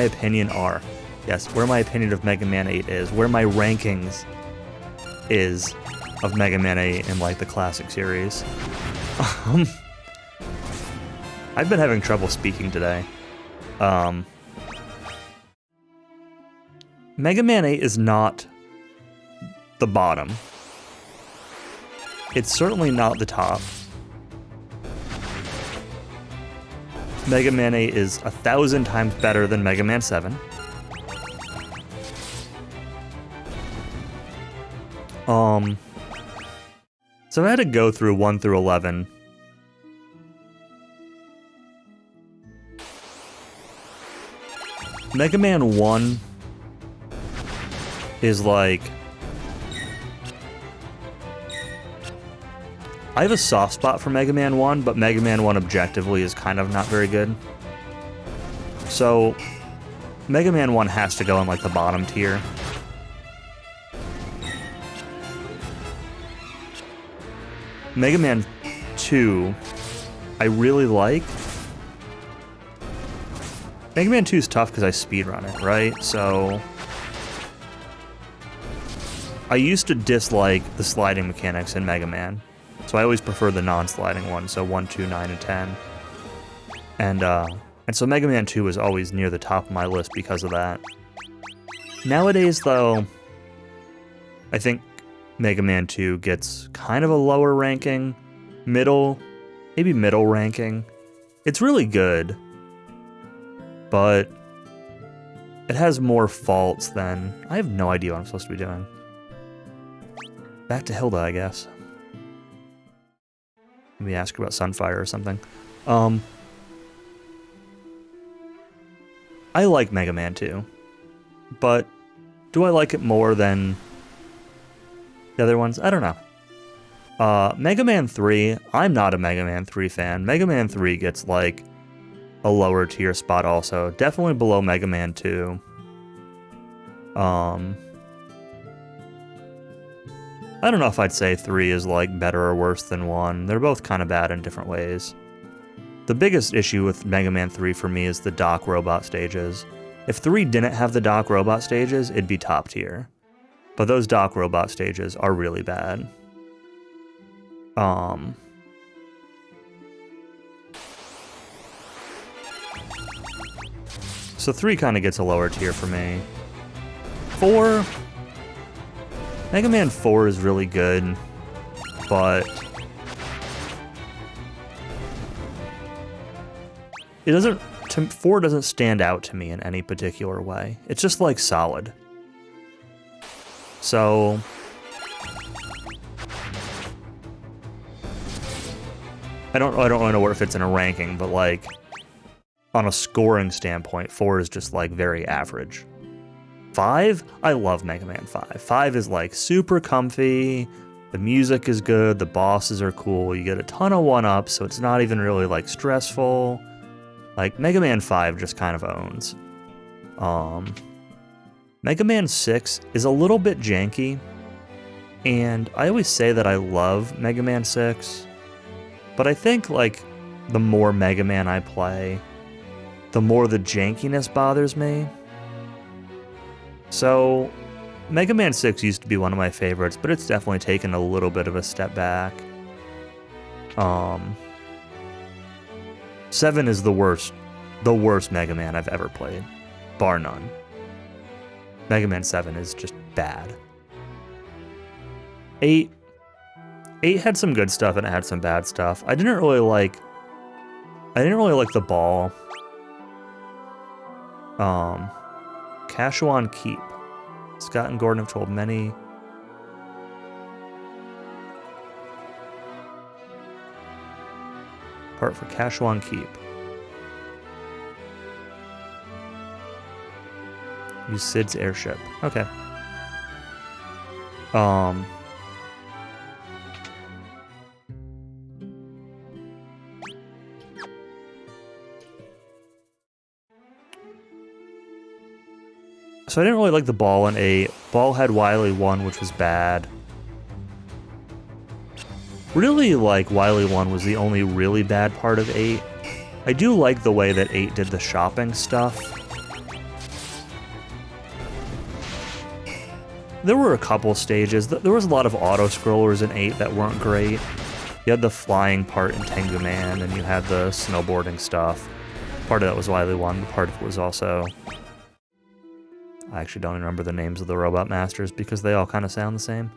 opinion are. Yes, where my opinion of Mega Man 8 is. Where my rankings is of Mega Man 8 in, like, the classic series. I've been having trouble speaking today. Mega Man 8 is not the bottom. It's certainly not the top. Mega Man 8 is 1,000 times better than Mega Man 7. So I had to go through 1 through 11. Mega Man 1 is like... I have a soft spot for Mega Man 1, but Mega Man 1 objectively is kind of not very good. So, Mega Man 1 has to go in, like, the bottom tier. Mega Man 2, I really like. Mega Man 2 is tough because I speedrun it, right? So, I used to dislike the sliding mechanics in Mega Man. So I always prefer the non-sliding one, so 1, 2, 9, and 10. And so Mega Man 2 was always near the top of my list because of that. Nowadays, though, I think Mega Man 2 gets kind of a lower ranking, maybe middle ranking. It's really good, but it has more faults than... I have no idea what I'm supposed to be doing. Back to Hilda, I guess. Maybe ask her about Sunfire or something. I like Mega Man 2, but do I like it more than the other ones? I don't know. Mega Man 3, I'm not a Mega Man 3 fan. Mega Man 3 gets, like, a lower tier spot also. Definitely below Mega Man 2. I don't know if I'd say 3 is like better or worse than 1. They're both kind of bad in different ways. The biggest issue with Mega Man 3 for me is the Doc Robot stages. If 3 didn't have the Doc Robot stages, it'd be top tier. But those Doc Robot stages are really bad. So 3 kind of gets a lower tier for me. 4... Mega Man 4 is really good, but it doesn't. 4 doesn't stand out to me in any particular way. It's just like solid. So I don't really know where it fits in a ranking, but like on a scoring standpoint, 4 is just like very average. 5, I love Mega Man 5. 5 is like super comfy, the music is good, the bosses are cool, you get a ton of 1-ups, so it's not even really like stressful. Like Mega Man 5 just kind of owns. Mega Man 6 is a little bit janky, and I always say that I love Mega Man 6, but I think like the more Mega Man I play, the more the jankiness bothers me. So, Mega Man 6 used to be one of my favorites, but it's definitely taken a little bit of a step back. 7 is the worst Mega Man I've ever played, bar none. Mega Man 7 is just bad. 8 had some good stuff and it had some bad stuff. I didn't really like the ball. Kashuan Keep. Scott and Gordon have told many. Part for Kashuan Keep. Use Sid's airship. Okay. So I didn't really like the ball in 8. Ball had Wily 1, which was bad. Really, like, Wily 1 was the only really bad part of 8. I do like the way that 8 did the shopping stuff. There were a couple stages. There was a lot of auto-scrollers in 8 that weren't great. You had the flying part in Tengu Man, and you had the snowboarding stuff. Part of that was Wily 1, but part of it was also... I actually don't remember the names of the Robot Masters because they all kind of sound the same.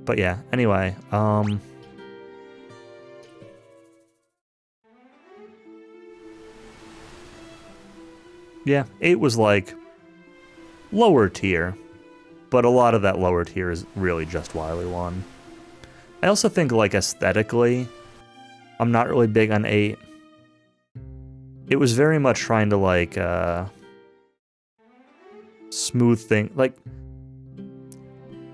But yeah, anyway. Yeah, 8 was like lower tier, but a lot of that lower tier is really just Wily 1. I also think like aesthetically, I'm not really big on 8. It was very much trying to like smooth thing, like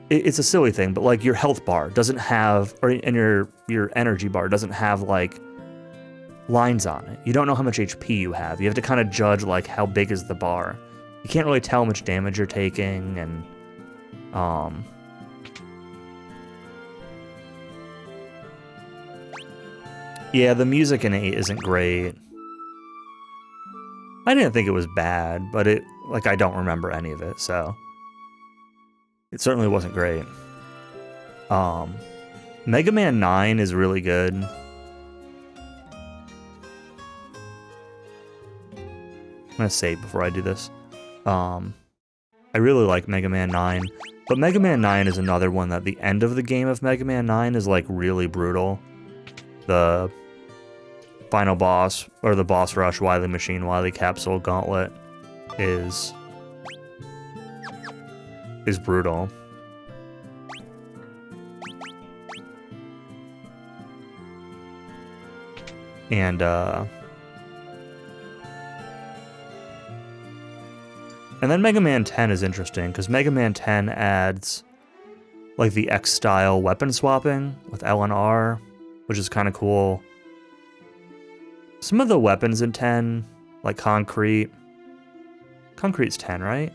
it's a silly thing, but like your health bar doesn't have, and your energy bar doesn't have like lines on it. You don't know how much HP you have. You have to kind of judge like how big is the bar. You can't really tell how much damage you're taking, and yeah, the music in 8 isn't great. I didn't think it was bad, but I don't remember any of it, so it certainly wasn't great. Mega Man 9 is really good. I'm gonna save before I do this. I really like Mega Man 9, but Mega Man 9 is another one that the end of the game of Mega Man 9 is like really brutal. The final boss, or the boss rush, Wily Machine, Wily Capsule Gauntlet is brutal. And then Mega Man 10 is interesting, because Mega Man 10 adds like the X-style weapon swapping with L and R, which is kind of cool. Some of the weapons in 10, like Concrete's 10, right?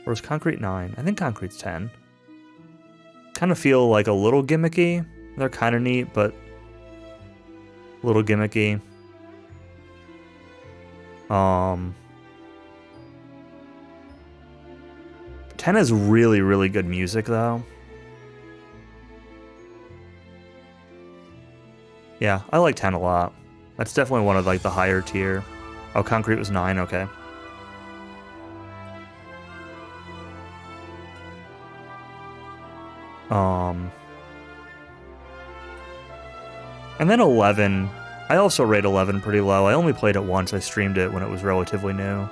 Or is Concrete 9? I think Concrete's 10. Kind of feel like a little gimmicky. They're kind of neat, but a little gimmicky. 10 has really, really good music, though. Yeah, I like 10 a lot. That's definitely one of like the higher tier. Oh, Concrete was 9, okay. And then 11. I also rate 11 pretty low. I only played it once. I streamed it when it was relatively new.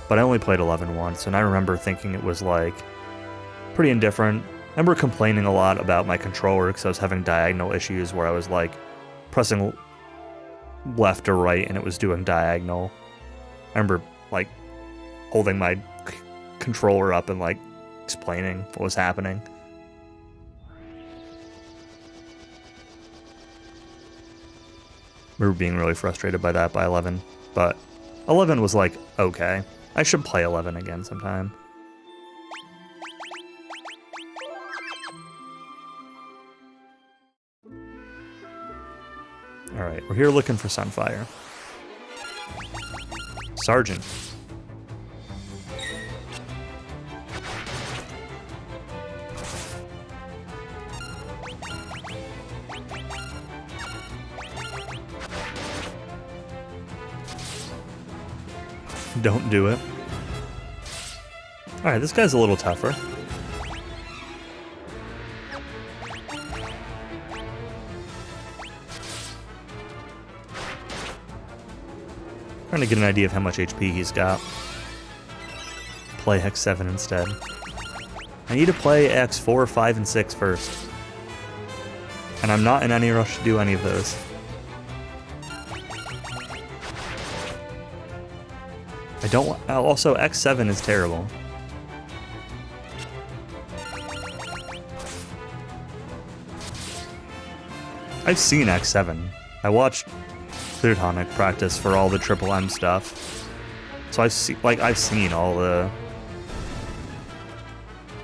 But I only played 11 once, and I remember thinking it was like pretty indifferent. I remember complaining a lot about my controller because I was having diagonal issues where I was like pressing left or right and it was doing diagonal. I remember like holding my controller up and like explaining what was happening. We were being really frustrated by that by 11, but 11 was like, okay. I should play 11 again sometime. Alright, we're here looking for Sunfire. Sergeant. Don't do it. Alright, this guy's a little tougher. Trying to get an idea of how much HP he's got. Play Hex 7 instead. I need to play X 4, 5, and 6 first. And I'm not in any rush to do any of those. I don't want... Also, X7 is terrible. I've seen X7. I watched Plutonic practice for all the Triple M stuff. So I've seen all the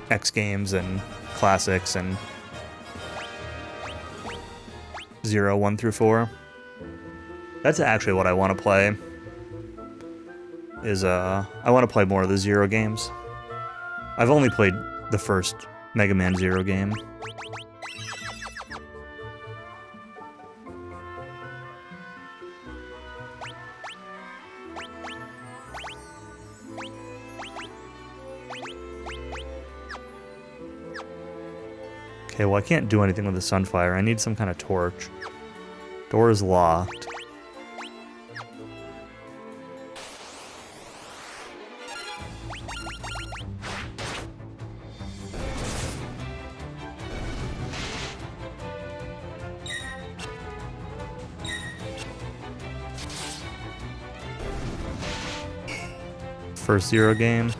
X games and classics and 0, 1 through 4. That's actually what I want to play. I want to play more of the Zero games. I've only played the first Mega Man Zero game. Okay, well I can't do anything with the Sunfire. I need some kind of torch. Door is locked. First Zero game.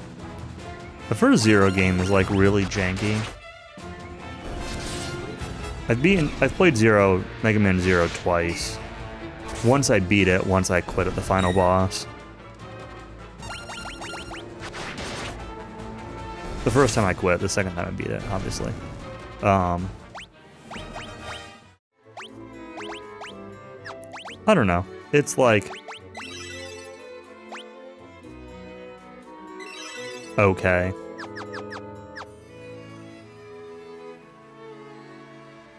The first Zero game is like really janky. I've played Mega Man Zero twice. Once I beat it, once I quit at the final boss. The first time I quit, the second time I beat it, obviously. I don't know. It's like... okay.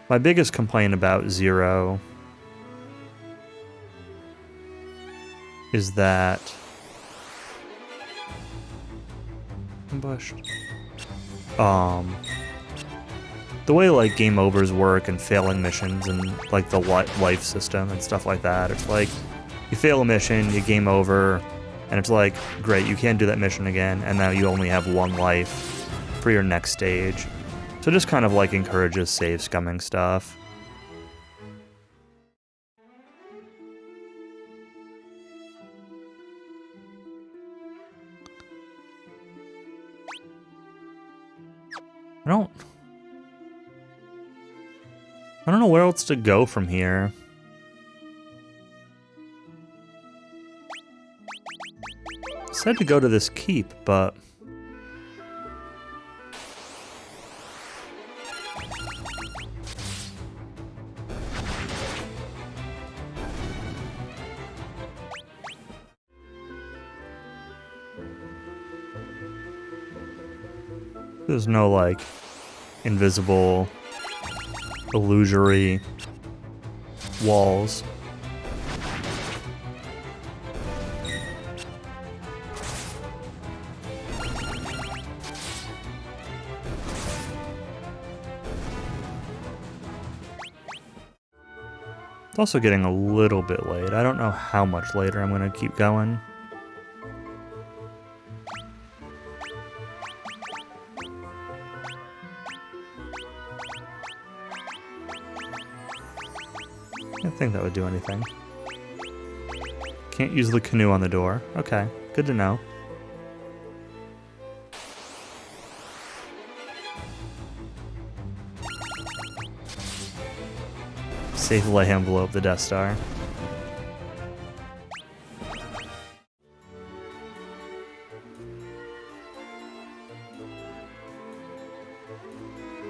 My biggest complaint about Zero is that... ambushed. The way like game overs work and failing missions and like the life system and stuff like that. It's like you fail a mission, you game over, and it's like, great, you can't do that mission again, and now you only have one life for your next stage. So it just kind of like encourages save scumming stuff. I don't know where else to go from here. I said to go to this keep, but There's no, like, invisible, illusory walls. It's also getting a little bit late. I don't know how much later I'm going to keep going. I don't think that would do anything. Can't use the canoe on the door. Okay, good to know. Safely envelope the Death Star.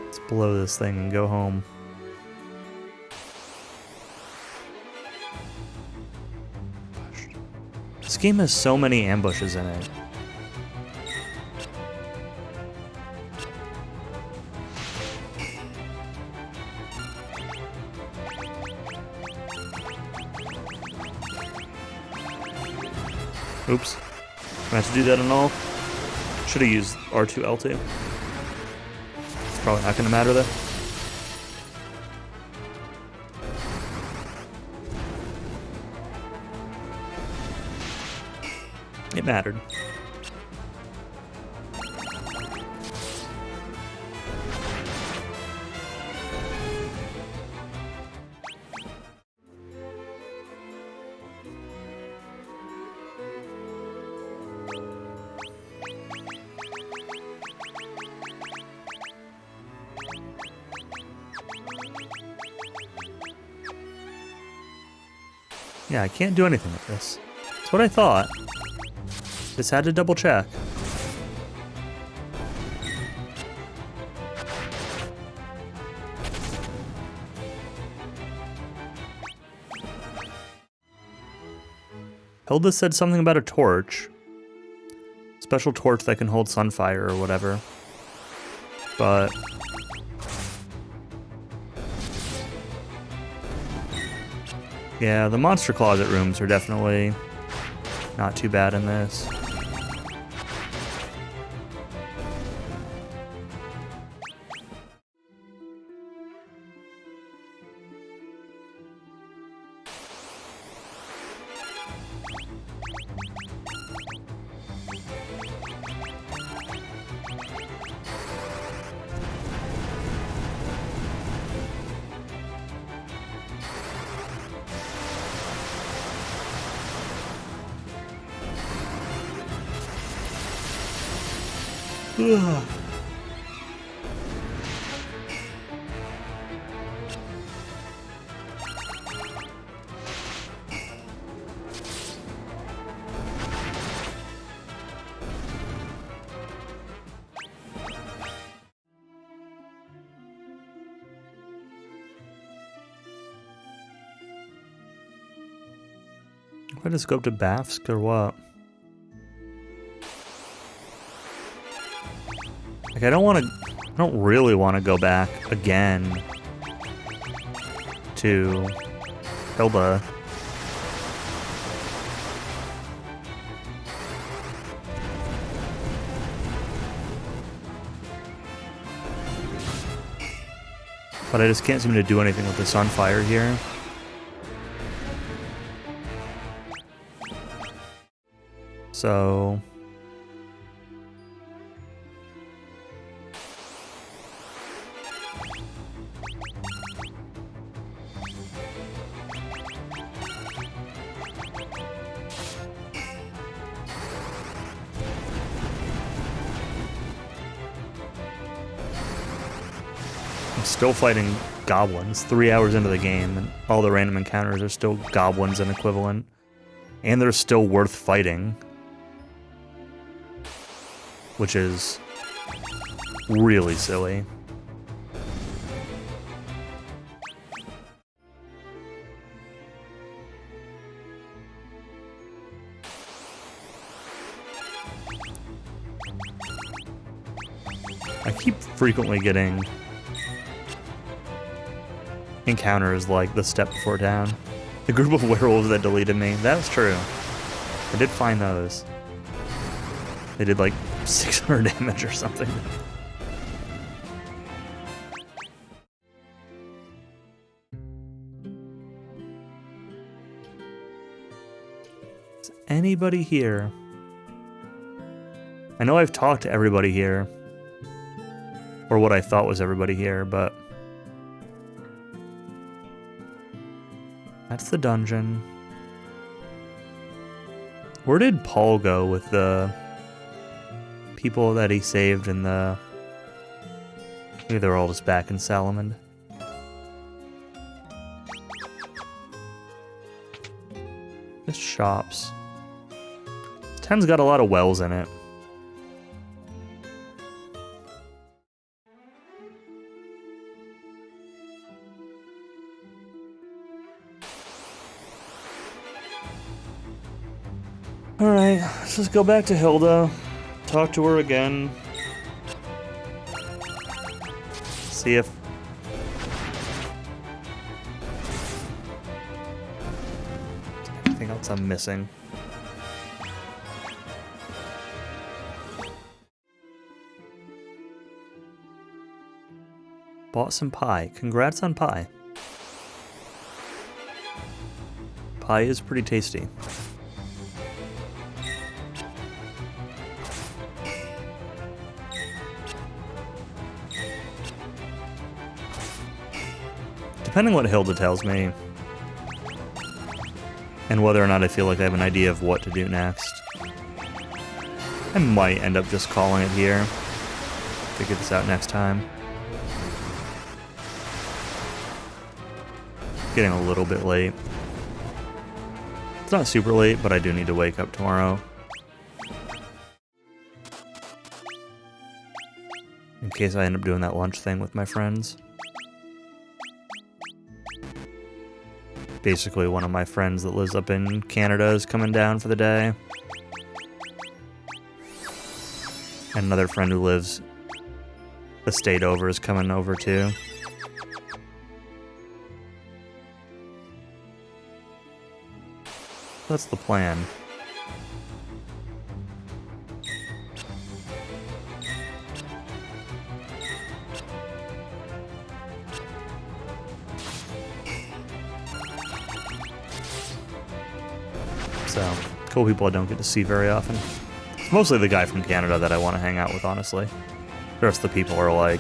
Let's blow this thing and go home. This game has so many ambushes in it. Oops. I have to do that and all. Should have used R2L2. It's probably not going to matter though. It mattered. Yeah, I can't do anything with this. That's what I thought. Just had to double check. Hilda said something about a torch. Special torch that can hold sunfire or whatever. But yeah, the monster closet rooms are definitely not too bad in this. Ugh. If I just go up to Bafsk or what? Like, I don't really want to go back again to Hilda. But I just can't seem to do anything with the sunfire here. So I'm still fighting goblins 3 hours into the game, and all the random encounters are still goblins and equivalent. And they're still worth fighting. Which is really silly. I keep frequently getting encounters like the step before town. The group of werewolves that deleted me. That's true. I did find those. They did like 600 damage or something. Is anybody here? I know I've talked to everybody here. Or what I thought was everybody here, but... That's the dungeon. Where did Paul go with the people that he saved in the... Maybe they're all just back in Salamand. Just shops. This town's got a lot of wells in it. Alright, let's just go back to Hilda. Talk to her again. See if... anything else I'm missing. Bought some pie. Congrats on pie. Pie is pretty tasty. Depending what Hilda tells me, and whether or not I feel like I have an idea of what to do next, I might end up just calling it here. Figure this out next time. Getting a little bit late. It's not super late, but I do need to wake up tomorrow. In case I end up doing that lunch thing with my friends. Basically, one of my friends that lives up in Canada is coming down for the day. And another friend who lives a state over is coming over too. That's the plan. So, cool people I don't get to see very often. It's mostly the guy from Canada that I want to hang out with, honestly. The rest of the people are like,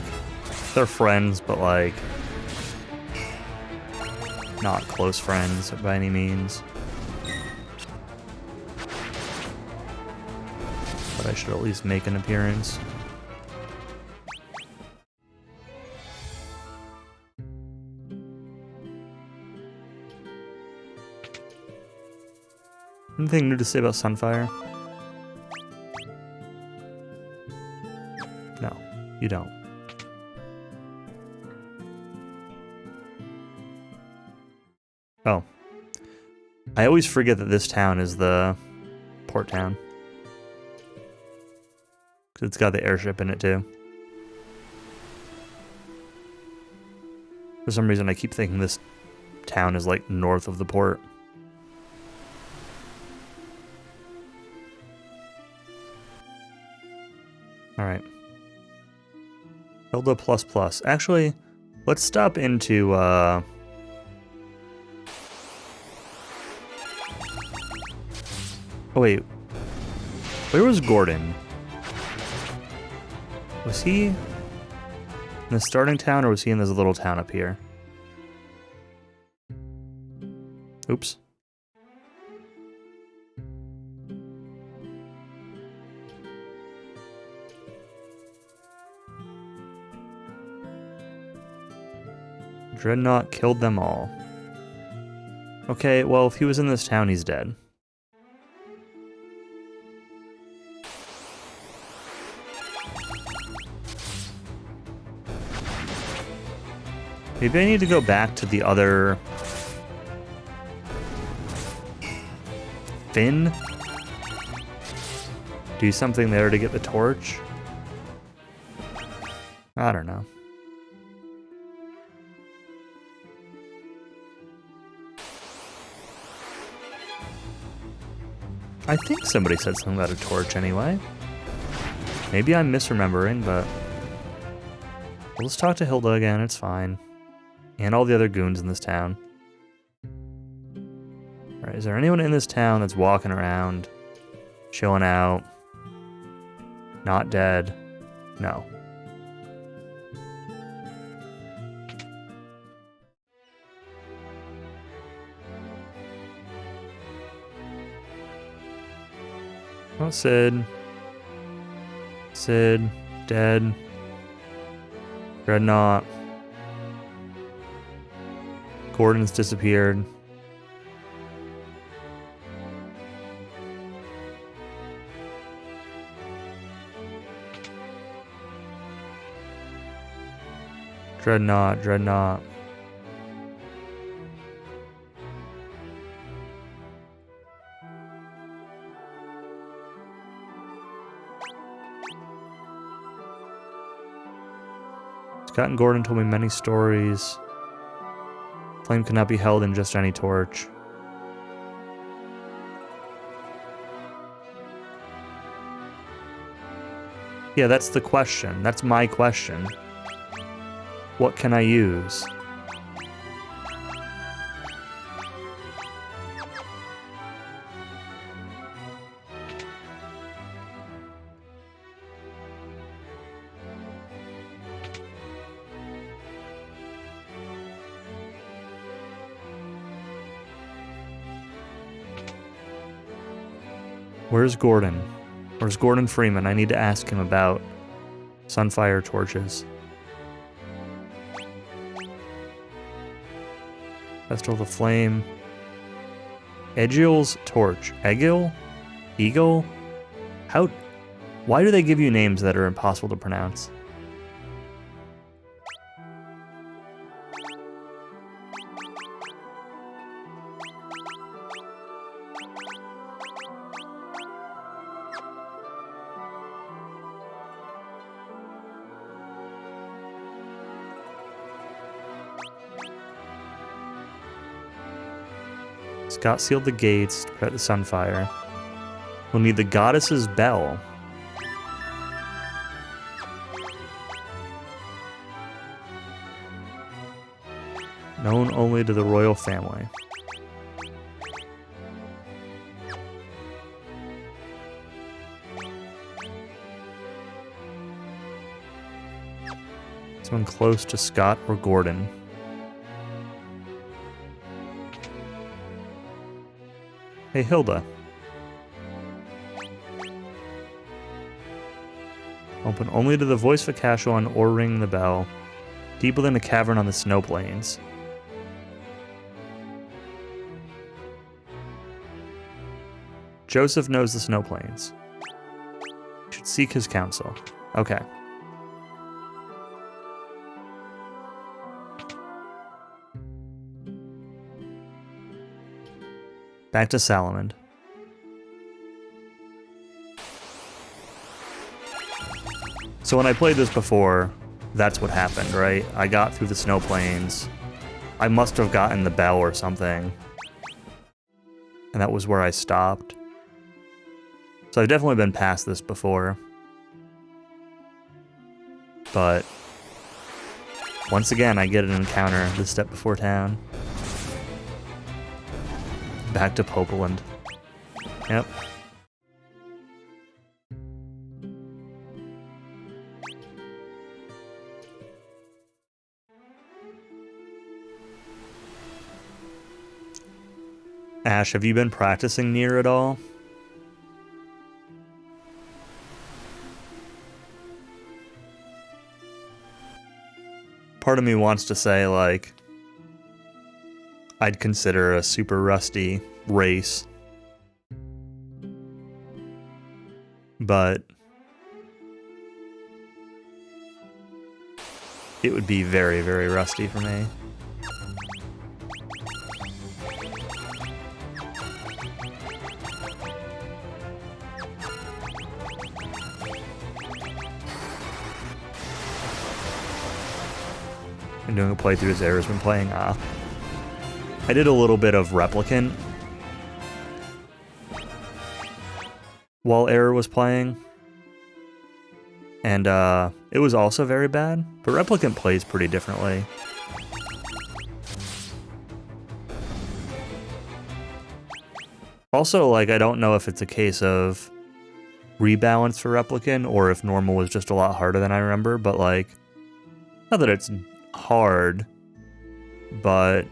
they're friends, but like, not close friends by any means. But I should at least make an appearance. Anything new to say about Sunfire? No, you don't. Oh. I always forget that this town is the port town. Because it's got the airship in it too. For some reason I keep thinking this town is like north of the port. Alright. Hilda ++. Actually, let's stop into, Oh wait. Where was Gordon? Was he in the starting town, or was he in this little town up here? Oops. Dreadnought killed them all. Okay, well, if he was in this town, he's dead. Maybe I need to go back to the other... Finn? Do something there to get the torch? I don't know. I think somebody said something about a torch anyway. Maybe I'm misremembering, but... Well, let's talk to Hilda again, it's fine. And all the other goons in this town. Alright, is there anyone in this town that's walking around, chilling out, not dead? No. Oh, Sid. Sid, dead. Dreadnought. Gordon's disappeared. Dreadnought. Scott and Gordon told me many stories. Flame cannot be held in just any torch. Yeah, that's the question. That's my question. What can I use? Where's Gordon? Where's Gordon Freeman? I need to ask him about Sunfire torches. Festival of the Flame. Egil's torch. Egil? Eagle? How? Why do they give you names that are impossible to pronounce? Scott sealed the gates to protect the Sunfire. We'll need the Goddess's Bell. Known only to the royal family. Someone close to Scott or Gordon. Hey, Hilda. Open only to the voice of a Casuan or ring the bell. Deep within a cavern on the snow plains. Joseph knows the snow plains. You should seek his counsel. Okay. Back to Salamand. So when I played this before, that's what happened, right? I got through the snow plains. I must have gotten the bell or something. And that was where I stopped. So I've definitely been past this before. But once again, I get an encounter this step before town. Back to Popeland. Yep. Ash, have you been practicing Nier at all? Part of me wants to say, like, I'd consider a super rusty race. But it would be very, very rusty for me. and doing a playthrough as Error's been playing. I did a little bit of Replicant while Error was playing, and it was also very bad, but Replicant plays pretty differently. Also, like, I don't know if it's a case of rebalance for Replicant or if normal was just a lot harder than I remember, but like, not that it's hard, but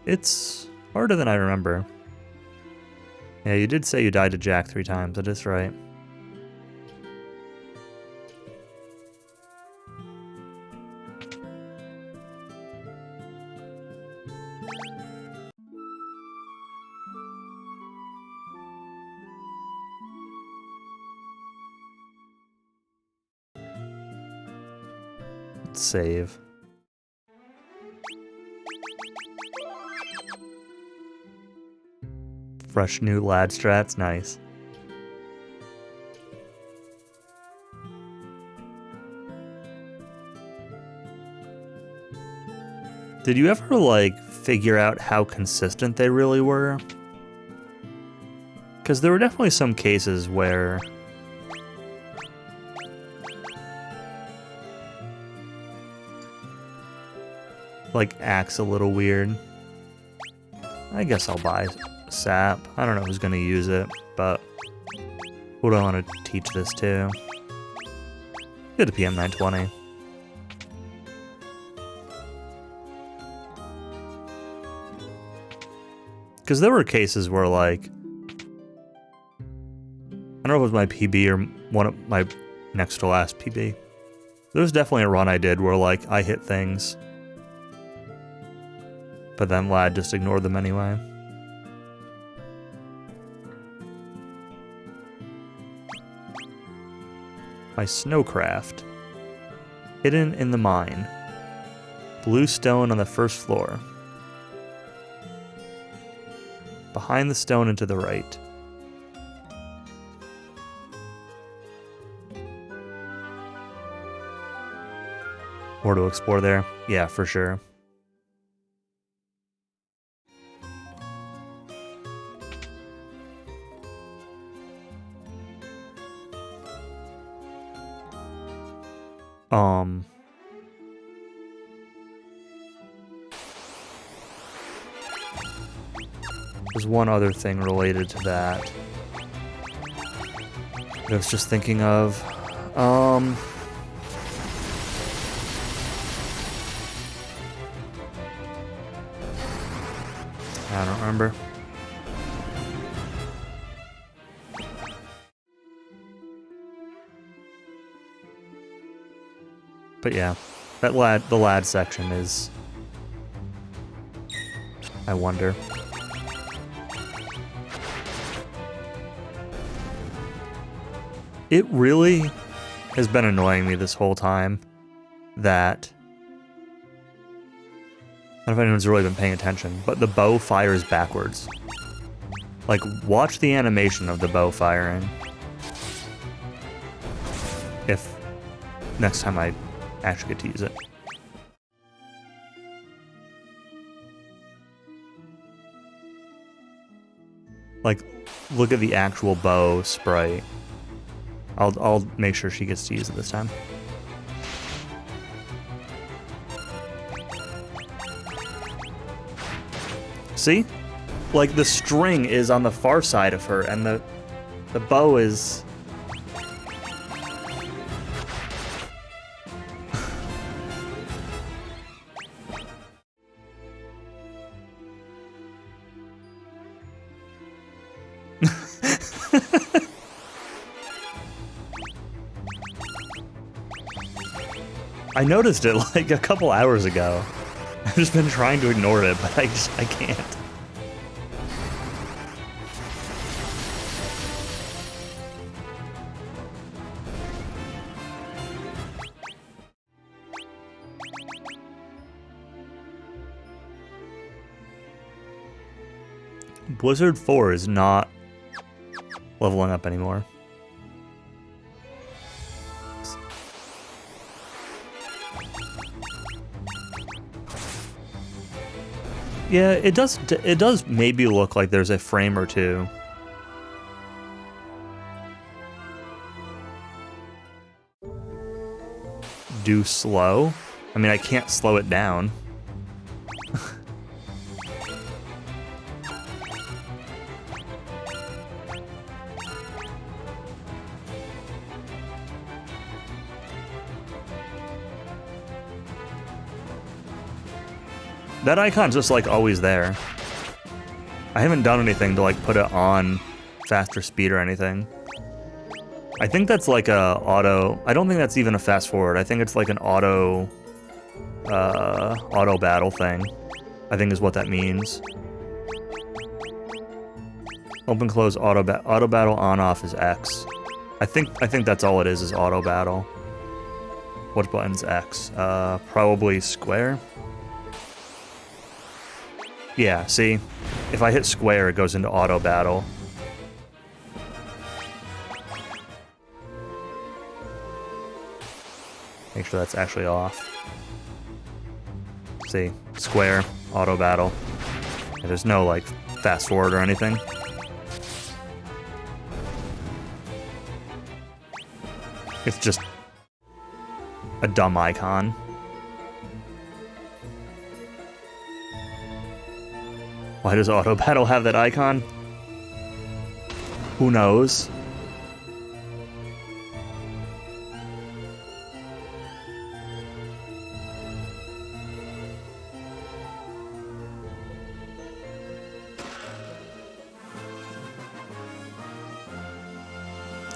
it's harder than I remember. Yeah, you did say you died to Jack 3 times, that is right. Let's save. Fresh new lad strats, nice. Did you ever, like, figure out how consistent they really were? Because there were definitely some cases where like acts a little weird. I guess I'll buy sap. I don't know who's gonna use it, but who do I want to teach this to? Get a PM 920. Because there were cases where, like, I don't know if it was my PB or one of my next to last PB. There was definitely a run I did where, like, I hit things, but then Lad just ignored them anyway. My snowcraft. Hidden in the mine. Blue stone on the first floor. Behind the stone and to the right. More to explore there? Yeah, for sure. There's one other thing related to that I was just thinking of. I don't remember. But yeah, the lad section is, I wonder. It really has been annoying me this whole time that, I don't know if anyone's really been paying attention, but the bow fires backwards. Like, watch the animation of the bow firing. If next time I actually get to use it. Like, look at the actual bow sprite. I'll make sure she gets to use it this time. See? Like, the string is on the far side of her, and the bow is... I noticed it like a couple hours ago. I've just been trying to ignore it, but I can't. Blizzard 4 is not leveling up anymore. Yeah, it does maybe look like there's a frame or two. Do slow? I mean, I can't slow it down. That icon's just like always there. I haven't done anything to like put it on faster speed or anything. I think that's like a auto. I don't think that's even a fast forward. I think it's like an auto battle thing. I think is what that means. Open close auto battle on off is X. I think that's all it is auto battle. What button's X? Probably square. Yeah, see? If I hit square, it goes into auto battle. Make sure that's actually off. See? Square, auto battle. Yeah, there's no, like, fast forward or anything. It's just a dumb icon. Why does auto battle have that icon? Who knows?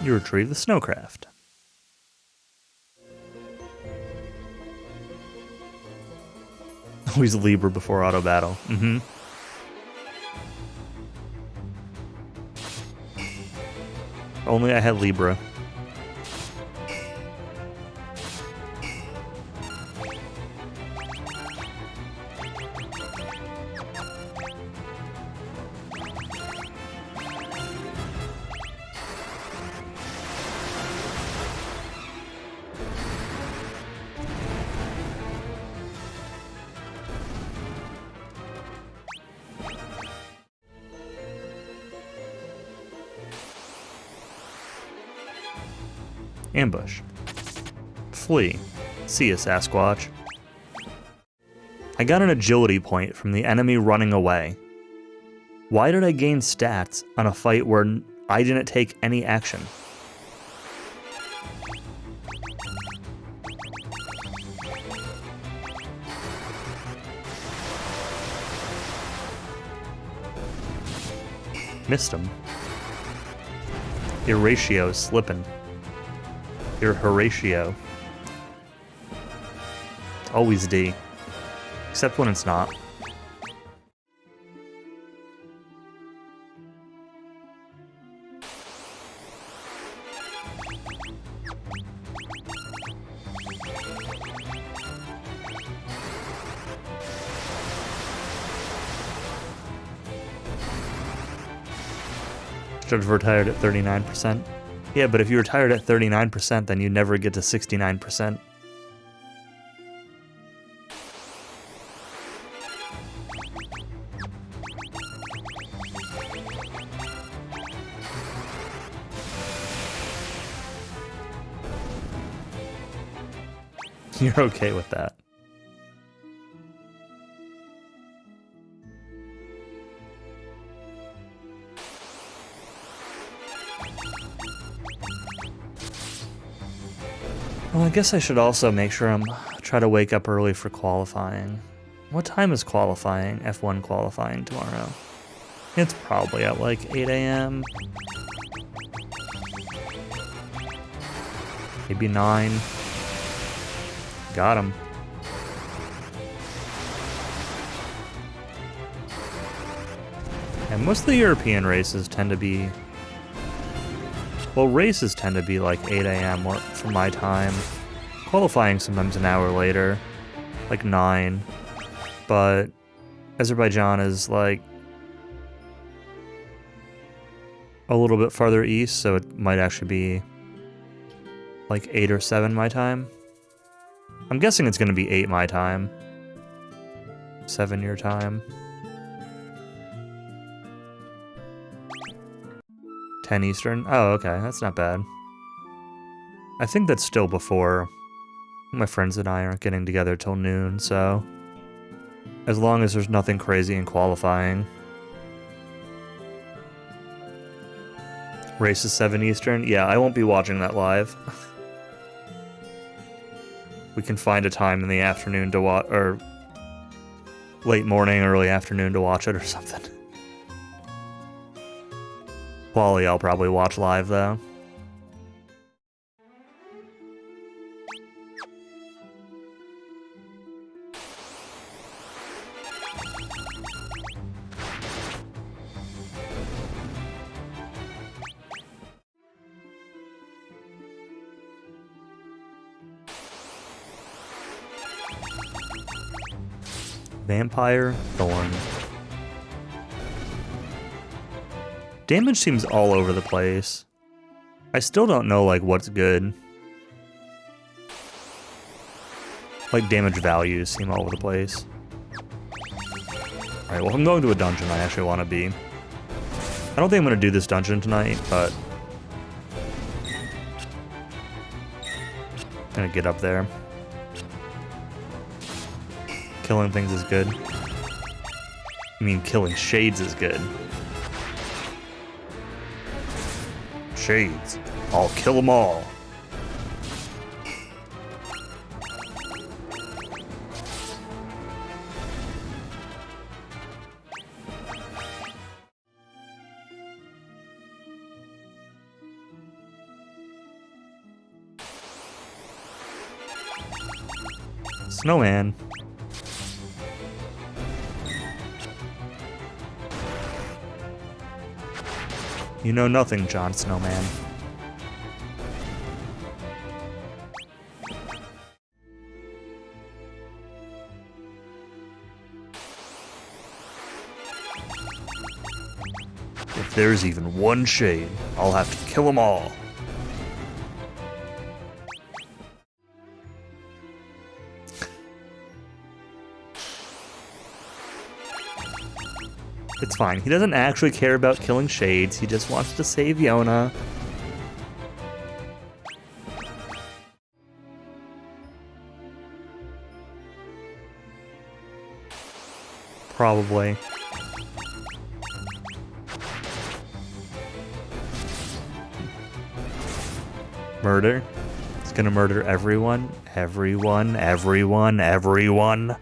You retrieve the snowcraft. Always Libra before auto battle. Mm-hmm. Only I had Libra. Ambush. Flee. See ya, Sasquatch. I got an agility point from the enemy running away. Why did I gain stats on a fight where I didn't take any action? Missed him. Your ratio's slipping. Your Horatio. It's always D. Except when it's not. Should have retired at 39%. Yeah, but if you retired at 39%, then you never get to 69%. You're okay with that. Well, I guess I should also make sure try to wake up early for qualifying. What time is qualifying, F1 qualifying tomorrow? It's probably at like 8 a.m. Maybe 9. Got him. And most of the European races tend to be... Well, races tend to be like 8 a.m. or for my time. Qualifying sometimes an hour later, like 9. But Azerbaijan is like a little bit farther east, so it might actually be like 8 or 7 my time. I'm guessing it's going to be 8 my time. 7 your time. 10 Eastern. Oh, okay, that's not bad. I think that's still before my friends and I aren't getting together till noon, so as long as there's nothing crazy in qualifying. Race is 7 Eastern? Yeah, I won't be watching that live. We can find a time in the afternoon to watch, or late morning, early afternoon to watch it or something. Quali I'll probably watch live, though. Vampire Thorn. Damage seems all over the place. I still don't know, like, what's good. Like, damage values seem all over the place. Alright, well, if I'm going to a dungeon I actually want to be. I don't think I'm going to do this dungeon tonight, but I'm going to get up there. Killing things is good. I mean, killing shades is good. Shades. I'll kill them all. Snowman. You know nothing, Jon Snowman. If there's even one shade, I'll have to kill them all. It's fine. He doesn't actually care about killing shades. He just wants to save Yona. Probably. Murder? He's gonna murder everyone? Everyone, everyone, everyone.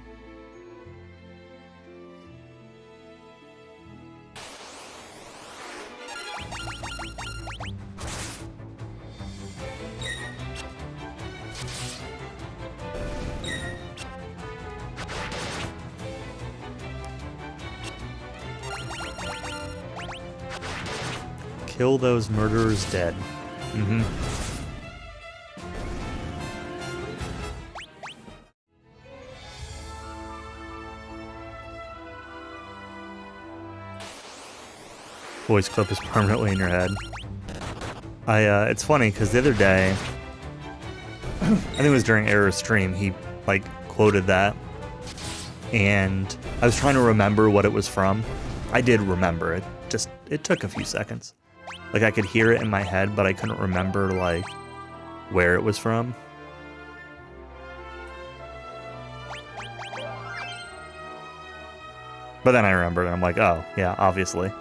Kill those murderers dead. Mm-hmm. Voice clip is permanently in your head. It's funny, because the other day, I think it was during Error's stream, he, like, quoted that, and I was trying to remember what it was from. I did remember it, just, it took a few seconds. Like, I could hear it in my head, but I couldn't remember, like, where it was from. But then I remembered, and I'm like, oh, yeah, obviously.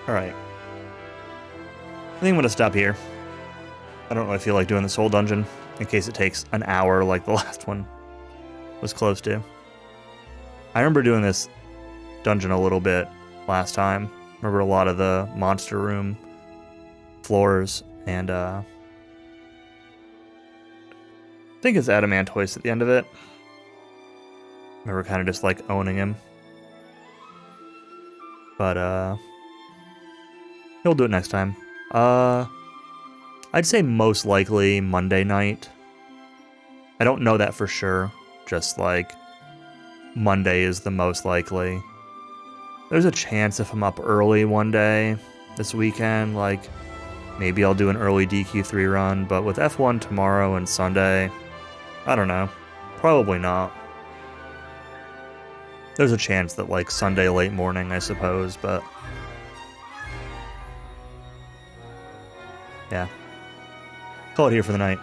Alright. I think I'm gonna stop here. I don't really feel like doing this whole dungeon, in case it takes an hour like the last one was close to. I remember doing this dungeon a little bit last time. Remember a lot of the monster room floors, and I think it's Adamantoise at the end of it. Remember kind of just like owning him. But he'll do it next time. I'd say most likely Monday night. I don't know that for sure. Just like Monday is the most likely. There's a chance if I'm up early one day this weekend, like maybe I'll do an early DQ3 run, but with F1 tomorrow and Sunday, I don't know. Probably not. There's a chance that, like, Sunday late morning, I suppose, but... yeah. Call it here for the night.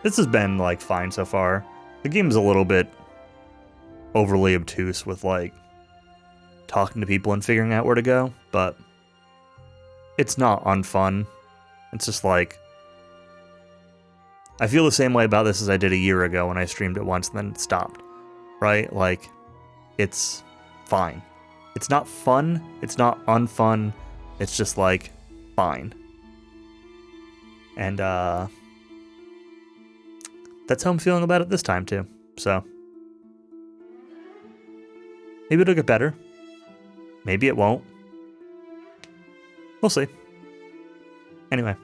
This has been, like, fine so far. The game's a little bit overly obtuse with, like, talking to people and figuring out where to go, but it's not unfun. It's just, like... I feel the same way about this as I did a year ago when I streamed it once and then stopped. Right? Like, it's fine. It's not fun. It's not unfun. It's just, like, fine. And, that's how I'm feeling about it this time, too. So, maybe it'll get better. Maybe it won't. We'll see. Anyway,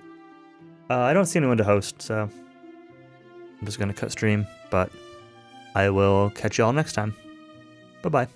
I don't see anyone to host, so I'm just going to cut stream, but I will catch y'all next time. Bye-bye.